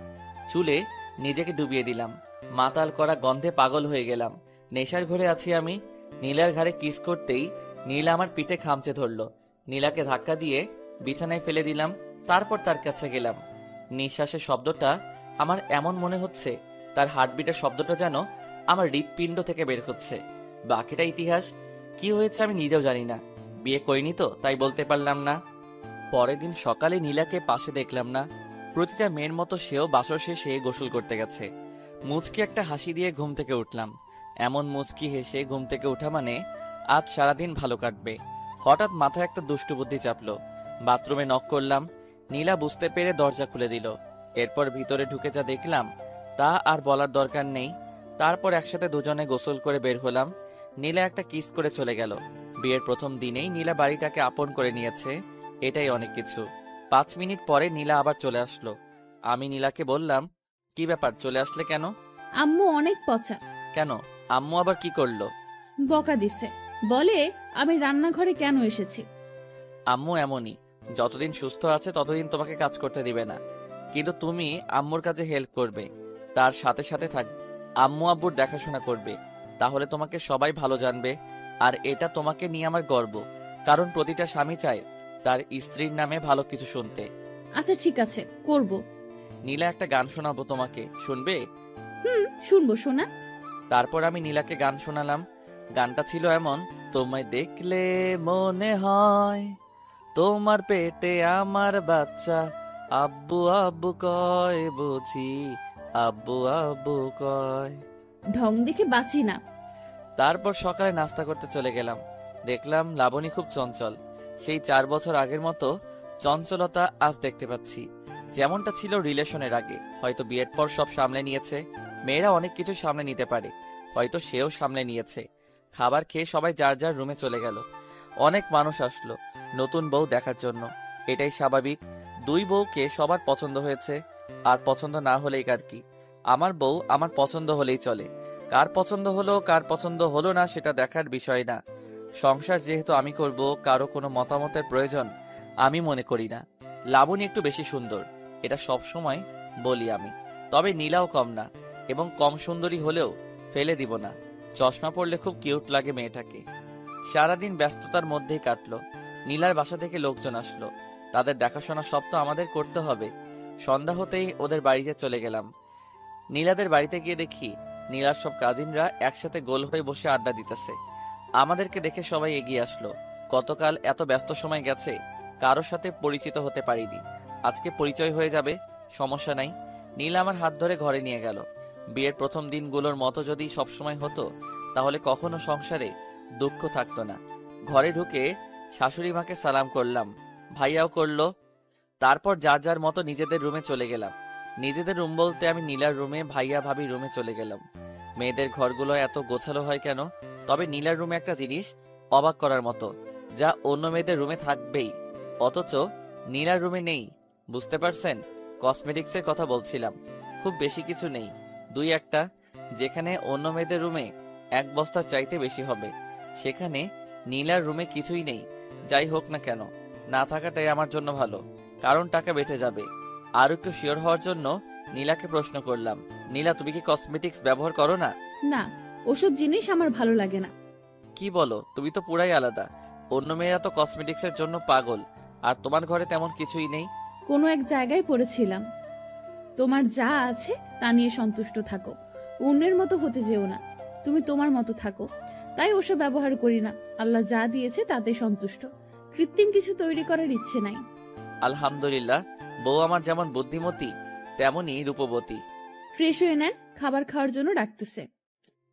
চুলে নিজেকে ডুবিয়ে দিলাম। মাতাল করা গন্ধে পাগল হয়ে গেলাম। নেশার ঘরে আছি আমি। নীলার ঘাড়ে কিস করতেই নীলা আমার পিঠে খামচে ধরলো। নীলাকে ধাক্কা দিয়ে বিছানায় ফেলে দিলাম। তারপর তার কাছে গেলাম। নিঃশ্বাসের শব্দটা আমার এমন মনে হচ্ছে তার হার্টবিটের শব্দটা যেন আমার হৃৎপিণ্ড থেকে বের হচ্ছে। বাকিটা ইতিহাস। কি হয়েছে আমি নিজেও জানি না। বিয়ে করিনি তো, তাই বলতে পারলাম না। পরের দিন সকালে নীলাকে পাশে দেখলাম না। প্রতিটা মেয়ের মতো সেও বাসর শেষে গোসল করতে গেছে। মুচকি একটা হাসি দিয়ে ঘুম থেকে উঠলাম। এমন মুচকি হেসে ঘুম থেকে ওঠা মানে আজ সারাদিন ভালো কাটবে। হঠাৎ মাথায় একটা দুষ্টু বুদ্ধি চাপলো। বাথরুমে নক করলাম। নীলা বুঝতে পেরে দরজা খুলে দিল। এরপর ভিতরে ঢুকে যা দেখলাম তা আর বলার দরকার নেই। তারপর একসাথে দুজনে গোসল করে বের হলাম। নীলা একটা কিস করে চলে গেল। বিয়ের প্রথম দিনেই নীলা বাড়িটাকে আপন করে নিয়েছে, এটাই অনেক কিছু। 5 মিনিট পরে নীলা আবার চলে আসলো। আমি নীলাকে বললাম, কি ব্যাপার, চলে আসলে কেন? আম্মু অনেক পচা। কেন, আম্মু আবার কি করলো? বকা দিছে, বলে আমি রান্নাঘরে কেন এসেছি। আম্মু এমনই, যতদিন সুস্থ আছে ততদিন তোমাকে কাজ করতে দিবে না, কিন্তু তুমি আম্মুর কাজে হেল্প করবে, তার সাথে সাথে থাকবে, আম্মু আব্বুর দেখাশোনা করবে, তাহলে তোমাকে সবাই ভালো জানবে। আর এটা তোমাকে নিয়ে আমার গর্ব, কারণ প্রতিটা স্বামী চায় তার স্ত্রীর নামে ভালো কিছু শুনতে। আচ্ছা ঠিক আছে, করব। নীলা একটা গান শোনাবো তোমাকে, শুনবে? শুনবো শোনা। তারপর আমি নীলাকে গান শোনালাম। গানটা ছিল এমন, তোমায় দেখলে মনে হয় তোমার পেটে আমার বাচ্চা, আব্বু আব্বু কয় বুঝি, আব্বু আব্বু কয়। ঢং দেখে বাঁচি না। তারপর সকালে নাস্তা করতে চলে গেলাম। দেখলাম লাবণী খুব চঞ্চল। সেই 4 বছর আগের মতো চঞ্চলতা আজ দেখতে পাচ্ছি, যেমনটা ছিল রিলেশনের আগে। হয়তো বিয়ের পর সব সামলে নিয়েছে। মেয়েরা অনেক কিছু সামলে নিতে পারে, হয়তো সেও সামলে নিয়েছে। খাবার খেয়ে সবাই যার যার রুমে চলে গেল। অনেক মানুষ আসলো নতুন বউ দেখার জন্য, এটাই স্বাভাবিক। 2 বউকে সবার পছন্দ হয়েছে, আর পছন্দ না হলেই কার কি। আমার বউ আমার পছন্দ হলেই চলে, কার পছন্দ হলো কার পছন্দ হলো না সেটা দেখার বিষয় না। সংসার যেহেতু আমি করব, কারো কোনো মতামতের প্রয়োজন আমি মনে করি না। লাবণী একটু বেশি সুন্দর, এটা সব সময় বলি আমি, তবে নীলাও কম না, এবং কম সুন্দরী হলেও ফেলে দিব না। চশমা পরলে খুব কিউট লাগে মেয়েটাকে। সারাদিন ব্যস্ততার মধ্যেই কাটলো। নীলার বাসা থেকে লোকজন আসলো, তাদের দেখাশোনা সব তো আমাদের করতে হবে। সন্ধ্যা হতেই ওদের বাড়িতে চলে গেলাম। নীলাদের বাড়িতে গিয়ে দেখি নীলার সব কাজিনরা একসাথে গোল হয়ে বসে আড্ডা দিতেছে। আমাদেরকে দেখে সবাই এগিয়ে আসলো। গতকাল এত ব্যস্ত সময় গেছে, কারোর সাথে পরিচিত হতে পারিনি। আজকে পরিচয় হয়ে যাবে, সমস্যা নাই। নীলা আমার হাত ধরে ঘরে নিয়ে গেল। বিয়ের প্রথম দিনগুলোর মতো যদি সবসময় হতো, তাহলে কখনো সংসারে দুঃখ থাকতো না। ঘরে ঢুকে শাশুড়ি মাকে সালাম করলাম, ভাইয়াও করলো। তারপর যার যার মতো নিজেদের রুমে চলে গেলাম। নিজেদের রুম বলতে আমি নীলার রুমে, ভাইয়া ভাবি রুমে চলে গেলাম। মেয়েদের ঘরগুলো এত গোছালো হয় কেন? তবে নীলার রুমে একটা জিনিস অবাক করার মতো, যা অন্য মেয়েদের রুমে থাকবেই, অথচ নীলার রুমে নেই। বুঝতে পারছেন? কসমেটিক্সের কথা বলছিলাম। খুব বেশি কিছু নেই, দুই একটা। যেখানে অন্য মেয়েদের রুমে এক বস্তার চাইতে বেশি হবে, সেখানে নীলার রুমে কিছুই নেই। যাই হোক না কেন, না থাকাটাই আমার জন্য ভালো, কারণ টাকা বেঁচে যাবে। আর একটু শিওর হওয়ার জন্য নীলাকে প্রশ্ন করলাম, নীলা তুমি কি কসমেটিক্স ব্যবহার করো না? না, ওসব জিনিস আমার ভালো লাগে না। কি বলো, তুমি তো পুরাই আলাদা। অন্য মেয়েরা তো কসমেটিক্সের জন্য পাগল, আর তোমার ঘরে তেমন কিছুই নেই। কোনো এক জায়গায় পড়েছিলাম, তোমার যা আছে তা নিয়ে সন্তুষ্ট থাকো, অন্যের মতো হতে যেও না। তুমি তোমার মতো থাকো, তাই ওসব ব্যবহার করি না। আল্লাহ যা দিয়েছে তাতে সন্তুষ্ট, কৃত্রিম কিছু তৈরি করার ইচ্ছে নাই। আলহামদুলিল্লাহ, বউ আমার যেমন বুদ্ধিমতী তেমনই রূপবতী। ফ্রেশ হয়ে নেন, খাবার খাওয়ার জন্য ডাকতেছে।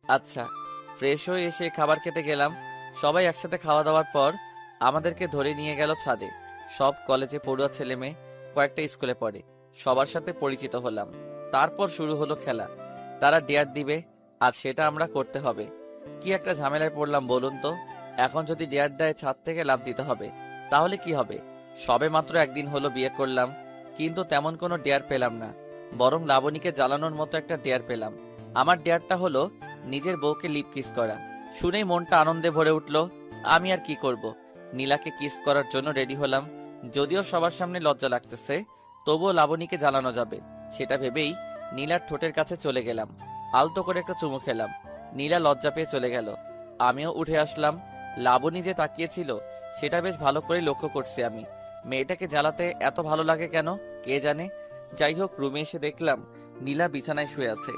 আচ্ছা। ফ্রেশ হয়ে এসে খাবার খেতে গেলাম। সবাই একসাথে খাওয়া দাওয়ার পর আমাদেরকে ধরে নিয়ে গেল ছাদে। সব কলেজে পড়ুয়া ছেলে মেয়ে, কয়েকটা স্কুলে পড়ে, সবার সাথে পরিচিত হলাম। তারপর শুরু হলো খেলা। তারা ডেয়ার দিবে, আর সেটা আমরা করতে হবে। কি একটা ঝামেলায় পড়লাম বলুন তো। এখন যদি ডেয়ার দেয় ছাদ থেকে লাফ দিতে হবে, তাহলে কি হবে? সবে মাত্র একদিন হলো বিয়ে করলাম, কিন্তু তেমন কোনো ডেয়ার পেলাম না। বরং লাবণীকে জ্বালানোর মতো একটা ডেয়ার পেলাম। আমার ডেয়ারটা হলো নিজের বউকে লিপ কিস করা। শুনেই মনটা আনন্দে ভরে উঠল। আমি আর কি করব, নীলাকে কিস করার জন্য রেডি হলাম। যদিও সবার সামনে লজ্জা লাগতেছে, তবুও লাবণীকে জ্বালানো যাবে, সেটা ভেবেই নীলার ঠোঁটের কাছে চলে গেলাম। আলতো করে একটা চুমু খেলাম। নীলা লজ্জা পেয়ে চলে গেল, আমিও উঠে আসলাম। লাবণী যে তাকিয়েছিল, সেটা বেশ ভালো করে লক্ষ্য করছি আমি। মেয়েটাকে জ্বালাতে এত ভালো লাগে কেন কে জানে। যাই হোক, রুমে এসে দেখলাম নীলা বিছানায় শুয়ে আছে।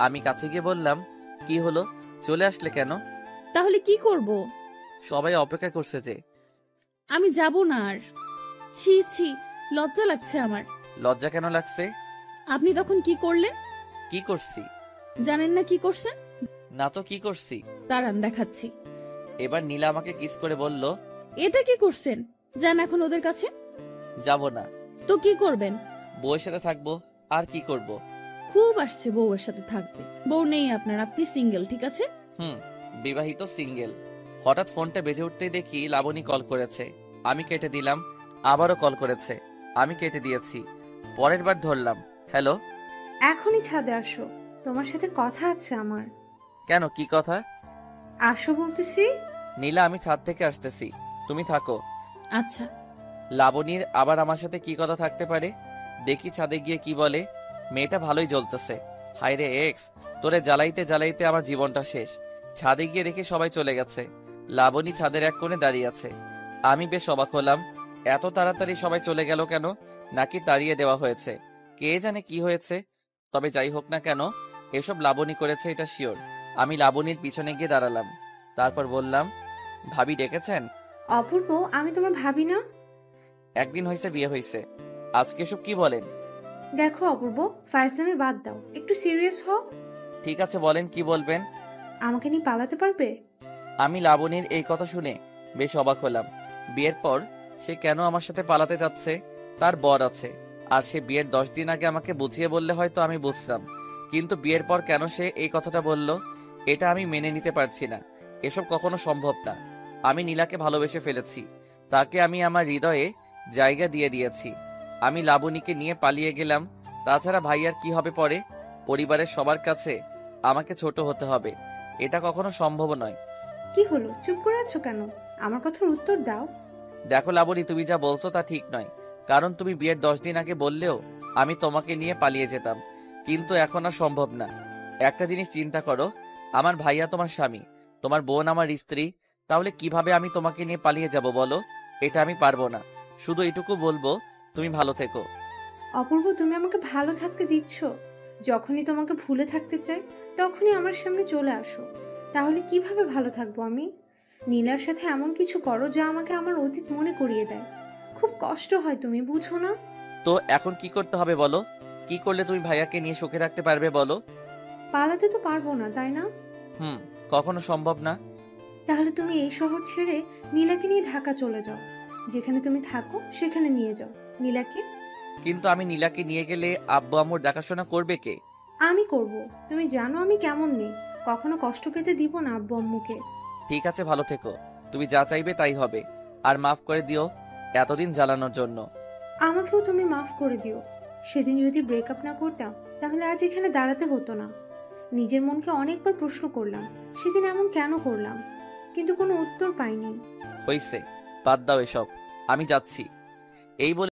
আমি কাছে গিয়ে বললাম, কি হলো, চলে আসলে কেন? তাহলে কি করব? সবাই অপেক্ষা করছে যে। আমি যাব না আর। ছি ছি, লজ্জা লাগছে আমার। লজ্জা কেন লাগছে? আপনি তখন কি করলেন? কি করছি? জানেন না কি করছেন? না তো, কি করছি? দাঁড়ান দেখাচ্ছি। এবার নীলা আমাকে কিস করে বলল, এটা কি করছেন? যান এখন ওদের কাছে। যাব না। তো কি করবেন? বউয়ের সাথে থাকবো, আর কি করব? খুব আসছে বউয়ের সাথে থাকবে। বউ নেই আপনার, আপনি সিঙ্গেল, ঠিক আছে? বিবাহিত সিঙ্গেল। হঠাৎ ফোনটা বেজে উঠতেই দেখি লাবণী কল করেছে। আমি কেটে দিলাম। আবারও কল করেছে, আমি কেটে দিয়েছি। পরের বার ধরলাম, হ্যালো। এখনই ছাদে আসো, তোমার সাথে কথা আছে আমার। কেন, কি কথা? আসো বলতেছি। নীলা, আমি ছাদ থেকে আসতেছি, তুমি থাকো। আচ্ছা। লাবণীর আবার আমার সাথে কি কথা থাকতে পারে? দেখি ছাদে গিয়ে কি বলে। মেয়েটা ভালোই জ্বলতেছে। হায় রে এক্স, তোরে জ্বালাইতে জ্বালাইতে আমার জীবনটা শেষ। ছাদে গিয়ে দেখি সবাই চলে গেছে। লাবণী ছাদের এক কোণে দাঁড়িয়ে আছে। আমি বেশ অবাক হলাম, এত তাড়াতাড়ি সবাই চলে গেল কেন? নাকি তাড়িয়ে দেওয়া হয়েছে? কে জানে কি হয়েছে। তবে যাই হোক না কেন, এসব লাবণী করেছে, এটা শিওর। আমি লাবণীর পিছনে গিয়ে দাঁড়ালাম। তারপর বললাম, ভাবি ডেকেছেন? অপূর্ব, আমি তোমার ভাবি না? একদিন হয়েছে বিয়ে হয়েছে, আজকে এসব কি বলেন? দেখো অপূর্ব, ফাইজলামি বাদ দাও, একটু সিরিয়াস হও। ঠিক আছে, বলেন কি বলবেন। আমাকে নিয়ে পালাতে পারবে? আমি লাবণীর এই কথা শুনে বেশ অবাক হলাম। বিয়ের পর সে কেন আমার সাথে পালাতে যাচ্ছে? তার বর আছে, আর সে বিয়ের 10 দিন আগে আমাকে বুঝিয়ে বললে হয়তো আমি বুঝতাম, কিন্তু বিয়ের পর কেন সে এই কথাটা বলল, এটা আমি মেনে নিতে পারছি না। এসব কখনো সম্ভব না। আমি নীলাকে ভালোবেসে ফেলেছি, তাকে আমি আমার হৃদয়ে জায়গা দিয়ে দিয়েছি। আমি লাবণীকে নিয়ে পালিয়ে গেলাম। তাছাড়া ভাইয়ার কি হবে পরে? পরিবারের সবার কাছে আমাকে ছোট হতে হবে, এটা কখনো সম্ভব নয়। কি হলো, চুপ করে আছো কেন? আমার কথার উত্তর দাও। দেখো লাবণী, তুমি যা বলছো তা ঠিক নয়। কারণ তুমি বিয়ের 10 দিন আগে বললেও আমি তোমাকে নিয়ে পালিয়ে যেতাম, কিন্তু এখন আর সম্ভব না। একটা জিনিস চিন্তা করো, আমার ভাইয়া তোমার স্বামী, তোমার বোন আমার স্ত্রী। তাহলে কিভাবে আমি তোমাকে নিয়ে পালিয়ে যাব বলো? এটা আমি পারবো না। শুধু এটুকু বলবো, তুমি ভালো থেকো। অপূর্ব, তুমি আমাকে ভালো থাকতে দিচ্ছ? যখনই তোমাকে ভুলে থাকতে চাই, তখনই আমার সামনে চলে আসো। তাহলে কিভাবে ভালো থাকবো আমি? নীলার সাথে এমন কিছু করো যা আমাকে আমার অতীত মনে করিয়ে দেয়। খুব কষ্ট হয়, তুমি বুঝো না? তো এখন কি করতে হবে বলো? কি করলে তুমি ভাইয়াকে নিয়ে সুখে থাকতে পারবে বলো? পালাতে তো পারবো না, তাই না? কখনো সম্ভব না। তাহলে তুমি এই শহর ছেড়ে নীলাকে নিয়ে ঢাকা চলে যাও। যেখানে তুমি থাকো সেখানে নিয়ে যাও নীলাকে। কিন্তু আমি নীলাকে নিয়ে গেলে আব্বু আম্মুর দেখাশোনা করবে কে? আমি করব। তুমি জানো আমি কেমন নেই, কখনো কষ্ট পেতে দিব না আব্বু আম্মুকে। ঠিক আছে, ভালো থেকো। তুমি যা চাইবে তাই হবে। আর মাফ করে দিও এতদিন জ্বালানোর জন্য। আমাকেও তুমি মাফ করে দিও। সেদিন যদি ব্রেকআপ না করতাম তাহলে আজ এখানে দাঁড়াতে হতো না। নিজের মনকে অনেকবার প্রশ্ন করলাম সেদিন এমন কেন করলাম, কিন্তু কোনো উত্তর পাইনি। হইছে, বাদ দাও এসব। আমি যাচ্ছি। এই বলে